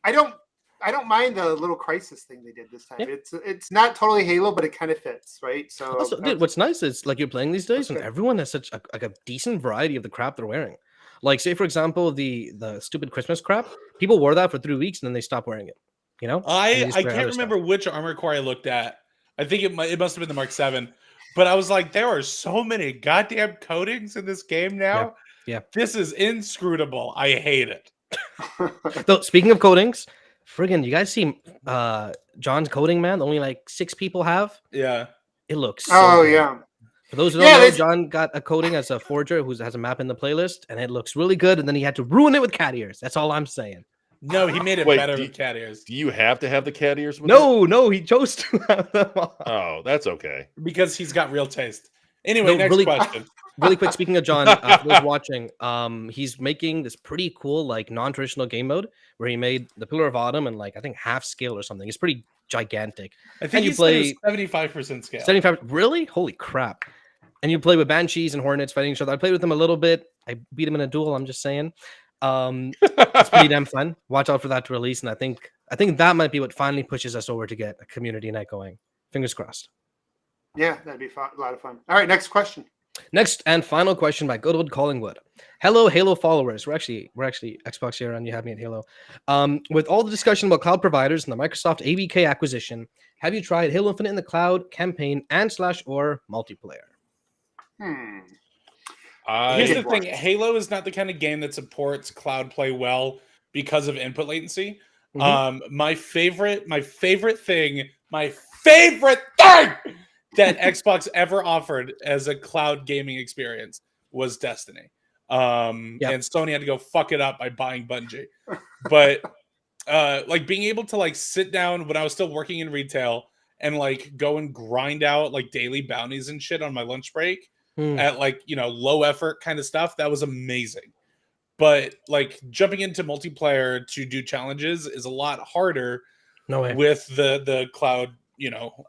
I don't mind the little crisis thing they did this time. Yeah. It's not totally Halo, but it kind of fits, right? So also, dude, what's nice is like you're playing these days and everyone has such a decent variety of the crap they're wearing. Like, say for example, the stupid Christmas crap. People wore that for 3 weeks and then they stopped wearing it. You know, I can't remember which armor core I looked at. I think it must have been the Mark 7, but I was like, there are so many goddamn coatings in this game now. Yeah. This is inscrutable. I hate it. So speaking of coatings, friggin', you guys see John's coating, man? Only like 6 people have. Yeah. It looks so good. Yeah. For those who don't know, John got a coating as a forger who has a map in the playlist, and it looks really good, and then he had to ruin it with cat ears. That's all I'm saying. No, he made it better with cat ears. Do you have to have the cat ears with No, he chose to have them all. Oh, that's okay. Because he's got real taste. Anyway, next question. Really quick, speaking of John, for those watching, he's making this pretty cool, like, non-traditional game mode where he made the Pillar of Autumn and, like, I think half scale or something. It's pretty gigantic. I think you play 75% scale. 75? Really? Holy crap. And you play with Banshees and Hornets fighting each other. I played with them a little bit. I beat him in a duel, I'm just saying. It's pretty damn fun. Watch out for that to release, and I think that might be what finally pushes us over to get a community night going. Fingers crossed. Yeah, that'd be a lot of fun. All right, next question. Next and final question by good old Collingwood. Hello, Halo followers. We're actually XboxEra, and you have me at Halo. With all the discussion about cloud providers and the Microsoft ABK acquisition, have you tried Halo Infinite in the cloud, campaign, and/or multiplayer? Here's the thing: Halo is not the kind of game that supports cloud play well because of input latency. My favorite thing that Xbox ever offered as a cloud gaming experience was Destiny. And Sony had to go fuck it up by buying Bungie. But like being able to like sit down when I was still working in retail and like go and grind out like daily bounties and shit on my lunch break at like, you know, low effort kind of stuff, that was amazing. But like jumping into multiplayer to do challenges is a lot harder with the cloud, you know,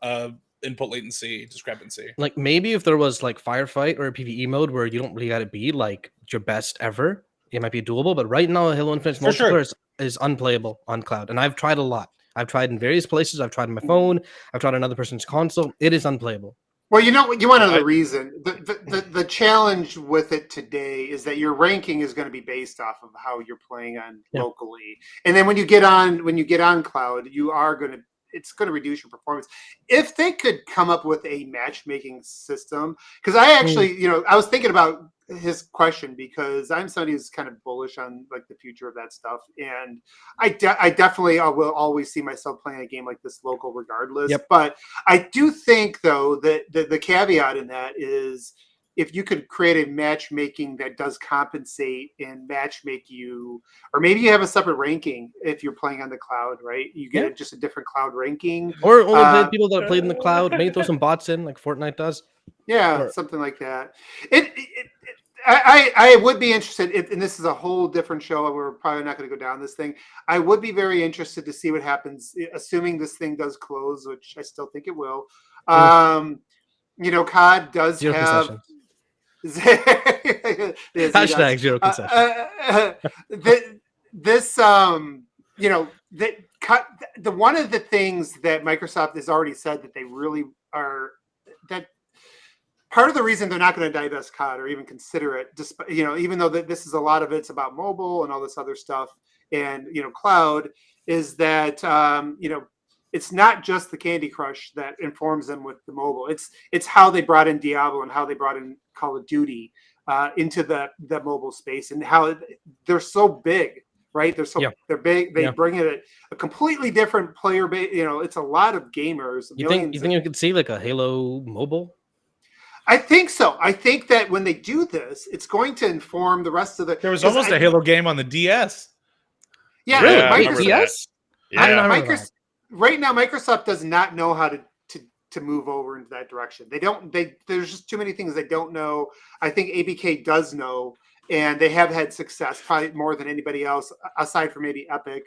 input latency discrepancy. Like maybe if there was like firefight or a PvE mode where you don't really gotta be like your best ever, it might be doable. But right now, Halo Infinite's multiplayer is unplayable on cloud, and I've tried a lot. I've tried in various places. I've tried on my phone. I've tried on another person's console. It is unplayable. Well, you know, you want to know the reason. The challenge with it today is that your ranking is going to be based off of how you're playing on locally, and then when you get on cloud, it's going to reduce your performance. If they could come up with a matchmaking system, because I actually, you know, I was thinking about his question because I'm somebody who's kind of bullish on like the future of that stuff, and I definitely will always see myself playing a game like this local regardless. But I do think though that the caveat in that is if you could create a matchmaking that does compensate and matchmake you, or maybe you have a separate ranking if you're playing on the cloud, right? You get just a different cloud ranking, or only play people that played in the cloud. Maybe throw some bots in like Fortnite does. Yeah, something like that. I would be interested, and this is a whole different show. We're probably not going to go down this thing. I would be very interested to see what happens, assuming this thing does close, which I still think it will. You know, COD does have hashtag zero concession. This you know, the one of the things that Microsoft has already said that they really are, that part of the reason they're not going to divest COD or even consider it, despite, you know, even though this is a lot of it's about mobile and all this other stuff and, you know, cloud, is that you know, it's not just the Candy Crush that informs them with the mobile. It's how they brought in Diablo and how they brought in Call of Duty into the mobile space, and how they're so big, right? They're big. They bring in a completely different player base. You know, it's a lot of gamers. You think you could see like a Halo mobile? I think so. I think that when they do this, it's going to inform the rest of the. There was almost a Halo game on the DS. Yeah, really? Microsoft, DS? Yeah. Microsoft. Right now, Microsoft does not know how to move over into that direction. There's just too many things they don't know. I think ABK does know, and they have had success, probably more than anybody else, aside from maybe Epic,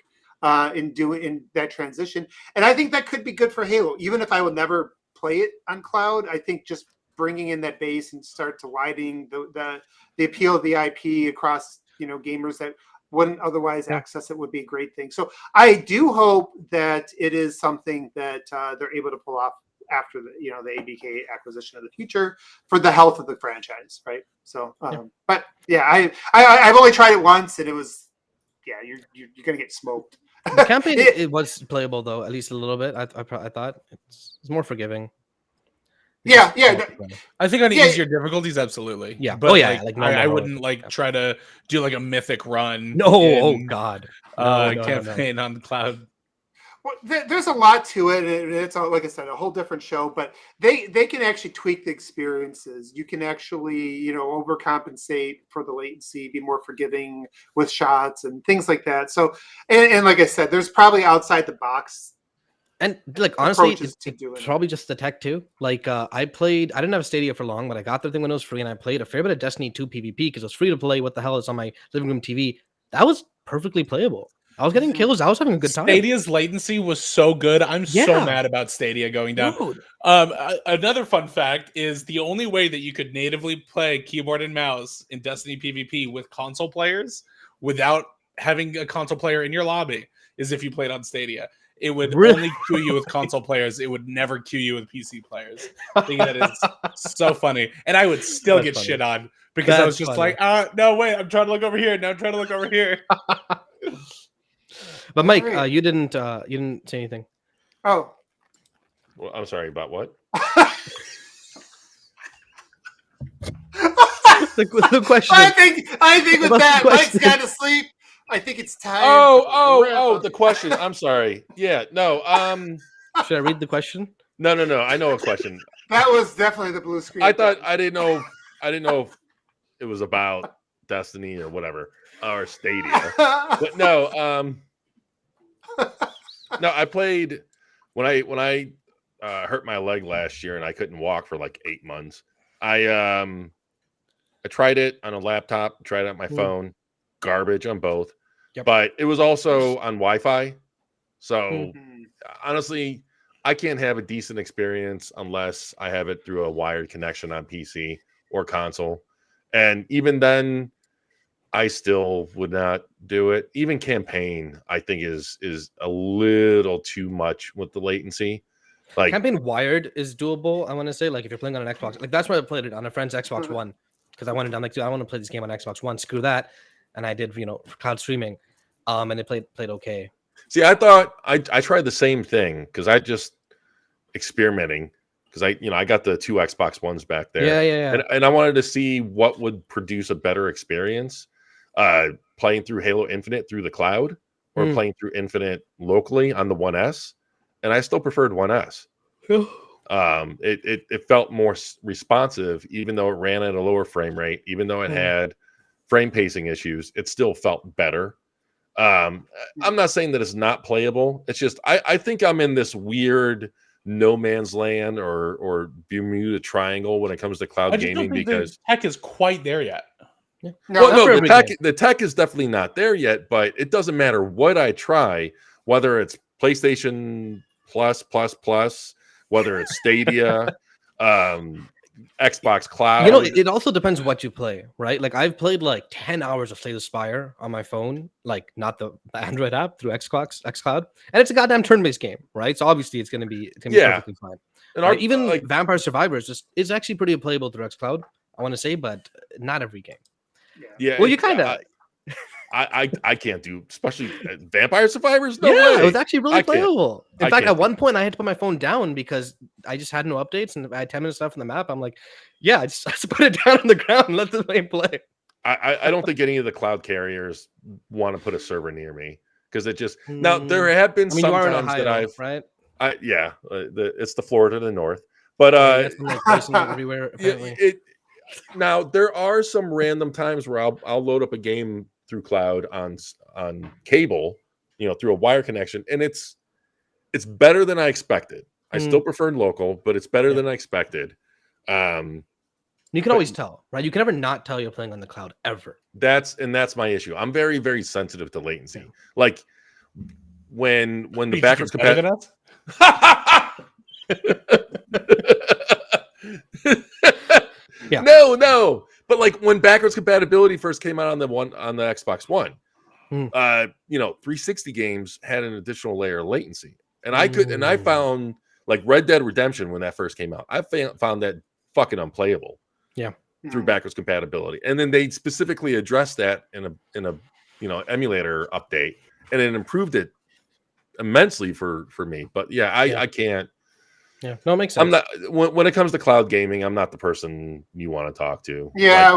in that transition. And I think that could be good for Halo, even if I will never play it on cloud. I think just bringing in that base and start to widening the appeal of the IP across, you know, gamers that wouldn't otherwise access it would be a great thing. So I do hope that it is something that they're able to pull off after the ABK acquisition of the future for the health of the franchise, right? So, but yeah, I've only tried it once, and it was, you're gonna get smoked. The campaign it was playable though, at least a little bit. I thought it's more forgiving. Yeah. I think on easier difficulties, absolutely. Yeah. But I wouldn't like try to do like a mythic run. No, God. Campaign on the cloud. Well, there's a lot to it, and it's like I said, a whole different show. But they can actually tweak the experiences. You can actually, you know, overcompensate for the latency, be more forgiving with shots and things like that. So, and like I said, there's probably outside the box. And like honestly, it's probably just the tech too. Like I didn't have Stadia for long, but I got the thing when it was free, and I played a fair bit of Destiny 2 PvP because it was free to play. What the hell is on my living room TV? That was perfectly playable. I was getting kills. I was having a good time. Stadia's latency was so good. I'm so mad about Stadia going down. Dude. Another fun fact is the only way that you could natively play keyboard and mouse in Destiny PvP with console players wuthout having a console player in your lobby is if you played on Stadia. It would only queue you with console players. It would never queue you with PC players. I think that is so funny. And I would still get shit on because I was just like, no, wait, I'm trying to look over here. Now I'm trying to look over here. But Mike, you didn't say anything. Oh. Well, I'm sorry, about what? the question. I think with that, Mike's got to sleep. I think it's time. Oh, the question. I'm sorry. Yeah, no. Should I read the question? No. I know a question. That was definitely the blue screen. I didn't know it was about Destiny or whatever, or Stadia. But no, no, I played when I hurt my leg last year and I couldn't walk for like 8 months. I tried it on a laptop, tried it on my phone, garbage on both. Yep. But it was also on Wi-Fi. So honestly, I can't have a decent experience unless I have it through a wired connection on PC or console. And even then, I still would not do it. Even campaign, I think is a little too much with the latency. Like campaign wired is doable. I want to say, like, if you're playing on an Xbox, like that's why I played it on a friend's Xbox One, because I wanted, I'm like, dude, I want to play this game on Xbox One. Screw that, and I did, cloud streaming, and it played okay. See, I thought I tried the same thing because I just experimenting because I got the 2 Xbox Ones back there. Yeah. And I wanted to see what would produce a better experience, playing through Halo Infinite through the cloud or playing through Infinite locally on the 1S. And I still preferred 1S. It felt more responsive, even though it ran at a lower frame rate, even though it had frame pacing issues, it still felt better. I'm not saying that it's not playable. It's just I think I'm in this weird no man's land or Bermuda Triangle when it comes to cloud gaming because the tech is quite there yet. Yeah. No, the tech is definitely not there yet, but it doesn't matter what I try, whether it's PlayStation Plus, whether it's Stadia, Xbox Cloud. It also depends what you play, right? Like I've played like 10 hours of Slay the Spire on my phone, like not the Android app through xCloud, and it's a goddamn turn-based game, right? So obviously it's gonna be perfectly fine. And even like Vampire Survivors is actually pretty playable through xCloud, I want to say, but not every game. Yeah. Well, you kind of. I can't do, especially Vampire Survivors. No way. It was actually really playable. In fact, at one point, I had to put my phone down because I just had no updates, and I had 10 minutes left on the map. I'm like, I just put it down on the ground and let the game play. I don't think any of the cloud carriers want to put a server near me because it just now there have been some times that I've right. It's the Florida to the north, but everywhere apparently. Now there are some random times where I'll load up a game through cloud on cable, through a wire connection, and it's better than I expected. I still preferred local, but it's better than I expected. You can always tell, right? You can never not tell you're playing on the cloud ever. That's my issue. I'm very, very sensitive to latency. Like when the backwards compatibility. No. But like when backwards compatibility first came out on the Xbox One, 360 games had an additional layer of latency, and I found like Red Dead Redemption when that first came out, I found that fucking unplayable. Yeah, through backwards compatibility, and then they specifically addressed that in a emulator update, and it improved it immensely for me. But I can't. Yeah, no, it makes sense. I'm not when it comes to cloud gaming. I'm not the person you want to talk to. Yeah,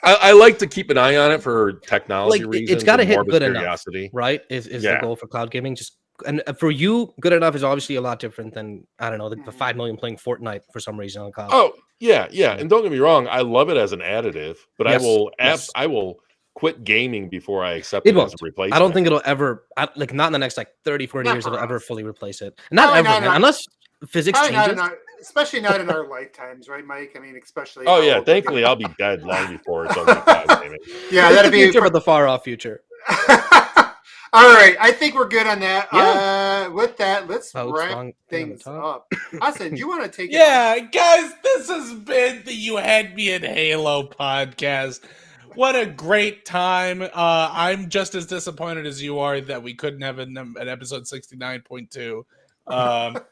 I like to keep an eye on it for technology reasons. It's got to hit good curiosity. Enough, right? Is the goal for cloud gaming? And for you, good enough is obviously a lot different than the 5 million playing Fortnite for some reason on cloud. Oh yeah, and don't get me wrong, I love it as an additive, but I will quit gaming before I accept it as a replacement. I don't think it'll ever, not in the next 30, 40 years, it'll ever fully replace it. Not ever, unless physics changes. Especially not in our lifetimes, right, Mike? I mean, especially. Oh yeah, thankfully I'll be dead long before it's over cloud gaming. Yeah, that'd be future, but the far off future. All right, I think we're good on that. Yeah. With that, let's wrap things up. Austin, do you want to take it? Yeah, guys, this has been the You Had Me in Halo podcast. What a great time. I'm just as disappointed as you are that we couldn't have an episode 69.2. But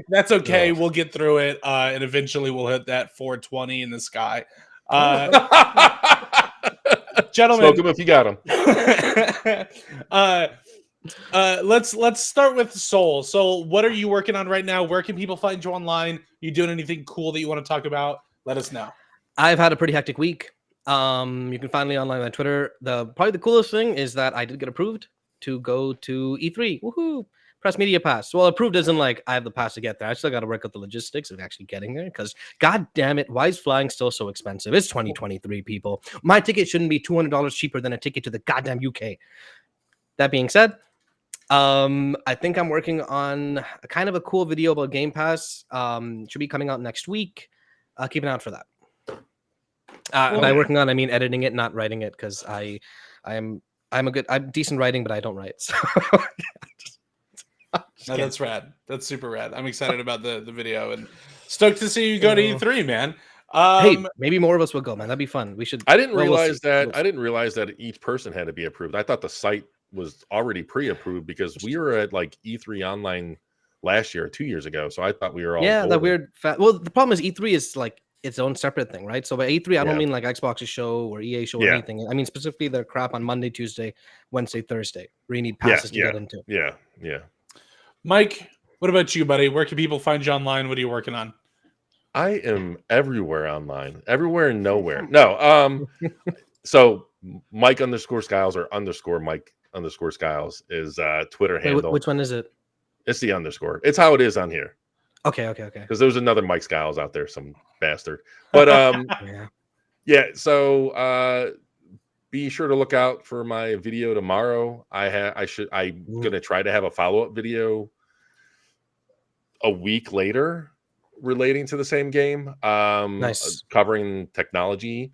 that's okay. We'll get through it, and eventually we'll hit that 420 in the sky. Gentlemen, smoke them if you got them. Let's start with Soul. So, what are you working on right now? Where can people find you online? You doing anything cool that you want to talk about? Let us know. I've had a pretty hectic week. You can find me online on Twitter. Probably the coolest thing is that I did get approved to go to E3. Woohoo! Press Media Pass. Well, approved isn't like I have the pass to get there. I still got to work out the logistics of actually getting there because, god damn it, why is flying still so expensive? It's 2023, people. My ticket shouldn't be $200 cheaper than a ticket to the goddamn UK. That being said, I think I'm working on a kind of a cool video about Game Pass. Should be coming out next week. Keep an eye out for that. By working on, I mean editing it, not writing it, because I'm decent writing, but I don't write. So no, that's rad. That's super rad. I'm excited about the video and stoked to see you go to E3, man. Hey, maybe more of us will go, man. That'd be fun. We should. I didn't realize that. I didn't realize that each person had to be approved. I thought the site was already pre-approved because we were at like E3 online last year or 2 years ago. So I thought we were all that weird. Well, the problem is E3 is like its own separate thing, right? So by E3, I don't mean like Xbox's show or EA show or anything. I mean specifically their crap on Monday, Tuesday, Wednesday, Thursday, where you need passes to get into. Yeah. Mike, what about you, buddy? Where can people find you online? What are you working on? I am everywhere online, everywhere and nowhere. No, so Mike _Skiles or _Mike _Skiles is Twitter handle. Which one is it? It's the underscore. It's how it is on here. Okay. Because there's another Mike Skiles out there, some bastard. But so be sure to look out for my video tomorrow. I'm gonna try to have a follow-up video a week later relating to the same game. Nice. Covering technology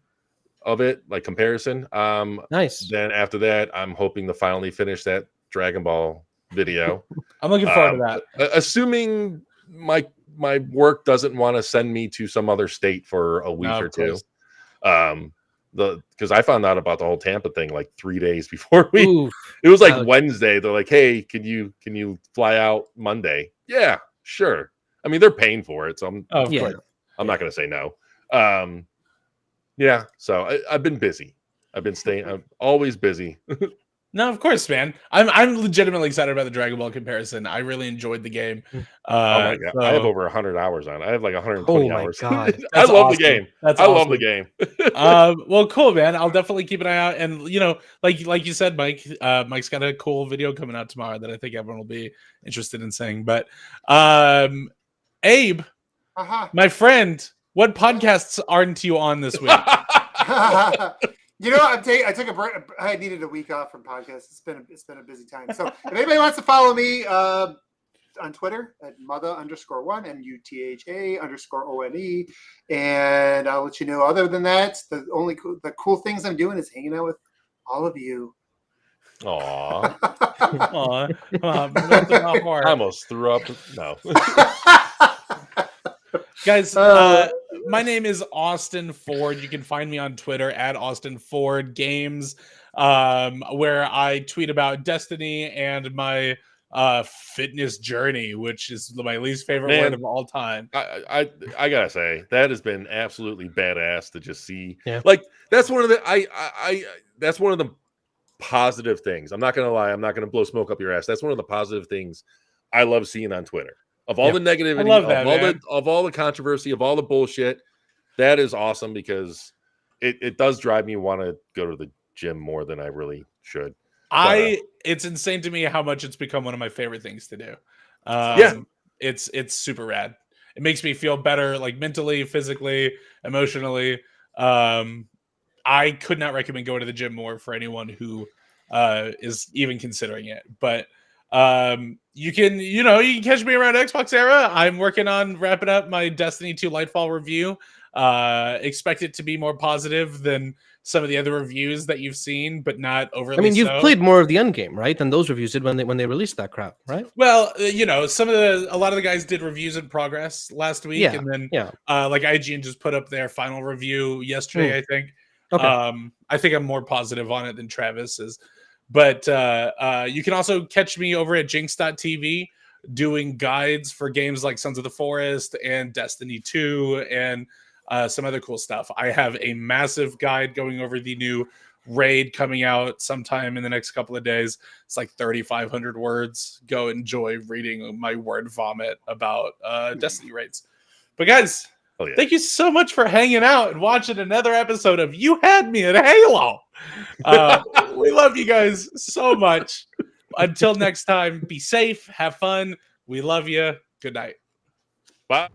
of it, like comparison. Nice. Then after that, I'm hoping to finally finish that Dragon Ball video. I'm looking forward to that. Assuming my work doesn't want to send me to some other state for a week or two. Because I found out about the whole Tampa thing like 3 days before it was like Wednesday. They're like, hey, can you fly out Monday? Yeah, sure. I mean, they're paying for it, so I'm not gonna say no. So I've been busy. I'm always busy. No, of course, man. I'm legitimately excited about the Dragon Ball comparison. I really enjoyed the game. Oh my god, I have over 100 hours on it. I have like 120 hours. God. I love awesome. the game. That's I awesome. love the game. Well, cool, man. I'll definitely keep an eye out. And like you said, Mike, Mike's got a cool video coming out tomorrow that I think everyone will be interested in seeing. But Abe, my friend, what podcasts aren't you on this week? I took a break. I needed a week off from podcasts. It's been a busy time. So if anybody wants to follow me on Twitter at Mutha _1 MUTHA_ONE, and I'll let you know. Other than that, the cool things I'm doing is hanging out with all of you. Aww. I almost threw up. No. Guys, my name is Austin Ford. You can find me on Twitter at AustinFordGames, where I tweet about Destiny and my fitness journey, which is my least favorite word of all time. I gotta say that has been absolutely badass to just see. Yeah. Like that's one of the that's one of the positive things. I'm not gonna lie. I'm not gonna blow smoke up your ass. That's one of the positive things I love seeing on Twitter. Of all the negativity, of all the controversy, of all the bullshit, that is awesome because it does drive me want to go to the gym more than I really should. It's insane to me how much it's become one of my favorite things to do. It's super rad. It makes me feel better, like mentally, physically, emotionally. I could not recommend going to the gym more for anyone who is even considering it. But you can catch me around XboxEra. I'm working on wrapping up my Destiny 2 Lightfall review. Expect it to be more positive than some of the other reviews that you've seen, but not overly. I mean, you've played more of the end game, right? Than those reviews did when they released that crap, right? Well, a lot of the guys did reviews in progress last week, and then like IGN just put up their final review yesterday, I think. Okay. I think I'm more positive on it than Travis is. But you can also catch me over at jinx.tv doing guides for games like Sons of the Forest and Destiny 2 and some other cool stuff. I have a massive guide going over the new raid coming out sometime in the next couple of days. It's like 3,500 words. Go enjoy reading my word vomit about Destiny raids. But guys, thank you so much for hanging out and watching another episode of You Had Me at Halo. We love you guys so much. Until next time, be safe, have fun. We love you. Good night. Bye.